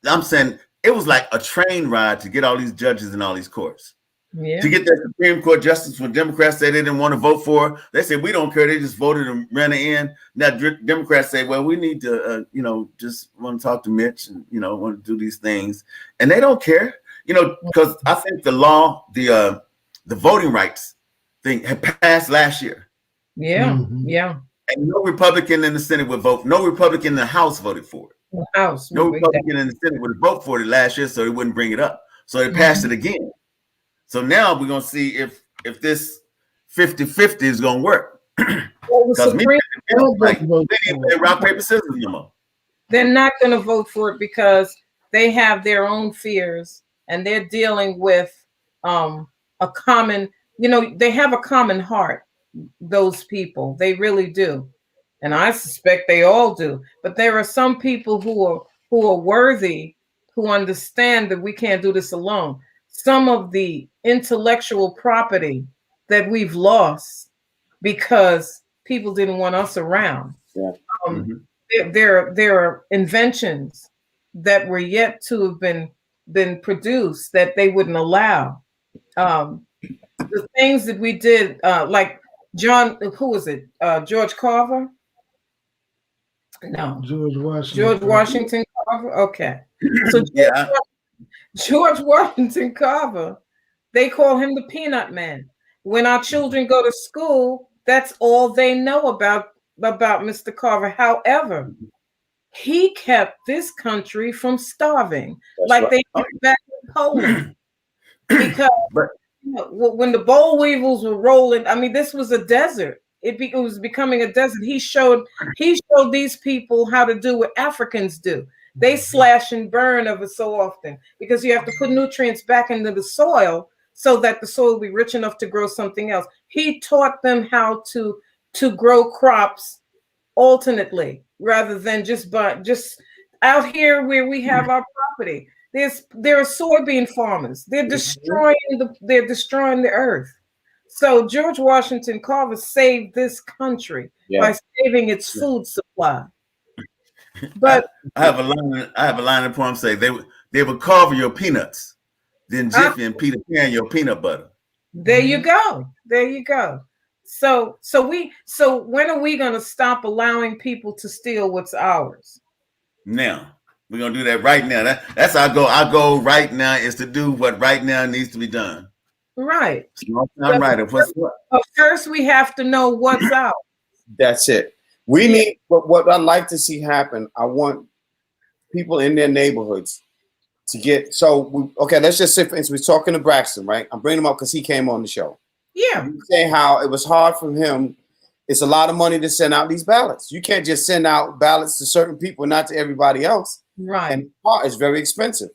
I'm saying it was like a train ride to get all these judges in all these courts. Yeah. To get that Supreme Court justice, when Democrats say they didn't want to vote for, they said we don't care. They just voted and ran it in. Now Democrats say, well, we need to, just want to talk to Mitch and want to do these things, and they don't care, because I think the law, the voting rights thing had passed last year. Yeah, yeah. And no Republican in the Senate would vote. No Republican in the House voted for it. The House. No Republican in the Senate would vote for it last year, so they wouldn't bring it up. So they passed it again. So now we're gonna see if this 50-50 is gonna work. Because rock, paper, scissors no more. They're not gonna vote for it because they have their own fears and they're dealing with a common, they have a common heart, those people. They really do. And I suspect they all do. But there are some people who are worthy, who understand that we can't do this alone. Some of the intellectual property that we've lost because people didn't want us around. Yeah. There are inventions that were yet to have been produced that they wouldn't allow. The things that we did, like George Carver? No. George Washington. George Washington Carver? Okay. So George Washington Carver, they call him the Peanut Man. When our children go to school, that's all they know about Mr. Carver. However, he kept this country from starving, they did back in Poland. Because when the boll weevils were rolling, this was a desert. It was becoming a desert. He showed these people how to do what Africans do. They slash and burn ever so often because you have to put nutrients back into the soil so that the soil will be rich enough to grow something else. He taught them how to grow crops alternately rather than out here where we have our property. There are soybean farmers. They're destroying the earth. So George Washington Carver saved this country by saving its food supply. But I have a line in the poem say they would carve your peanuts, then Jiffy and Peter Pan your peanut butter. There you go. There you go. So when are we going to stop allowing people to steal what's ours? Now we're gonna do that right now. That's our goal. Our goal right now is to do what right now needs to be done. Right. I'm right. But first, we have to know what's out. That's it. We need what I'd like to see happen. I want people in their neighborhoods to get. Let's just say, for instance, we're talking to Braxton, right? I'm bringing him up because he came on the show. Yeah. Saying how it was hard for him. It's a lot of money to send out these ballots. You can't just send out ballots to certain people, not to everybody else. Right. And it's very expensive.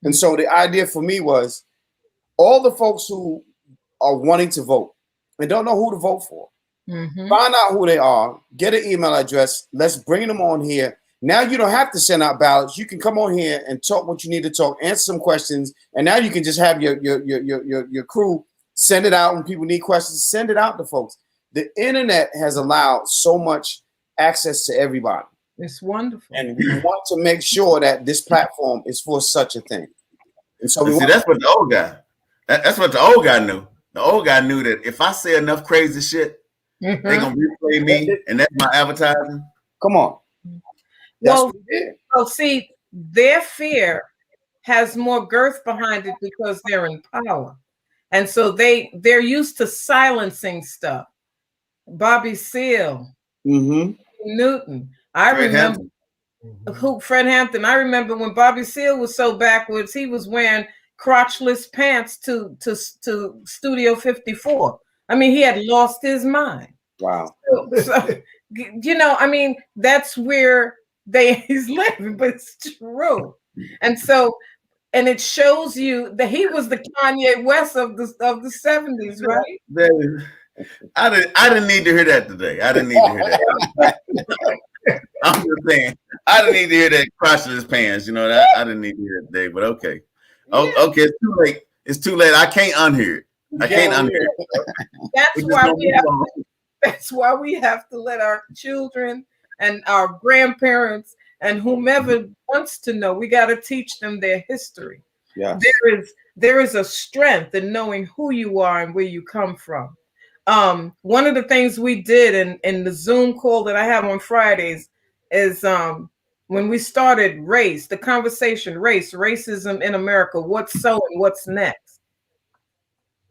And so the idea for me was all the folks who are wanting to vote and don't know who to vote for, find out who they are, get an email address. Let's bring them on here. Now you don't have to send out ballots. You can come on here and talk what you need to talk, answer some questions. And now you can just have your crew send it out when people need questions, send it out to folks. The internet has allowed so much access to everybody. It's wonderful. And we want to make sure that this platform is for such a thing. And so that's what the old guy, that's what the old guy knew. The old guy knew that if I say enough crazy shit, they're going to replay me, and that's my advertising. Come on. Well, see, their fear has more girth behind it because they're in power. And so they're used to silencing stuff. Bobby Seale, Newton. Fred Hampton. I remember when Bobby Seale was so backwards, he was wearing crotchless pants to Studio 54. I mean, he had lost his mind. Wow. So, I mean, that's where he's living, but it's true. And it shows you that he was the Kanye West of the 70s, right? I didn't need to hear that today. I didn't need to hear that. I'm just saying, I didn't need to hear that crotchless pants. I didn't need to hear it today. But okay, okay, it's too late. It's too late. I can't unhear it. I can't unhear it. That's why we have to let our children and our grandparents and whomever wants to know. We got to teach them their history. Yeah, there is a strength in knowing who you are and where you come from. One of the things we did in the Zoom call that I have on Fridays is when we started the conversation, racism in America, what's so and what's next.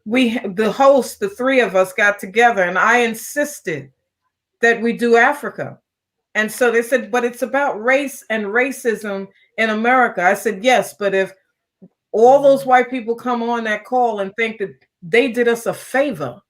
The three of us got together and I insisted that we do Africa. And so they said, but it's about race and racism in America. I said, yes, but if all those white people come on that call and think that they did us a favor,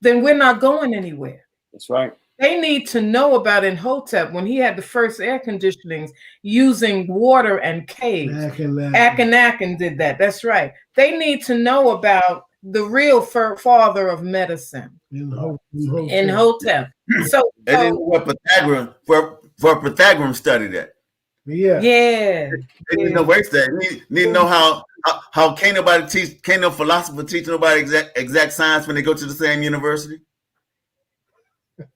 then we're not going anywhere. That's right. They need to know about Imhotep when he had the first air conditionings using water and caves. Akhenaten did that. That's right. They need to know about the real father of medicine, Imhotep. So Pythagorean studied that. Yeah. They didn't know where that. Need to know how can't no philosopher teach nobody exact science when they go to the same university?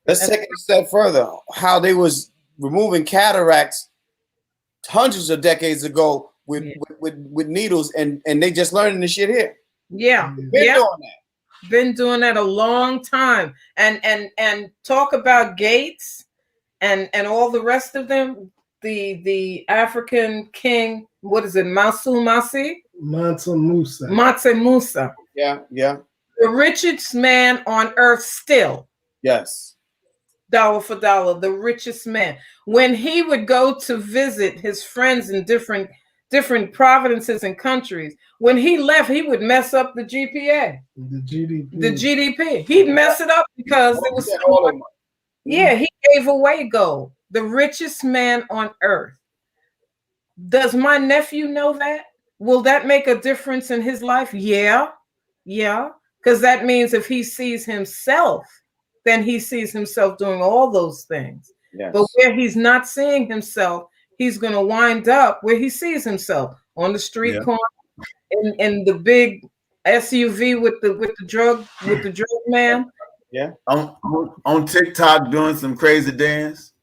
Let's take it a step further. How they was removing cataracts hundreds of decades ago with needles, and they just learning this shit here. Yeah. Been doing that a long time. And talk about Gates and all the rest of them. The African king, what is it, Mansa Musa. Yeah. The richest man on earth still. Yes. Dollar for dollar, the richest man. When he would go to visit his friends in different provinces and countries, when he left, he would mess up the GPA. The GDP. He'd mess it up because it was so much. Yeah, he gave away gold. The richest man on earth. Does my nephew know that? Will that make a difference in his life? Yeah. Because that means if he sees himself, then he sees himself doing all those things. Yes. But where he's not seeing himself, he's going to wind up where he sees himself on the street Yeah. corner in the big SUV with the drug man. Yeah. On TikTok doing some crazy dance.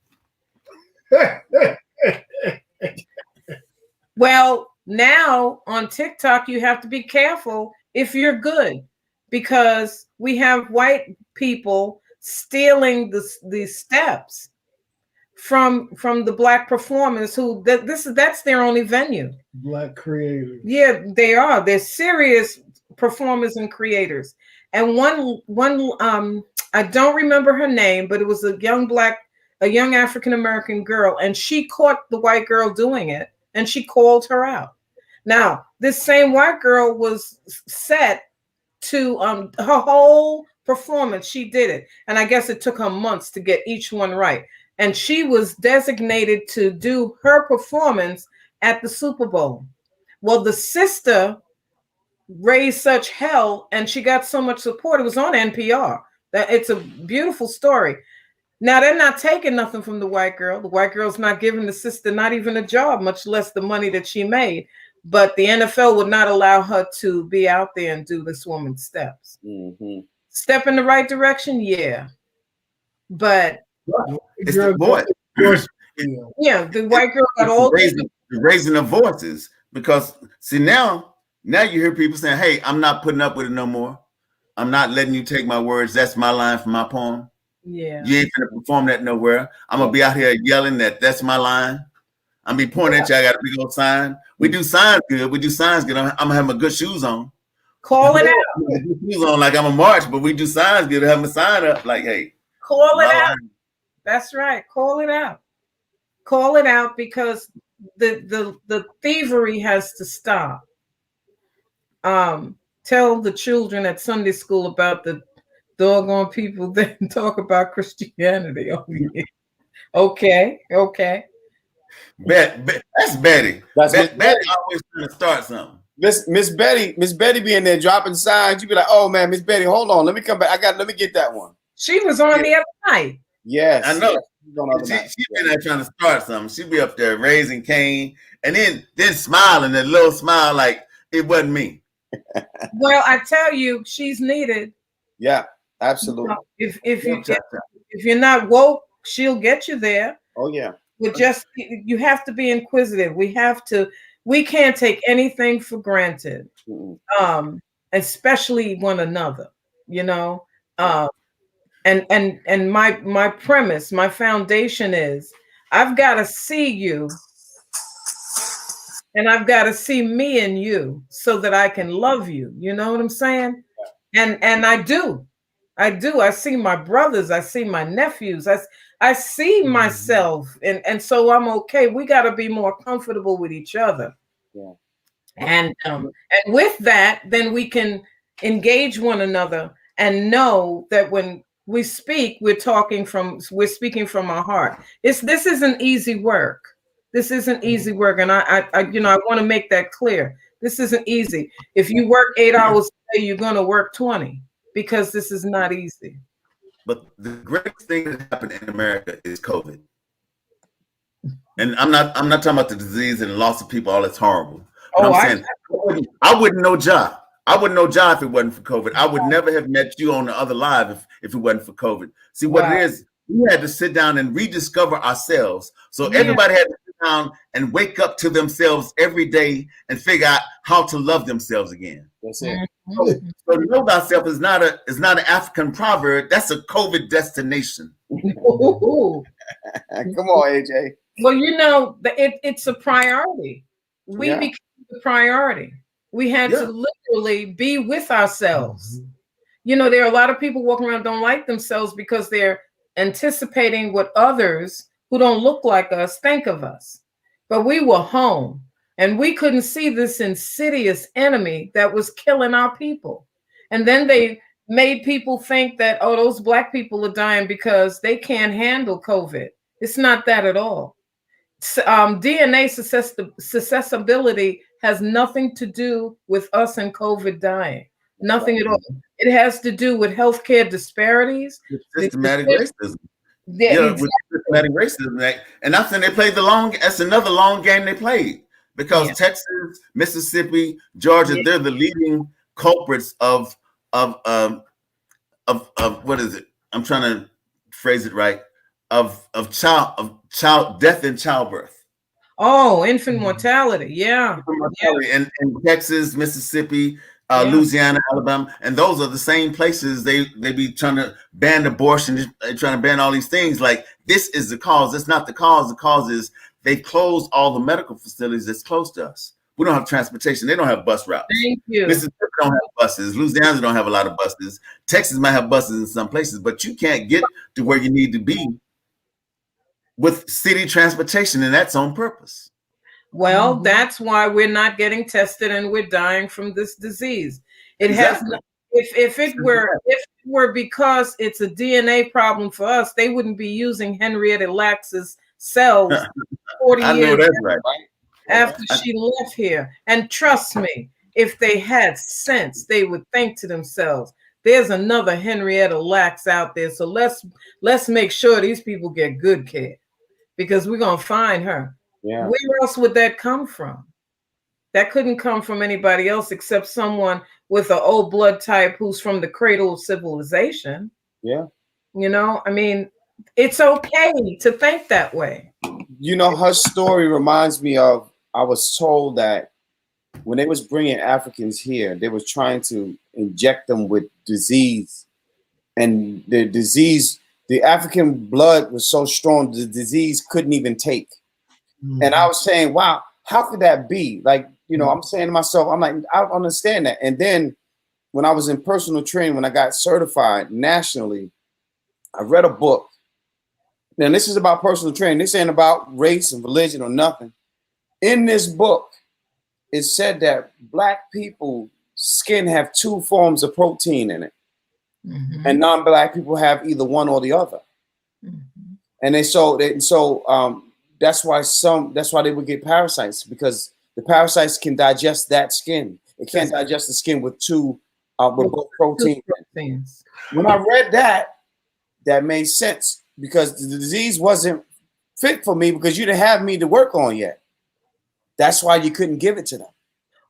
Well, now on TikTok, you have to be careful if you're good, because we have white people stealing the steps from the black performers who that's their only venue. Black creators. Yeah, they are. They're serious performers and creators. And one I don't remember her name, but it was a young African American girl, and she caught the white girl doing it, and she called her out. Now, this same white girl was set to her whole performance. She did it, and I guess it took her months to get each one right. And she was designated to do her performance at the Super Bowl. Well, the sister raised such hell, and she got so much support. It was on NPR. That it's a beautiful story. Now they're not taking nothing from the white girl. The white girl's not giving the sister not even a job, much less the money that she made. But the NFL would not allow her to be out there and do this woman's steps. Mm-hmm. Step in the right direction, yeah. But it's the boy. Yeah, the white girl got all raising the voices, because see now you hear people saying, "Hey, I'm not putting up with it no more. I'm not letting you take my words. That's my line from my poem. Yeah, you ain't gonna perform that nowhere. I'm gonna be out here yelling that's my line. I'm be pointing at you. I got a big old sign. We do signs good. I'm gonna have my good shoes on. Call it out. Shoes on like I'm a march, but we do signs good. Have my sign up like, hey, call it out. Line. That's right. Call it out. Call it out, because the thievery has to stop. Tell the children at Sunday school about the doggone people that talk about Christianity. Oh, yeah. Okay. That's Betty. Betty always trying to start something. Miss Betty be in there dropping signs. You be like, oh man, Miss Betty, hold on, let me come back. Let me get that one. She was on the other night. Yes, I know. Yes, she been there trying to start something. She be up there raising Cain, and then smiling, that little smile like it wasn't me. Well, I tell you, she's needed. Yeah, absolutely. If you're not woke, she'll get you there. Oh yeah. But you have to be inquisitive. We can't take anything for granted. Especially one another, you know. And my premise, my foundation is I've got to see you, and I've got to see me in you so that I can love you. You know what I'm saying? And I do. I see my brothers. I see my nephews. I see myself, and so I'm okay. We got to be more comfortable with each other. Yeah. And with that, then we can engage one another and know that when we speak, we're speaking from our heart. This isn't easy work. This isn't easy work, and I want to make that clear. This isn't easy. If you work 8 hours a day, you're going to work 20, because this is not easy. But the greatest thing that happened in America is COVID. And I'm not talking about the disease and the loss of people. All that's horrible. But I'm saying I wouldn't know Ja. I wouldn't know Ja if it wasn't for COVID. I would never have met you on the other live if it wasn't for COVID. See what it is? We had to sit down and rediscover ourselves. So everybody had to sit down and wake up to themselves every day and figure out how to love themselves again. That's it. So know thyself is not an African proverb. That's a COVID destination. Come on, AJ. Well, it's a priority. We became the priority. We had to literally be with ourselves. You know, there are a lot of people walking around don't like themselves because they're anticipating what others who don't look like us think of us. But we were home, and we couldn't see this insidious enemy that was killing our people. And then they made people think that, oh, those Black people are dying because they can't handle COVID. It's not that at all. DNA susceptibility has nothing to do with us and COVID dying. Nothing at all. It has to do with healthcare disparities, systematic racism. Yeah, with exactly. systematic racism. And I'm saying they played that's another long game they played, because Texas, Mississippi, Georgia, they're the leading culprits of what is it? I'm trying to phrase it right. Of child death in childbirth. Oh, infant mortality. Yeah. In Texas, Mississippi, Louisiana, Alabama, and those are the same places they be trying to ban abortion, trying to ban all these things. Like, this is the cause. That's not the cause. The cause is they closed all the medical facilities that's close to us. We don't have transportation. They don't have bus routes. Thank you. Mississippi don't have buses. Louisiana don't have a lot of buses. Texas might have buses in some places, but you can't get to where you need to be with city transportation, and that's on purpose. Well, that's why we're not getting tested and we're dying from this disease. It has, if it were because it's a DNA problem for us, they wouldn't be using Henrietta Lacks's cells 40 years after she left here. And trust me, if they had sense, they would think to themselves, there's another Henrietta Lacks out there, so let's make sure these people get good care, because we're gonna find her. Yeah. Where else would that come from? That couldn't come from anybody else except someone with an old blood type who's from the cradle of civilization. Yeah. You know, I mean, it's okay to think that way. You know, her story reminds me of, I was told that when they was bringing Africans here, they was trying to inject them with disease, and the disease, the African blood was so strong, the disease couldn't even take. Mm-hmm. And I was saying, wow, how could that be? Like, you know, I'm saying to myself, I'm like, I don't understand that. And then when I was in personal training, when I got certified nationally, I read a book. Now, this is about personal training. This ain't about race and religion or nothing. In this book, it said that Black people's skin have 2 forms of protein in it. Mm-hmm. And non-Black people have either one or the other. Mm-hmm. And that's why they would get parasites, because the parasites can digest that skin. It can't digest the skin with both proteins. When I read that made sense, because the disease wasn't fit for me, because you didn't have me to work on yet. That's why you couldn't give it to them.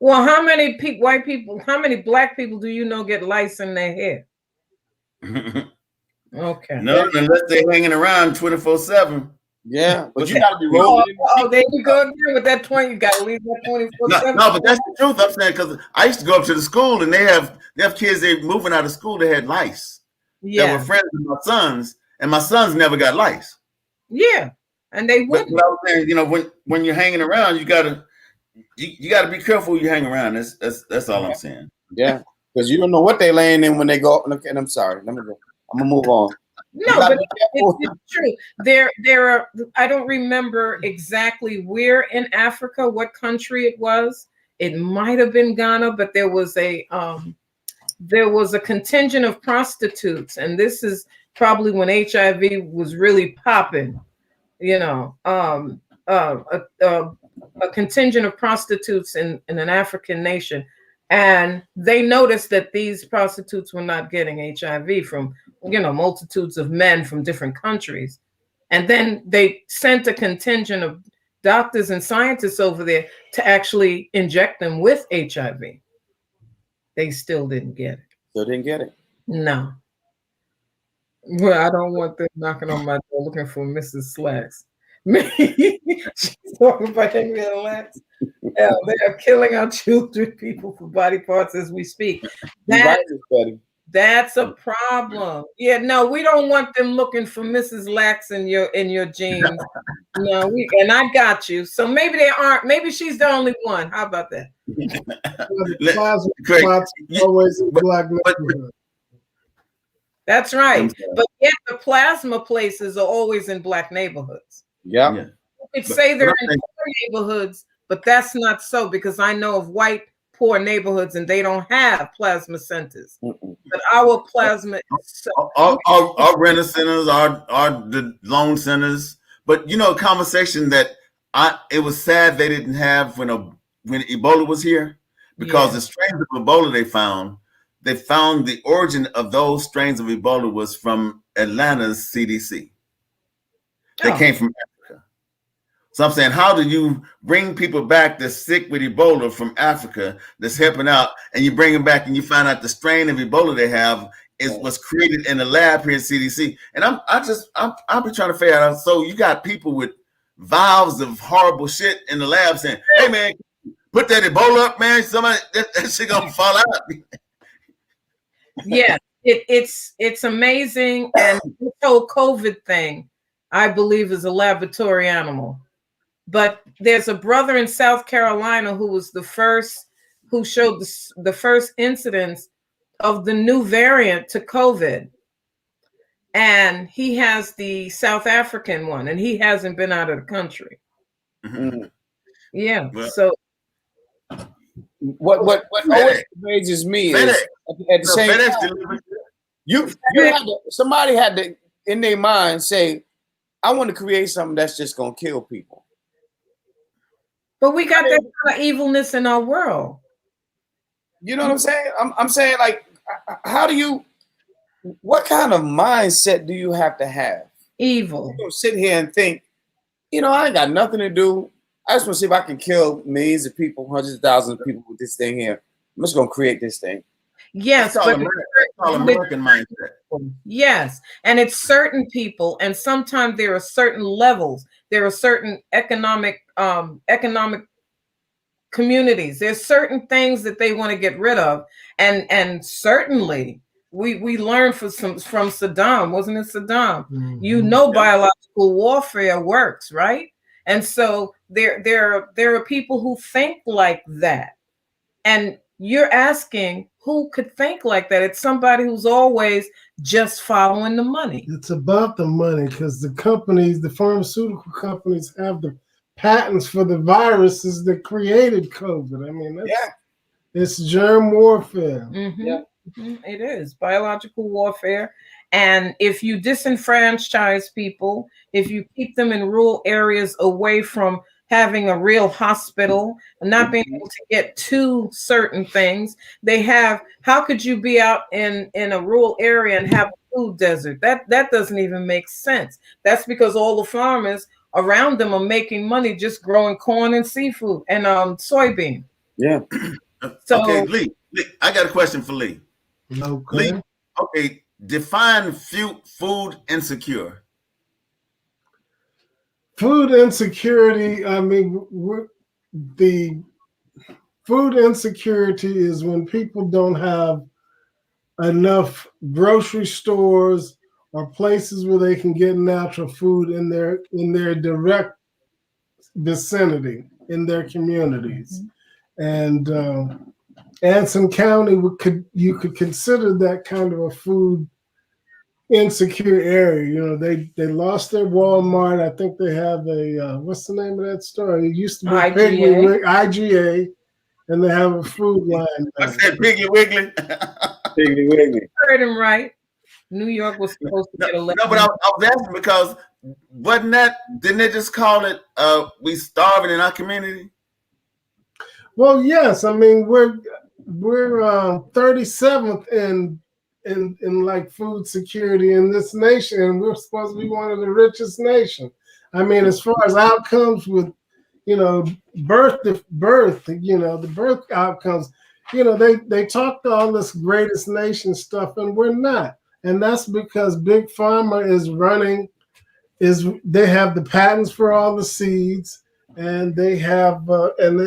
Well, how many white people, how many Black people do you know get lice in their hair? Okay. No, unless they're hanging around 24/7. Yeah, but you gotta be rolling. Oh, there you go again with that 20. You gotta leave that 24/7. No, but that's the truth. I'm saying, because I used to go up to the school and they have kids, they're moving out of school, they had lice. Yeah, that were friends with my sons, and my sons never got lice. Yeah, and they wouldn't. But I was saying, you know, when you're hanging around, you gotta be careful who you hang around. That's all I'm saying. Yeah, because you don't know what they laying in when they go. And I'm sorry, let me go. I'm gonna move on. No, but it's true. There are. I don't remember exactly where in Africa, what country it was. It might have been Ghana, but there was a contingent of prostitutes, and this is probably when HIV was really popping. You know, a contingent of prostitutes in an African nation, and they noticed that these prostitutes were not getting HIV from, you know, multitudes of men from different countries. And then they sent a contingent of doctors and scientists over there to actually inject them with HIV. They still didn't get it. Still didn't get it? No. Well, I don't want them knocking on my door looking for Mrs. Slacks. She's talking about Henrietta Lacks. Yeah, they are killing our children, people, for body parts as we speak. That's a problem. Yeah, no, we don't want them looking for Mrs. Lacks in your jeans. No, and I got you. So maybe they aren't. Maybe she's the only one. How about that? Always in Black neighborhood. That's right. But yet the plasma places are always in Black neighborhoods. Yeah. You could say they're in poor neighborhoods, but that's not so, because I know of white poor neighborhoods and they don't have plasma centers. But our plasma is our rental centers are the loan centers. But you know, a conversation that it was sad they didn't have when Ebola was here, because the strains of Ebola they found the origin of those strains of Ebola was from Atlanta's CDC. They came from Africa. So I'm saying, how do you bring people back that's sick with Ebola from Africa that's helping out, and you bring them back and you find out the strain of Ebola they have was created in the lab here at CDC? And I'll be trying to figure out. So you got people with vials of horrible shit in the lab saying, "Hey man, put that Ebola up, man. Somebody that shit gonna fall out." Yeah, it's amazing. And this whole COVID thing, I believe, is a laboratory animal. But there's a brother in South Carolina who was the first, who showed the first incidence of the new variant to COVID. And he has the South African one, and he hasn't been out of the country. Mm-hmm. Yeah. Well, so what always amazes me is at the same time, somebody had to in their mind say, I want to create something that's just gonna kill people. But we got that kind of evilness in our world. You know what I'm saying? I'm saying, like, how do you, what kind of mindset do you have to have? Evil. You don't sit here and think, I ain't got nothing to do. I just want to see if I can kill millions of people, hundreds of thousands of people with this thing here. I'm just going to create this thing. Yes, that's all American mindset. Yes, and it's certain people, and sometimes there are certain levels. There are certain economic communities. There's certain things that they want to get rid of, and certainly we learned from Saddam, wasn't it Saddam? Mm-hmm. Biological warfare works, right? And so there are people who think like that, and you're asking who could think like that. It's somebody who's always just following the money. It's about the money, because the companies, the pharmaceutical companies, have the patents for the viruses that created COVID. I mean, it's germ warfare. Mm-hmm. Yeah. It is biological warfare. And if you disenfranchise people, if you keep them in rural areas away from having a real hospital and not being able to get to certain things, how could you be out in a rural area and have a food desert? That doesn't even make sense. That's because all the farmers around them are making money just growing corn and seafood and soybean. Yeah. So okay, Lee, I got a question for Lee. Okay. Lee, okay, define food insecure. Food insecurity, I mean, the food insecurity is when people don't have enough grocery stores or places where they can get natural food in their direct vicinity, in their communities. And Anson County you could consider that kind of a food insecure area. They lost their Walmart. I think they have a what's the name of that store? It used to be IGA, and they have a food line. I said Piggly Wiggly. Piggly Wiggly. Heard him right. New York was supposed to get a No, but I was asking because didn't they just call it we starving in our community? Well, yes. I mean, we're 37th in like food security in this nation, and we're supposed to be one of the richest nations. I mean, as far as outcomes with, birth, the birth outcomes, they talk to all this greatest nation stuff, and we're not. And that's because Big Pharma they have the patents for all the seeds, and they have,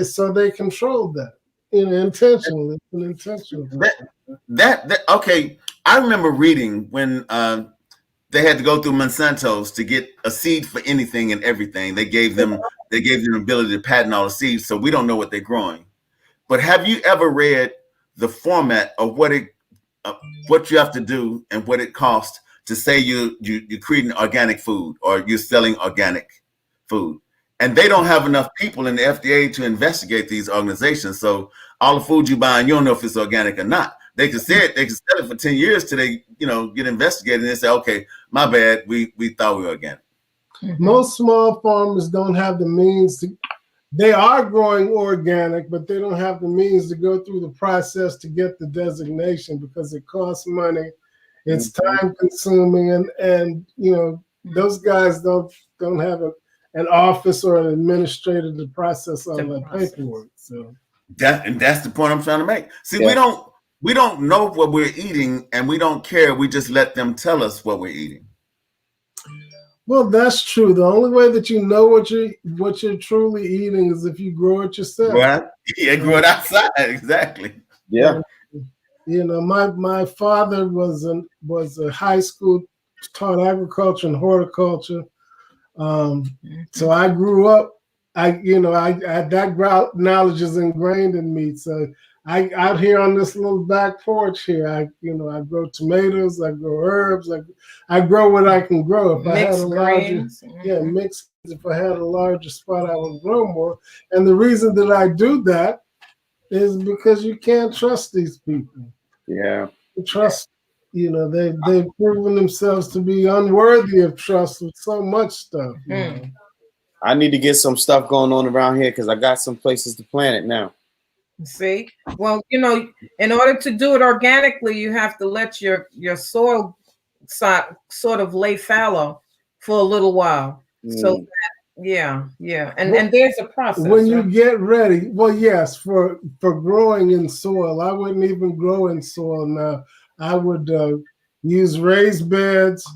so they control that, intentionally. It's an intentional. That okay. I remember reading when they had to go through Monsanto's to get a seed for anything and everything. They gave them the ability to patent all the seeds, so we don't know what they're growing. But have you ever read the format of what you have to do and what it costs to say you're creating organic food or you're selling organic food? And they don't have enough people in the FDA to investigate these organizations. So all the food you buy, and you don't know if it's organic or not. They can sell it for 10 years till they, get investigated and they say, okay, my bad, we thought we were organic. Most small farmers don't have the means they are growing organic, but they don't have the means to go through the process to get the designation because it costs money. It's time consuming, and Those guys don't have an office or an administrator to process all that paperwork. So that's the point I'm trying to make. See, Yeah. we don't know what we're eating, and we don't care. We just let them tell us what we're eating. well, that's true. The only way that you know what you're truly eating is if you grow it yourself. Right? Yeah, grow it outside. Exactly. Yeah. You know, my father was a high school, taught agriculture and horticulture. So I grew up. I that knowledge is ingrained in me. So I out here on this little back porch here, I grow tomatoes, I grow herbs, I grow what I can grow. If I had a larger, mixed. If I had a larger spot, I would grow more. And the reason that I do that is because you can't trust these people. Yeah. You trust, they've proven themselves to be unworthy of trust with so much stuff. You know? I need to get some stuff going on around here because I got some places to plant it now. See, well, in order to do it organically, you have to let your soil sort of lay fallow for a little while. So yeah, and there's a process. When you get ready, well, yes, for growing in soil, I wouldn't even grow in soil now. I would use raised beds.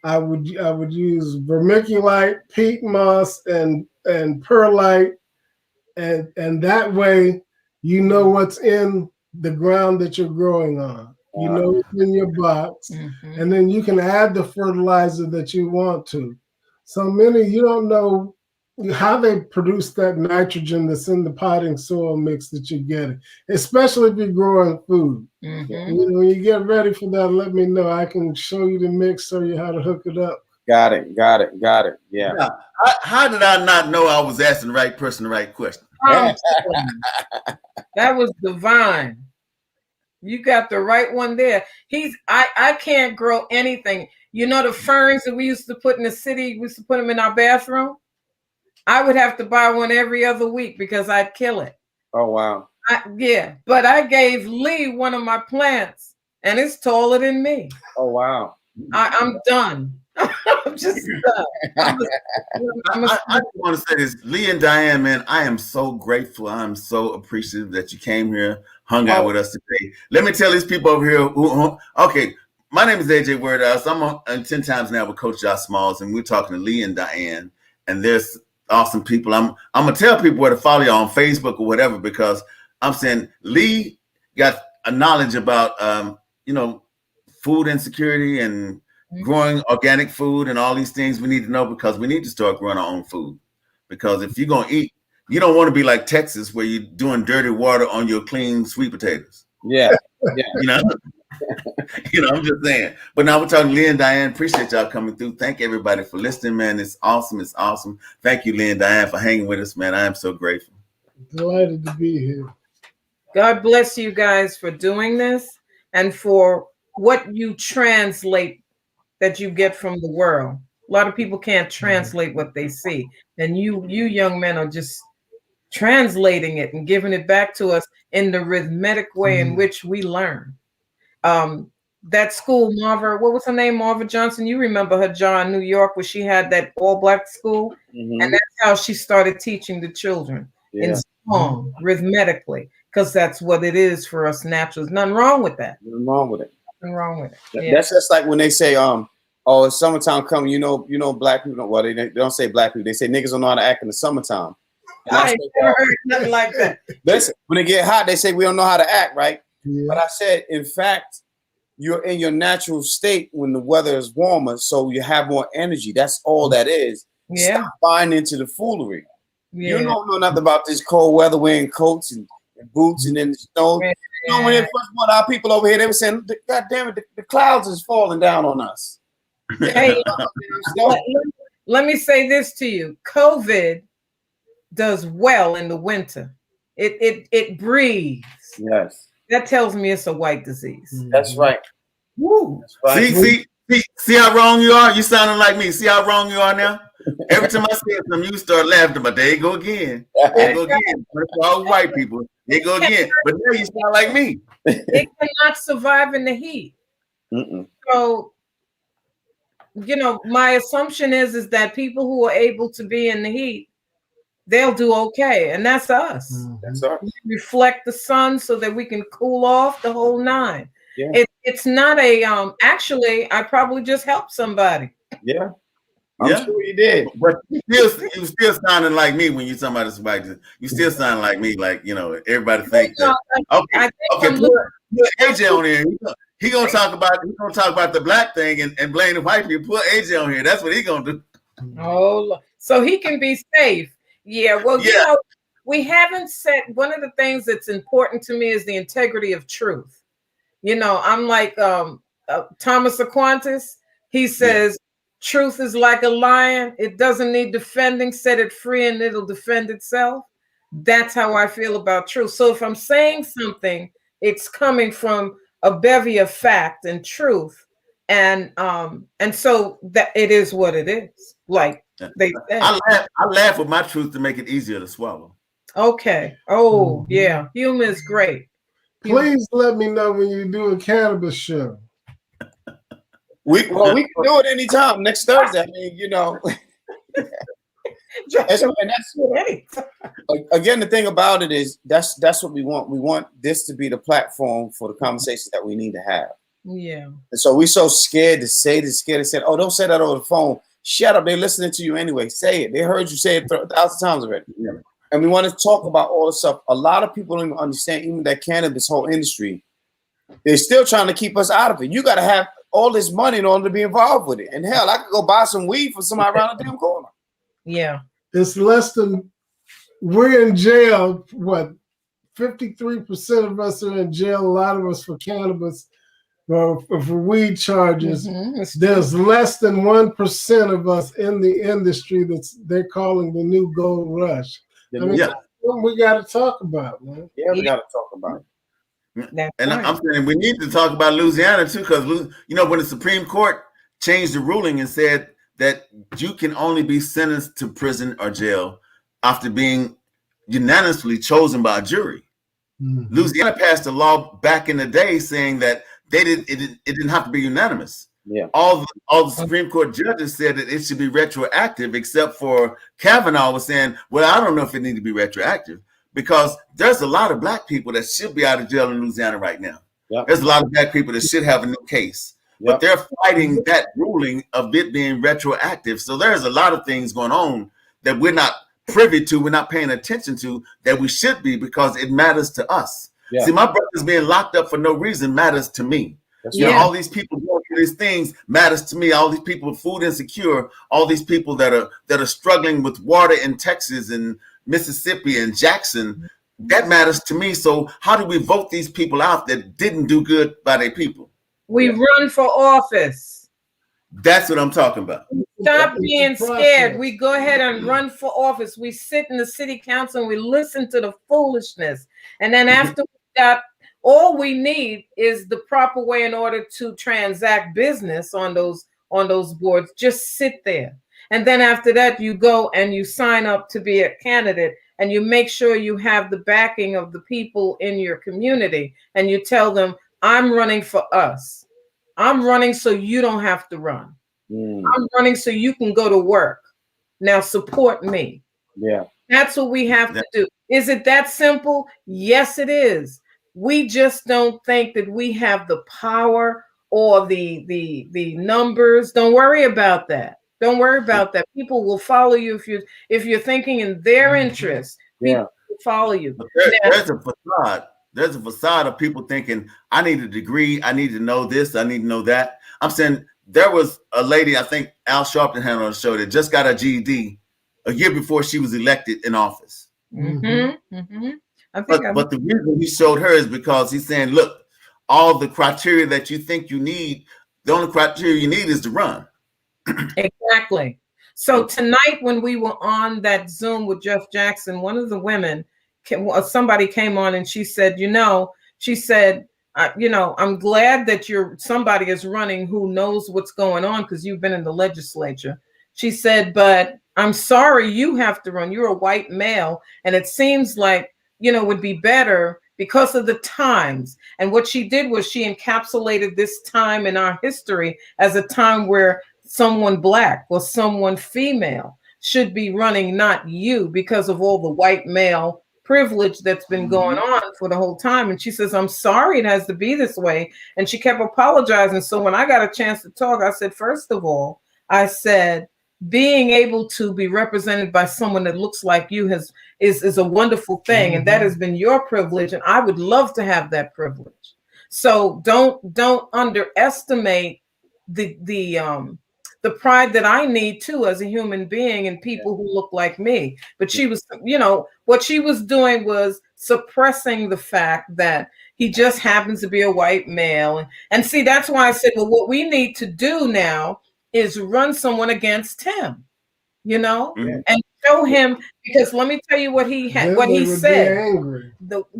I would use vermiculite, peat moss, and perlite, and that way you know what's in the ground that you're growing on. You know what's in your box, and then you can add the fertilizer that you want to. So many, you don't know how they produce that nitrogen that's in the potting soil mix that you're getting, especially if you're growing food. When you get ready for that, let me know. I can show you the mix, show you how to hook it up. Got it. Yeah. Now, how did I not know I was asking the right person the right question? That was divine. You got the right one there. I can't grow anything. You know the ferns that we used to put in the city, we used to put them in our bathroom? I would have to buy one every other week because I'd kill it. Oh, wow. But I gave Lee one of my plants and it's taller than me. Oh, wow. I'm done. I'm just done. I just want to say this, Lee and Diane, man, I am so grateful. I'm so appreciative that you came here, hung out with us today. Let me tell these people over here okay, my name is AJ Wordhouse. I'm on 10 times now with Coach Josh Smalls, and we're talking to Lee and Diane, and there's awesome people. I'm gonna tell people where to follow you on Facebook or whatever, because I'm saying Lee got a knowledge about food insecurity and growing organic food and all these things we need to know, because we need to start growing our own food. Because if you're gonna eat, you don't want to be like Texas where you're doing dirty water on your clean sweet potatoes. Yeah. I'm just saying. But now we're talking Lee and Diane. Appreciate y'all coming through. Thank everybody for listening, man. It's awesome. It's awesome. Thank you, Lee and Diane, for hanging with us, man. I am so grateful. Delighted to be here. God bless you guys for doing this and for what you translate that you get from the world. A lot of people can't translate what they see. And you young men are just translating it and giving it back to us in the rhythmic way in which we learn. That school, Marva, what was her name? Marva Johnson. You remember her, John, New York, where she had that all-black school? And that's how she started teaching the children in song, rhythmically, because that's what it is for us naturals. Nothing wrong with that. Nothing wrong with it. Nothing wrong with it. Yeah. That's just like when they say, it's summertime coming, black people, well, they don't say black people, they say niggas don't know how to act in the summertime. I ain't never heard nothing like that. Listen, when they get hot, they say we don't know how to act, right? Yeah. But I said, in fact, you're in your natural state when the weather is warmer, so you have more energy. That's all that is. Yeah. Stop buying into the foolery. Yeah. You don't know nothing about this cold weather, wearing coats and boots and in the snow. Yeah. When they first brought our people over here, they were saying, God damn it, the clouds is falling down on us. Hey, let me say this to you. COVID does well in the winter. It breathes. Yes. That tells me it's a white disease. That's right. Woo. That's right. See how wrong you are? You sounding like me. See how wrong you are now? Every time I say something, you start laughing, but there you go again. There you go again. For all white people, there you go again. But now you sound like me. It cannot survive in the heat. Mm-mm. So my assumption is that people who are able to be in the heat, they'll do okay, and that's us. That's all. We reflect the sun so that we can cool off the whole nine. Yeah. It's not a actually, I probably just helped somebody. Yeah. I'm sure you did. But you still sounding like me when you talking about this white. You still sound like me, like everybody think that. Okay, put AJ on here. He gonna talk about the black thing and blame the white people. Put AJ on here. That's what he gonna do. Oh, so he can be safe. Yeah. Well, we haven't said, one of the things that's important to me is the integrity of truth. I'm like Thomas Aquinas. He says, truth is like a lion. It doesn't need defending. Set it free and it'll defend itself. That's how I feel about truth. So if I'm saying something, it's coming from a bevy of fact and truth. And so that it is what it is. Like they say. I laugh with my truth to make it easier to swallow. Okay. Oh, yeah. Humor is great. Please let me know when you do a cannabis show. We can do it anytime next Thursday. I mean, again, the thing about it is that's what we want. We want this to be the platform for the conversations that we need to have. Yeah. And so we're so scared to say this, scared to say, oh, don't say that over the phone. Shut up. They're listening to you anyway. Say it. They heard you say it 1,000 times already. Yeah. And we want to talk about all the stuff. A lot of people don't even understand, even that cannabis whole industry, they're still trying to keep us out of it. You got to have all this money in order to be involved with it. And hell, I could go buy some weed for somebody around the damn corner. Yeah. It's less than, we're in jail, 53% of us are in jail, a lot of us for cannabis, for weed charges. There's less than 1% of us in the industry they're calling the new gold rush. I mean, that's what we got to talk about, man. Yeah, we got to talk about it. And I'm saying we need to talk about Louisiana too, because when the Supreme Court changed the ruling and said that you can only be sentenced to prison or jail after being unanimously chosen by a jury. Louisiana passed a law back in the day saying that it didn't have to be unanimous. Yeah. All the Supreme Court judges said that it should be retroactive, except for Kavanaugh was saying, well, I don't know if it needs to be retroactive, because there's a lot of black people that should be out of jail in Louisiana right now. Yep. There's a lot of black people that should have a new case. But they're fighting that ruling of it being retroactive. So there's a lot of things going on that we're not privy to, we're not paying attention to, that we should be, because it matters to us. Yeah. See, my brothers being locked up for no reason matters to me. All these people going through these things matters to me. All these people food insecure, all these people that are struggling with water in Texas and Mississippi and Jackson, that matters to me. So how do we vote these people out that didn't do good by their people? We run for office. That's what I'm talking about. Stop being scared. We go ahead and run for office. We sit in the city council and we listen to the foolishness. And then after that, all we need is the proper way in order to transact business on those boards. Just sit there. And then after that, you go and you sign up to be a candidate, and you make sure you have the backing of the people in your community. And you tell them, I'm running for us. I'm running so you don't have to run. I'm running so you can go to work. Now support me. Yeah. That's what we have to do. Is it that simple? Yes, it is. We just don't think that we have the power or the numbers. Don't worry about that. Don't worry about that. People will follow you if you're thinking in their interest. People will follow you. There's a facade. There's a facade of people thinking, I need a degree, I need to know this, I need to know that. I'm saying there was a lady, I think Al Sharpton had on the show, that just got a GED a year before she was elected in office. But the reason he showed her is because he's saying, look, all the criteria that you think you need, the only criteria you need is to run. Exactly. So tonight when we were on that Zoom with Jeff Jackson, one of the women, somebody came on and she said, I'm glad that somebody is running who knows what's going on because you've been in the legislature. She said, but I'm sorry you have to run. You're a white male. And it seems like, would be better because of the times. And what she did was she encapsulated this time in our history as a time where someone black or someone female should be running, not you, because of all the white male privilege that's been going on for the whole time. And she says, I'm sorry it has to be this way. And she kept apologizing. So when I got a chance to talk, I said, first of all, I said, being able to be represented by someone that looks like you is a wonderful thing. And that has been your privilege. And I would love to have that privilege. So don't underestimate the pride that I need too as a human being and people who look like me. But she was, what she was doing was suppressing the fact that he just happens to be a white male. And see, that's why I said, well, what we need to do now is run someone against him, and show him, because let me tell you what he had, what he said. Angry.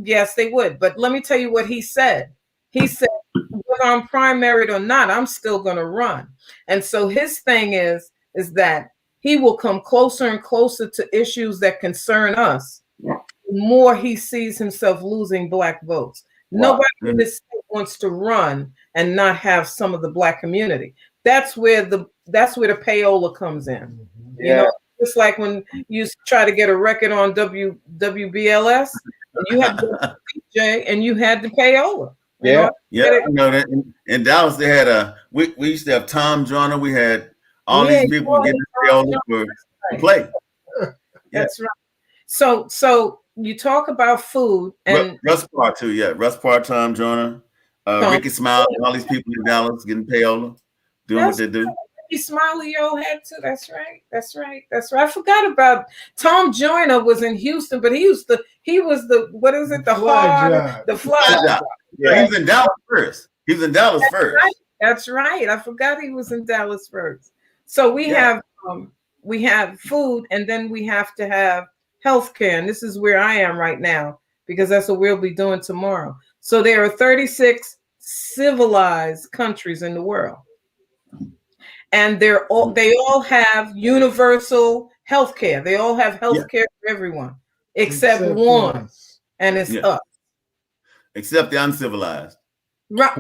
Yes, they would. But let me tell you what he said. He said, whether I'm primaried or not, I'm still going to run. And so his thing is that he will come closer and closer to issues that concern us. The more he sees himself losing black votes. Nobody in this state wants to run and not have some of the black community. That's where the payola comes in. Just like when you try to get a record on WBLS, you had the DJ and you had the payola. Yeah. In Dallas, they had we used to have Tom Joyner. We had all these people getting payola to play. That's right. So you talk about food and Russ Parr too. Yeah, Russ Parr, Tom Joyner, Ricky Smiley, all these people in Dallas getting payola, doing what they do. Ricky Smiley, had too. That's right. I forgot about Tom Joyner was in Houston, but he was the what is it? The fly job. Yeah, he was in Dallas first. That's right. I forgot he was in Dallas first. So we have food, and then we have to have healthcare, and this is where I am right now because that's what we'll be doing tomorrow. So there are 36 civilized countries in the world, and they all have universal healthcare. They all have healthcare for everyone except one, and it's us. Except the uncivilized. Right.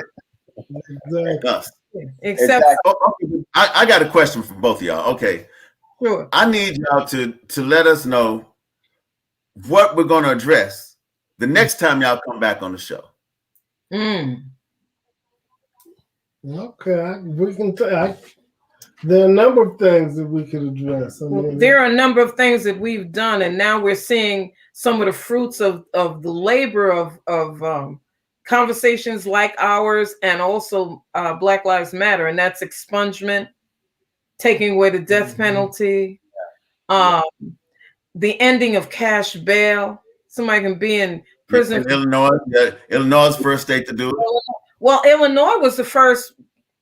Us. Except I got a question for both of y'all. Okay. Sure. I need y'all to let us know what we're going to address the next time y'all come back on the show. Okay, we can. There are a number of things that we could address. There are a number of things that we've done, and now we're seeing some of the fruits of the labor of conversations like ours, and also Black Lives Matter, and that's expungement, taking away the death penalty, the ending of cash bail. Somebody can be in prison. In Illinois is the first state to do it. Well, Illinois was the first.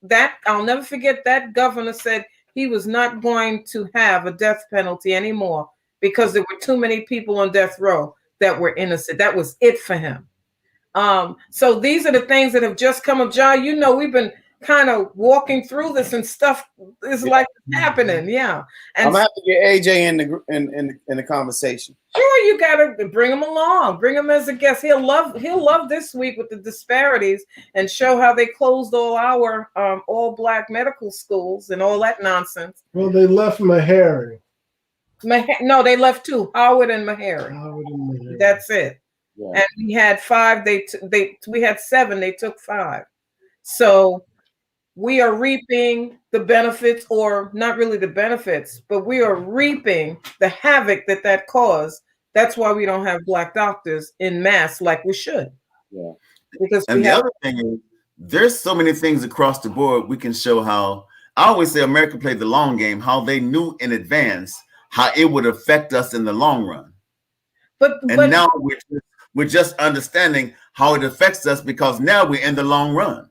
That I'll never forget. That governor said he was not going to have a death penalty anymore because there were too many people on death row that were innocent. That was it for him. So these are the things that have just come up. John, we've been kind of walking through this, and stuff is like happening. Yeah. And I'm gonna have to get AJ in the conversation. Sure, you gotta bring him along. Bring him as a guest. He'll love this week with the disparities and show how they closed all our all black medical schools and all that nonsense. Well, they left Meharry. No, they left two, Howard and Meharry. That's it. Yeah. And we had 5. We had 7. They took 5. So we are reaping the benefits, or not really the benefits, but we are reaping the havoc that caused. That's why we don't have black doctors in mass like we should. Yeah. Because the other thing is, there's so many things across the board we can show how. I always say America played the long game, how they knew in advance how it would affect us in the long run. But now we're just understanding how it affects us because now we're in the long run.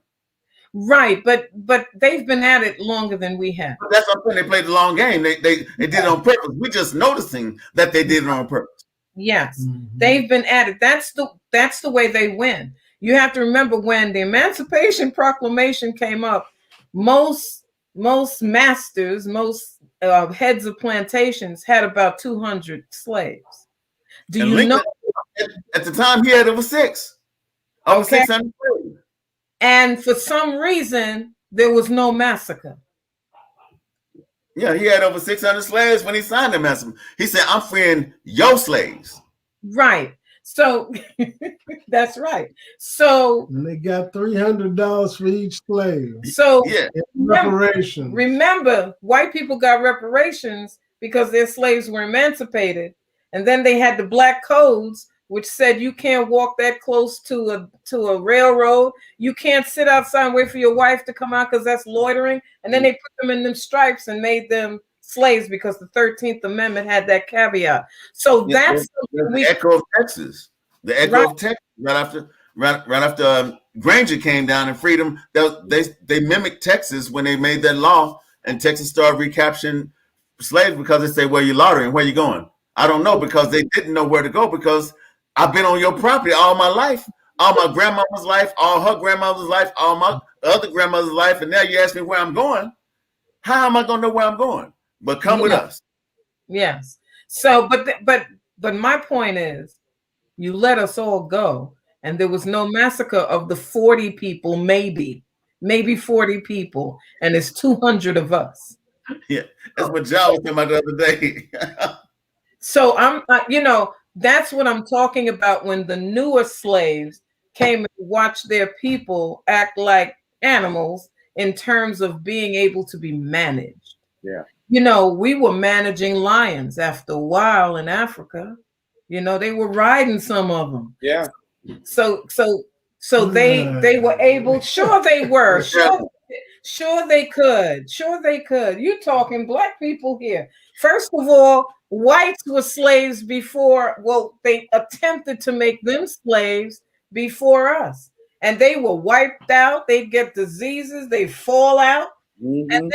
Right, but they've been at it longer than we have. But that's what I'm saying. They played the long game. They did it on purpose. We're just noticing that they did it on purpose. Yes, they've been at it. That's the way they win. You have to remember when the Emancipation Proclamation came up, most masters, most heads of plantations had about 200 slaves. Do you know? At the time, he had over 6. Over 600. And for some reason, there was no massacre. Yeah, he had over 600 slaves when he signed them. He said, "I'm freeing your slaves." Right. So that's right. So And they got $300 for each slave. So yeah, reparations. Remember, white people got reparations because their slaves were emancipated, and then they had the black codes, which said you can't walk that close to a railroad. You can't sit outside and wait for your wife to come out because that's loitering. And then they put them in them stripes and made them slaves because the 13th Amendment had that caveat. So that's the echo of Texas. The echo of Texas right after Granger came down and freedom. They mimicked Texas when they made that law, and Texas started recapturing slaves because they say, "Where you loitering? Where you going?" I don't know, because they didn't know where to go, because I've been on your property all my life, all my grandmother's life, all her grandmother's life, all my other grandmother's life, and now you ask me where I'm going. How am I going to know where I'm going? But come with us. Yes. So, but my point is, you let us all go, and there was no massacre of the 40 people, maybe 40 people, and it's 200 of us. Yeah, that's what John was talking about the other day. So that's what I'm talking about when the newer slaves came and watched their people act like animals in terms of being able to be managed. Yeah. We were managing lions after a while in Africa. They were riding some of them. Yeah. So they were able. Sure they were. Sure they could. Sure they could. You talking black people here. First of all, whites were slaves before. Well, they attempted to make them slaves before us, and they were wiped out. They'd get diseases. They fall out, and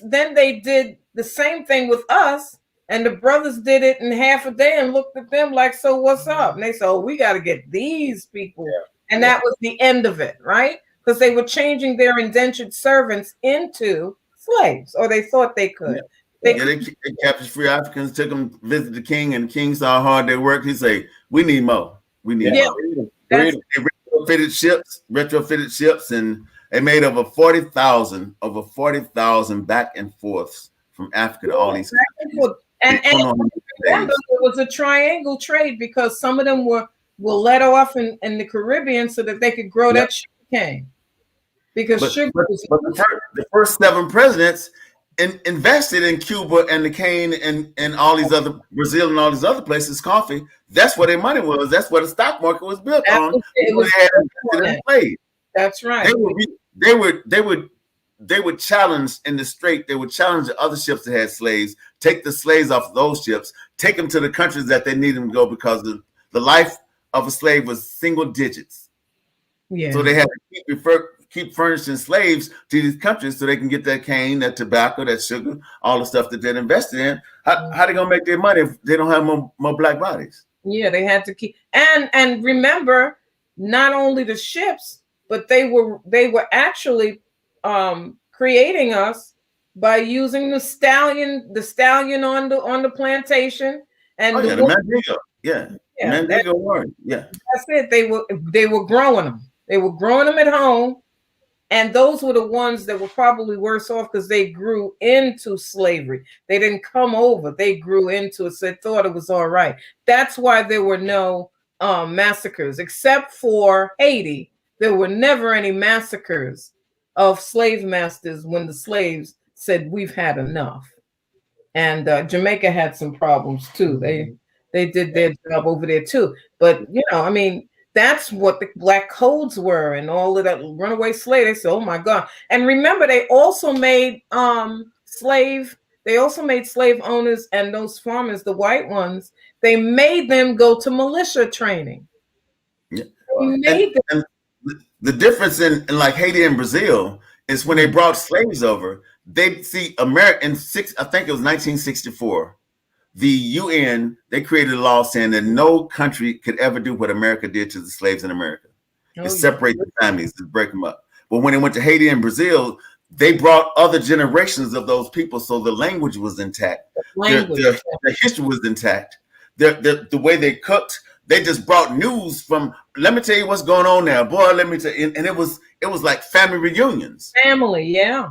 then they did the same thing with us. And the brothers did it in half a day and looked at them like, "So what's up?" And they said, "Oh, we got to get these people." Yeah. And that was the end of it, right? Because they were changing their indentured servants into slaves, or they thought they could. They captured free Africans, took them to visit the king, and the king saw how hard they worked. He said, "We need more. We need more." They retrofitted ships, and they made over 40,000 back and forths from Africa to all these countries. And remember, it was a triangle trade, because some of them were let off in the Caribbean so that they could grow that sugar cane. Because the first 7 presidents invested in Cuba and the cane and all these other, Brazil and all these other places, coffee. That's where their money was. That's where the stock market was built on. That's right. They would challenge in the strait. They would challenge the other ships that had slaves, take the slaves off those ships, take them to the countries that they needed them to go, because the life of a slave was single digits. Yeah. So they had to keep furnishing slaves to these countries so they can get that cane, that tobacco, that sugar, all the stuff that they're invested in. How they gonna make their money if they don't have more black bodies? Yeah, they had to keep. And remember, not only the ships, but they were actually creating us by using the stallion on the plantation, and the Mandingo. Mandingo word. Yeah, that's it. They were growing them. They were growing them at home, and those were the ones that were probably worse off because they grew into slavery. They didn't come over. They grew into it. So they thought it was all right. That's why there were no massacres, except for Haiti. There were never any massacres of slave masters when the slaves said, "We've had enough." And Jamaica had some problems too. They did their job over there too. But that's what the black codes were, and all of that runaway slave. They said, "Oh my God!" And remember, they also made slave owners and those farmers, the white ones. They made them go to militia training. Yeah. And the difference in like Haiti and Brazil is when they brought slaves over, they see America I think it was 1964. The UN, they created a law saying that no country could ever do what America did to the slaves in America. Separate the families, to break them up. But when they went to Haiti and Brazil, they brought other generations of those people, so the language was intact. Their history was intact. The way they cooked, they just brought news from, let me tell you what's going on now, boy, let me tell you. And it was like family reunions. Family, yeah.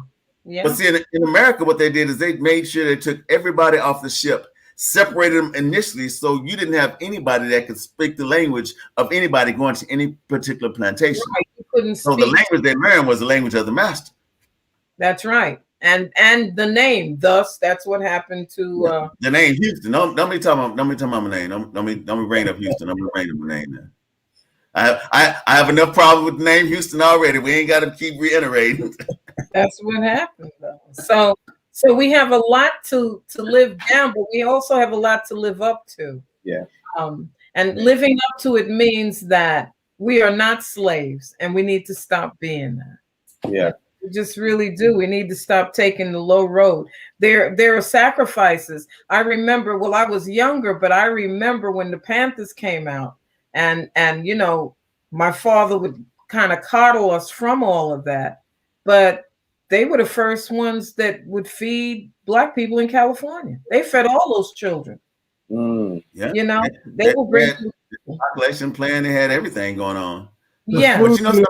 Yeah. But see, in America, what they did is they made sure they took everybody off the ship, separated them initially, so you didn't have anybody that could speak the language of anybody going to any particular plantation. Right. You couldn't So speak. the language they learned was the language of the master. That's right. And the name, thus, that's what happened to the name Houston. Don't be talking about my name. Don't be bring up Houston. I'm gonna bring up my name now. I have enough problem with the name Houston already. We ain't got to keep reiterating. That's what happened, though. So we have a lot to live down, but we also have a lot to live up to. Yeah. And living up to it means that we are not slaves, and we need to stop being that. Yeah. We just really do. We need to stop taking the low road. There are sacrifices. I remember, well, I was younger, but I remember when the Panthers came out, and you know, my father would kind of coddle us from all of that. But they were the first ones that would feed Black people in California. They fed all those children. Yeah. You know, they will bring the population plan. They had everything going on. Yeah. But you know something?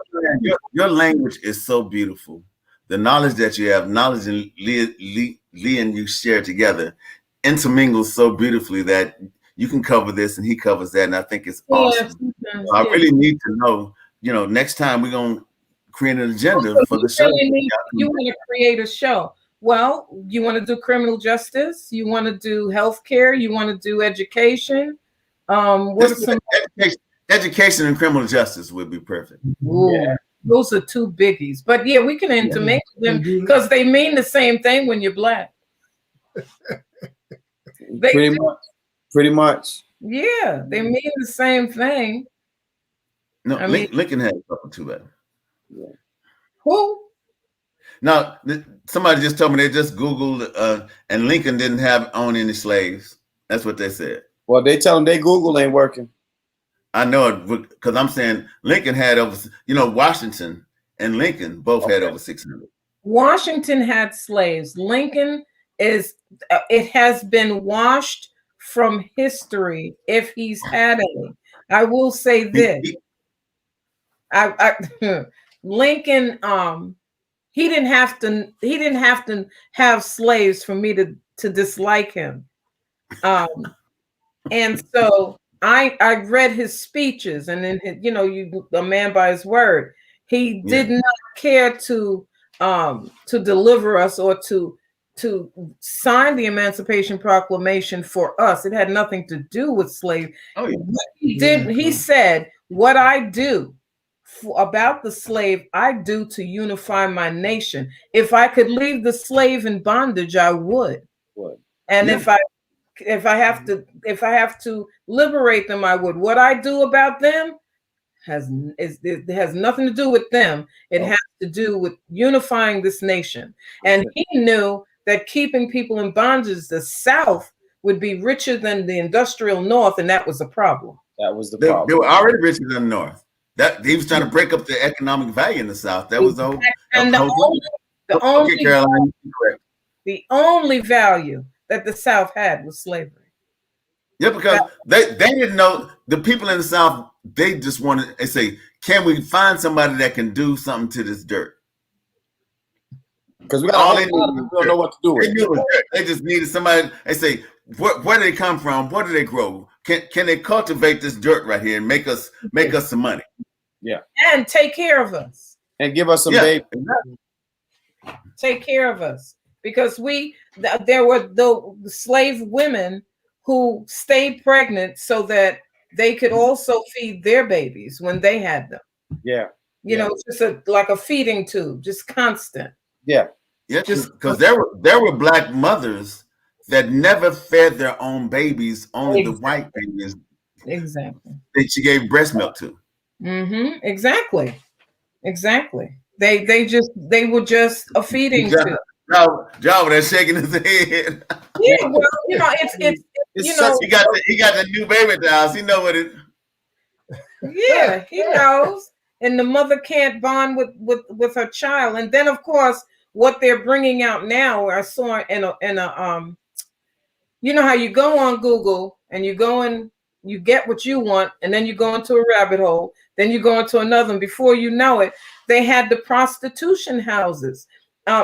Your language is so beautiful. The knowledge that you have, knowledge and Lee and you share together, intermingles so beautifully that you can cover this and he covers that, and I think it's awesome. Yeah. I really need to know. You know, next time we're gonna create an agenda for the show. You want to create a show. Well, you want to do criminal justice, you want to do healthcare, you want to do education. What are some education and criminal justice would be perfect. Yeah. Those are two biggies. But yeah, we can intermingle them because they mean the same thing when you're Black. Pretty much. Yeah, they mean the same thing. No, Lincoln had a couple too bad. Yeah. Who? Now, somebody just told me they just Googled and Lincoln didn't own any slaves. That's what they said. Well, they tell them they Google ain't working. I know it because I'm saying Lincoln had over, Washington and Lincoln both had over 600. Washington had slaves. Lincoln it has been washed from history if he's had any. I will say this. Lincoln, he didn't have to have slaves for me to dislike him. And so I read his speeches, and then a man by his word. He did not care to deliver us or to sign the Emancipation Proclamation for us. It had nothing to do with slavery. Oh, yeah. He said, what I do about the slave, I do to unify my nation. If I could leave the slave in bondage, I would. And if I have to liberate them, I would. What I do about them has nothing to do with them. It has to do with unifying this nation. And he knew that keeping people in bondage, the South would be richer than the industrial North, and that was a problem. That was the problem. They were already richer than the North. That he was trying to break up the economic value in the South. That was the whole. And the only value that the South had was slavery. Yeah, because they didn't know, the people in the South, they just wanted, they say, can we find somebody that can do something to this dirt? Because we don't know what to do with it. They just needed somebody. They say, where do they come from? What do they grow? Can they cultivate this dirt right here and make us some money? Yeah. And take care of us. And give us some baby. Exactly. Take care of us. Because there were the slave women who stayed pregnant so that they could also feed their babies when they had them. Yeah. Just like a feeding tube, just constant. Yeah. Yeah, because there were Black mothers that never fed their own babies, only the white babies. Exactly. That she gave breast milk to. Mm-hmm. Exactly. They were just a feeding tube. Job was shaking his head. Yeah, well, it's he got the new baby at the house. He know what it. Yeah, he knows. And the mother can't bond with her child. And then, of course, what they're bringing out now, I saw in a you know how you go on Google and you go and you get what you want, and then you go into a rabbit hole, then you go into another, and before you know it, they had the prostitution houses.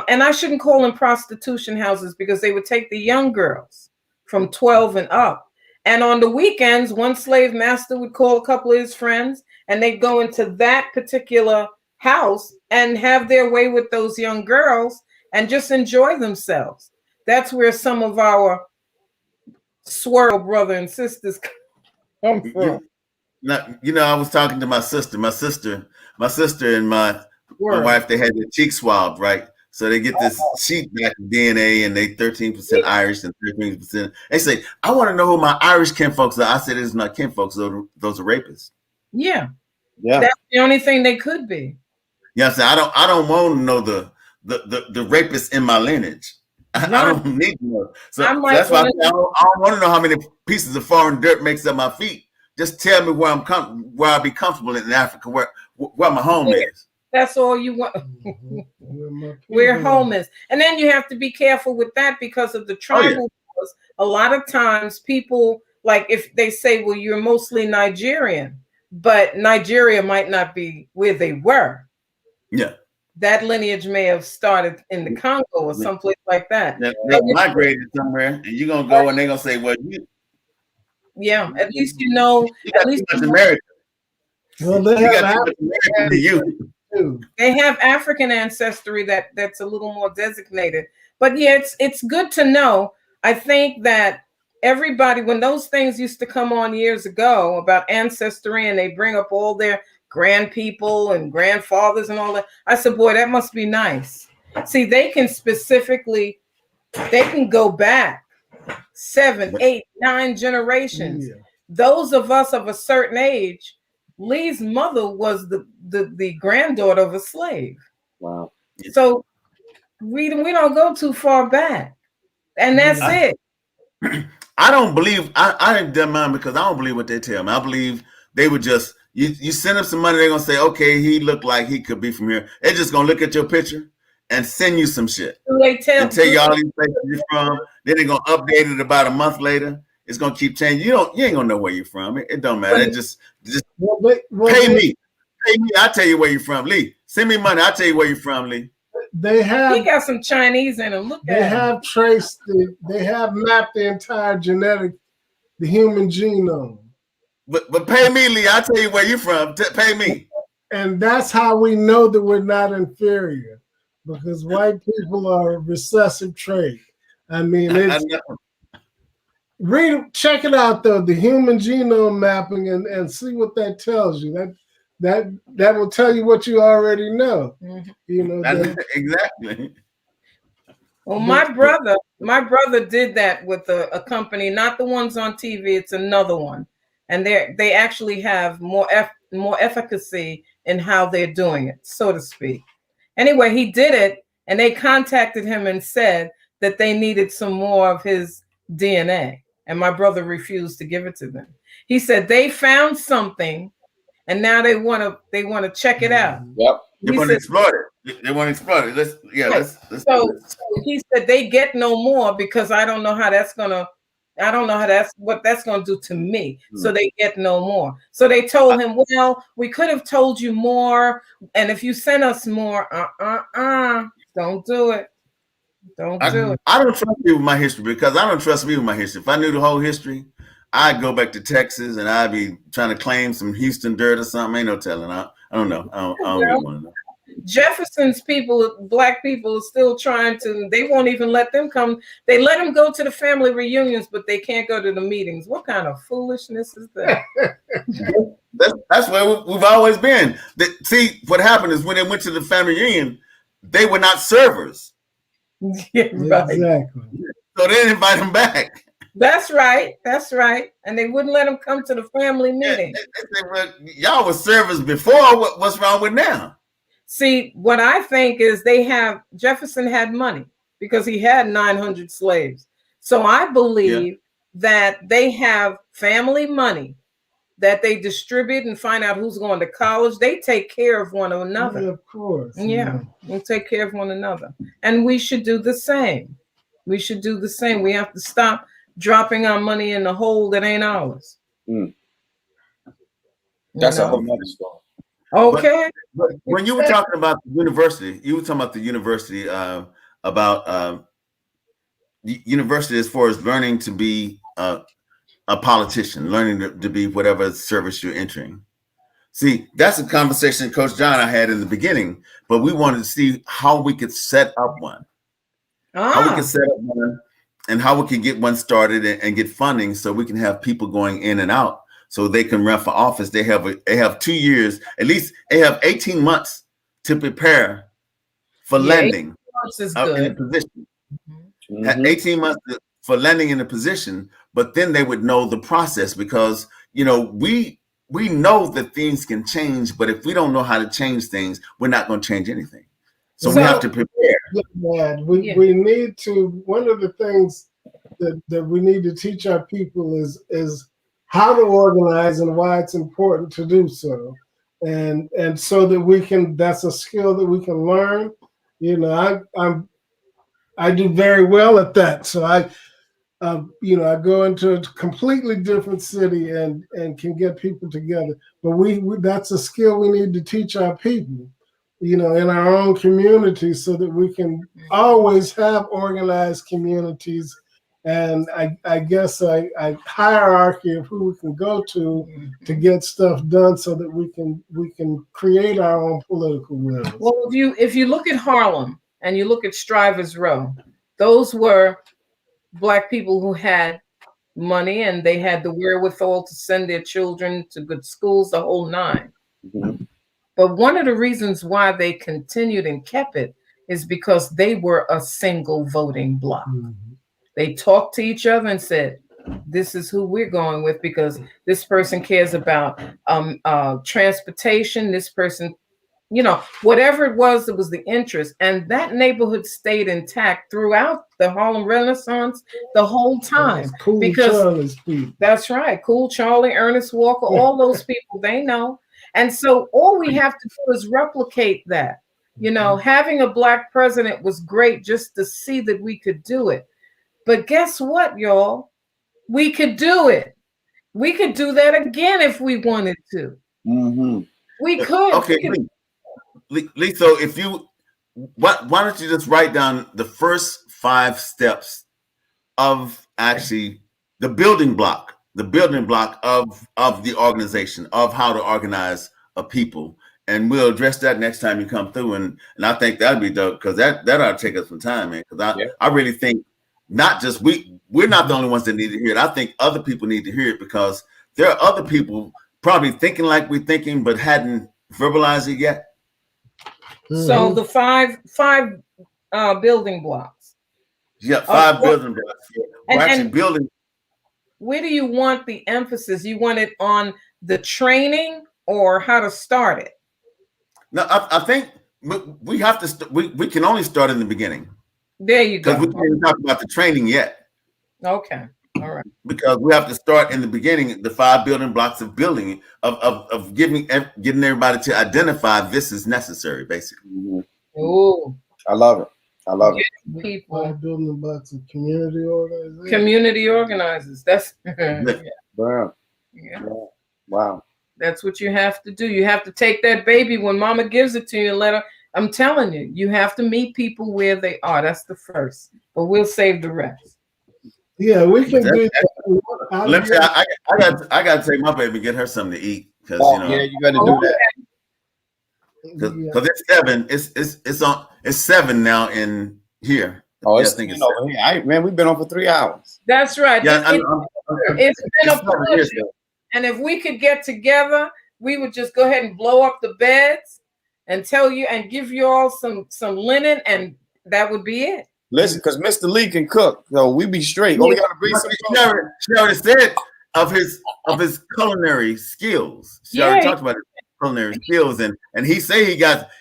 and I shouldn't call them prostitution houses because they would take the young girls from 12 and up. And on the weekends, one slave master would call a couple of his friends and they'd go into that particular house and have their way with those young girls and just enjoy themselves. That's where some of our swirl brother and sisters come from. I was talking to my sister and my wife, they had their cheek swabbed, right? So they get this sheet back DNA and they 13% Irish and 13%. They say, I want to know who my Irish kinfolks are. I said, it's not kinfolks, those are rapists. Yeah. That's the only thing they could be. Yeah, so I don't want to know the rapists in my lineage. I don't need to know. So that's why I don't want to know how many pieces of foreign dirt makes up my feet. Just tell me where I'll be comfortable in Africa, where my home is. That's all you want. Where home is. And then you have to be careful with that because of the tribal wars. A lot of times people, like if they say, well, you're mostly Nigerian, but Nigeria might not be where they were. Yeah. That lineage may have started in the Congo or someplace like that. They migrated somewhere, and you're going to go and they're going to say, well, yeah, at least you know. At least America. Well, they have African ancestry that's a little more designated. But yeah, it's good to know. I think that everybody, when those things used to come on years ago about ancestry and they bring up all their grandpeople and grandfathers and all that, I said, boy, that must be nice. See, they can go back 7, 8, 9 generations. Yeah. Those of us of a certain age, Lee's mother was the granddaughter of a slave. Wow. So we don't go too far back. And that's it. I don't believe I didn't mind because I don't believe what they tell me. I believe they would just you send them some money, they're gonna say, okay, he looked like he could be from here. They're just gonna look at your picture and send you some shit. They tell you all these places you're from. Then they're gonna update it about a month later. It's gonna keep changing. You ain't gonna know where you're from. It don't matter. It just pay me. Pay me. I'll tell you where you're from, Lee. Send me money. I'll tell you where you're from, Lee. He got some Chinese in him. They have mapped the entire the human genome. But pay me, Lee. I'll tell you where you're from. Pay me. And that's how we know that we're not inferior, because white people are a recessive trait. I mean, check it out though, the human genome mapping, and see what that tells you. That will tell you what you already know. Mm-hmm. You know exactly. Well, my brother did that with a company, not the ones on TV. It's another one, and they actually have more efficacy in how they're doing it, so to speak. Anyway, he did it, and they contacted him and said that they needed some more of his DNA, and my brother refused to give it to them. He said they found something, and now they want to check it out. Yep. They want to explore it. They want to explore it. Let's so he said they get no more because I don't know what that's gonna do to me. So they get no more. So they told him, well, we could have told you more, and if you send us more, don't do it. Don't do it. I don't trust you with my history because I don't trust me with my history. If I knew the whole history, I'd go back to Texas and I'd be trying to claim some Houston dirt or something. Ain't no telling. I don't know. I don't really want to know. Jefferson's people, black people, are still trying to. They won't even let them come. They let them go to the family reunions, but they can't go to the meetings. What kind of foolishness is that? That's where we've always been. See, what happened is when they went to the family reunion, they were not servers. Yeah, right. Exactly. So they didn't invite them back. That's right. That's right. And they wouldn't let them come to the family meeting. They said, well, y'all were servers before. What's wrong with now? See, what I think is Jefferson had money because he had 900 slaves. So I believe that they have family money that they distribute and find out who's going to college. They take care of one another. Yeah, of course. Yeah, they take care of one another. And we should do the same. We should do the same. We have to stop dropping our money in the hole that ain't ours. That's a whole nother story. Okay. But when you were talking about the university, about the university as far as learning to be a politician, learning to be whatever service you're entering. See, that's a conversation Coach John and I had in the beginning, but we wanted to see how we could set up one. How we can set up one and how we can get one started and get funding so we can have people going in and out so they can run for office. They have 2 years, at least they have 18 months to prepare for landing is in good. a position. 18 months for landing in a position, but then they would know the process because, we know that things can change, but if we don't know how to change things, we're not going to change anything. So we have to prepare. Yeah, we need to. One of the things that we need to teach our people is how to organize and why it's important to do so, and so that we can. That's a skill that we can learn. I do very well at that. So I go into a completely different city and can get people together. But that's a skill we need to teach our people, in our own communities so that we can always have organized communities. And I guess a hierarchy of who we can go to get stuff done so that we can create our own political will. Well, if you look at Harlem and you look at Strivers Row, those were Black people who had money and they had the wherewithal to send their children to good schools, the whole nine. But one of the reasons why they continued and kept it is because they were a single voting bloc. They talked to each other and said, this is who we're going with because this person cares about transportation, this person, whatever it was the interest. And that neighborhood stayed intact throughout the Harlem Renaissance the whole time. Cool Charlie's people. That's right. Cool Charlie, Ernest Walker, all those people, they know. And so all we have to do is replicate that. Having a Black president was great just to see that we could do it. But guess what, y'all? We could do it. We could do that again if we wanted to. We could. Okay, Lee, so why don't you just write down the first 5 steps of actually the building block of the organization, of how to organize a people. And we'll address that next time you come through. And I think that'd be dope because that ought to take us some time, man. Because I really think not just we're not the only ones that need to hear it. I think other people need to hear it because there are other people probably thinking like we're thinking, but hadn't verbalized it yet. So the five building blocks. Yeah, 5 building blocks. We're actually building. Where do you want the emphasis? You want it on the training or how to start it? No, I think we have to. We can only start in the beginning. There you go. Because we can't even talk about the training yet. Okay. All right. Because we have to start in the beginning, the 5 building blocks of building, of getting everybody to identify this is necessary, basically. Oh, I love it. I love it. People. 5 building blocks of community organizers. Community organizers. That's Wow. Wow. That's what you have to do. You have to take that baby when mama gives it to you and let her. I'm telling you, you have to meet people where they are. That's the first. But we'll save the rest. Yeah, we can do that. Let me say, I got to take my baby and get her something to eat because you got to do that. Because it's 7. It's 7 now in here. Oh, I think it's over here. Man, we've been on for 3 hours. That's right. Yeah, it's been a pleasure. And if we could get together, we would just go ahead and blow up the beds and tell you and give you all some linen, and that would be it. Listen, because Mr. Lee can cook, so we be straight. Oh, we got to bring some. She already said of his culinary skills. She already talked about his culinary skills, and he say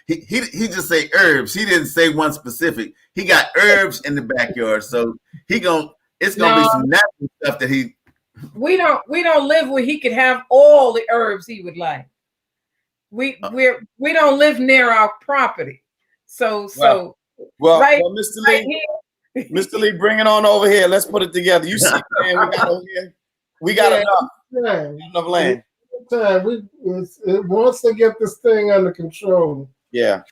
he just say herbs. He didn't say one specific. He got herbs in the backyard, so it's gonna be some natural stuff that he. We don't live where he could have all the herbs he would like. We don't live near our property, so right, Mr. Lee, right Mr. Lee, bring it on over here. Let's put it together. You see, man, we got over here. We got enough land. time. Once they get this thing under control, then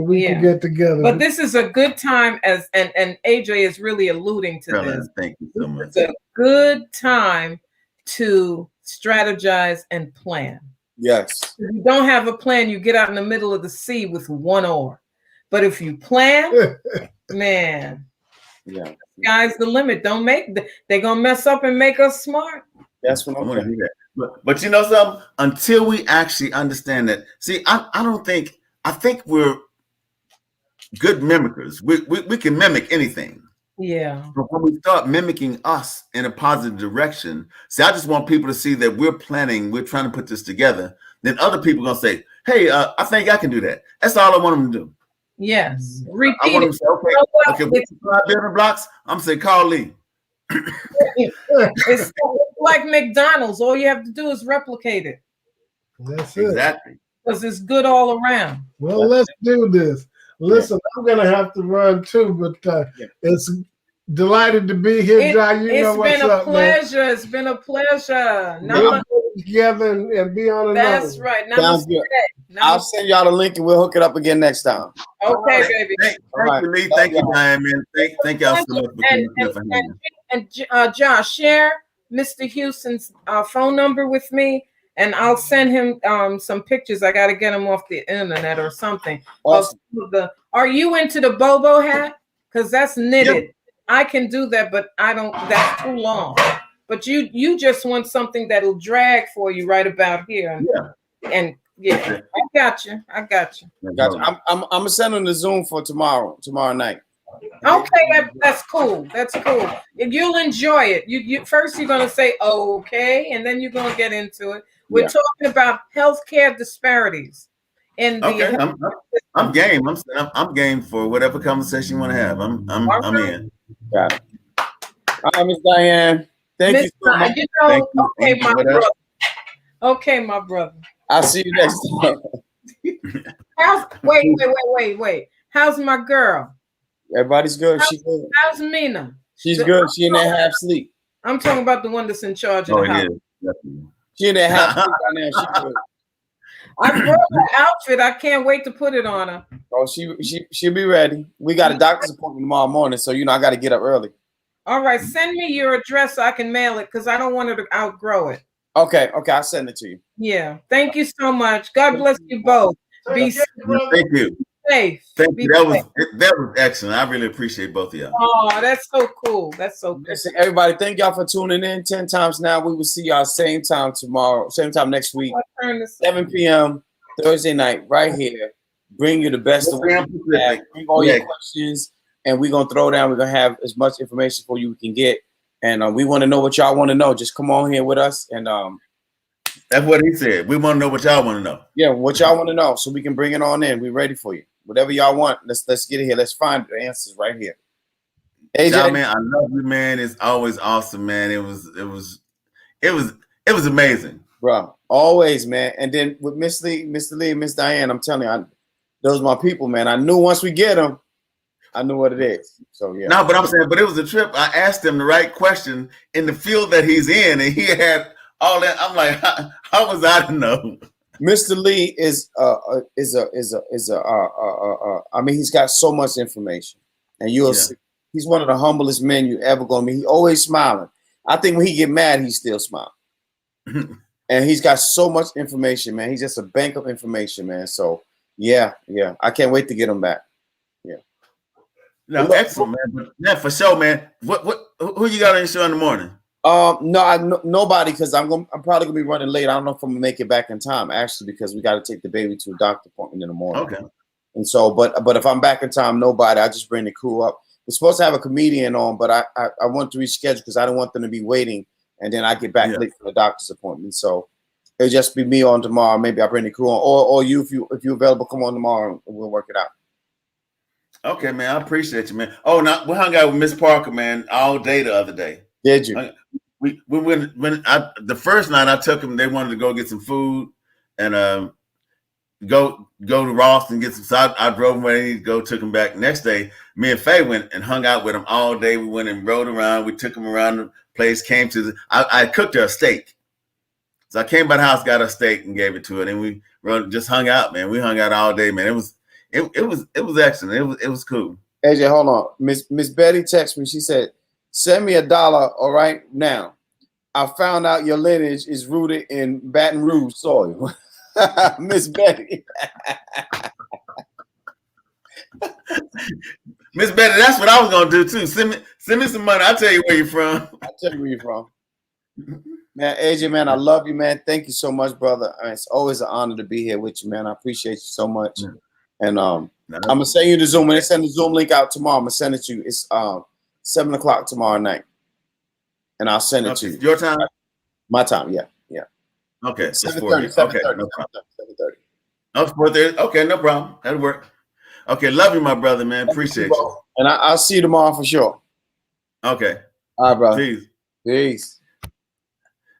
we can get together. But this is a good time, and AJ is really alluding to this. Thank you so much. It's a good time to strategize and plan. Yes. If you don't have a plan, you get out in the middle of the sea with one oar. But if you plan, man, sky's the limit. They're gonna mess up and make us smart. That's what I'm gonna do that. But you know something? Until we actually understand that, see, I think we're good mimickers. We can mimic anything. Yeah. But when we start mimicking us in a positive direction, see, I just want people to see that we're planning, we're trying to put this together. Then other people are gonna say, "Hey, I think I can do that." That's all I want them to do. Yes. Repeat I want them to say, "Okay, what's the 5 building blocks?" I'm saying, "Call Lee." It's like McDonald's. All you have to do is replicate it. That's it. Exactly. Because it's good all around. Well, let's do this. Listen, I'm gonna have to run too, but it's delighted to be here, John. You know what's up, man. It's been a pleasure. We'll get together and be on another. That's right. Namaste. I'll send y'all the link and we'll hook it up again next time. Okay, baby. Thank you, Lee. Thank you, Diane, man. Thank y'all so much for coming. And Josh, share Mr. Houston's phone number with me, and I'll send him some pictures. I got to get him off the internet or something. Awesome. Are you into the Bobo hat? Because that's knitted. Yep. I can do that, but I don't. That's too long. But you just want something that'll drag for you right about here. And I got you. Gotcha. I'm gonna send him the Zoom for tomorrow night. Okay, that's cool. That's cool. You'll enjoy it. You first you're gonna say okay, and then you're gonna get into it. We're talking about healthcare disparities. I'm game. I'm game for whatever conversation you want to have. I'm in. Got it. All right, Miss Diane. Thank you so much. Okay, my brother. I'll see you next time. Wait. How's my girl? Everybody's good. She's good. How's Mina? She's good. She in that half sleep. I'm talking about the one that's in charge of the house. She in that half sleep right now. She's good. I brought her outfit. I can't wait to put it on her. Oh, she'll be ready. We got a doctor's appointment tomorrow morning, so I got to get up early. All right, send me your address so I can mail it because I don't want her to outgrow it. Okay, I'll send it to you. Yeah, thank you so much. God bless you both. Be safe. Thank you. Safe. Thank you. That was excellent. I really appreciate both of y'all. Oh, that's so cool. That's so cool. Listen, everybody, thank y'all for tuning in 10 times now. We will see y'all same time tomorrow, same time next week, 7 p.m. Thursday night, right here. Bring you the best of what you have. Bring all your questions, and we're going to throw down. We're going to have as much information for you we can get. And we want to know what y'all want to know. Just come on here with us. And that's what he said. We want to know what y'all want to know. Yeah, what y'all want to know, so we can bring it on in. We're ready for you. Whatever y'all want, let's get it here. Let's find the answers right here. AJ, man, I love you, man. It's always awesome, man. It was amazing, bro. Always, man. And then with Mr. Lee, and Miss Diane, I'm telling you, those are my people, man. I knew once we get them, I knew what it is. So yeah. No, but I'm saying, but it was a trip. I asked him the right question in the field that he's in, and he had all that. I'm like, how was I to know? Mr. Lee is I mean, he's got so much information, and you'll see he's one of the humblest men you ever gonna meet. He always smiling. I think when he get mad, he's still smiling. And he's got so much information, man. He's just a bank of information, man. So yeah, I can't wait to get him back. Yeah. No, excellent, man. Yeah, for sure, man. Who you got on your show in the morning? Nobody, because I'm probably gonna be running late. I don't know if I'm gonna make it back in time, actually, because we got to take the baby to a doctor appointment in the morning. Okay. And so, but if I'm back in time, nobody. I just bring the crew up. We're supposed to have a comedian on, but I want to reschedule because I don't want them to be waiting, and then I get back late for the doctor's appointment. So it'll just be me on tomorrow. Maybe I bring the crew on, or you if you're available, come on tomorrow and we'll work it out. Okay, man. I appreciate you, man. Oh, now we hung out with Miss Parker, man, all day the other day. Did you? We went the first night I took them. They wanted to go get some food and go to Ross and get some. So I drove them where they need to go. Took them back. Next day, me and Faye went and hung out with them all day. We went and rode around. We took them around the place. Came to I cooked her a steak. So I came by the house, got a steak, and gave it to her, and we just hung out, man. We hung out all day, man. It was excellent. It was cool. AJ, hold on. Miss Betty texted me. She said, "Send me $1, all right now. I found out your lineage is rooted in Baton Rouge soil." Miss Betty. Miss Betty, that's what I was gonna do too. Send me some money. I'll tell you where you're from. I'll tell you where you're from. Man, AJ, man, I love you, man. Thank you so much, brother. It's always an honor to be here with you, man. I appreciate you so much. Yeah. And I'm gonna send you the Zoom. When they send the Zoom link out tomorrow, I'm gonna send it to you. It's 7 o'clock tomorrow night, and I'll send it to you. Your time? My time, yeah. Okay, 7:30. Okay, no problem. 7:30. Oh, 4:30. Okay, no problem. That'll work. Okay, love you, my brother, man. Appreciate you. And I'll see you tomorrow for sure. Okay. All right, brother. Peace. Peace.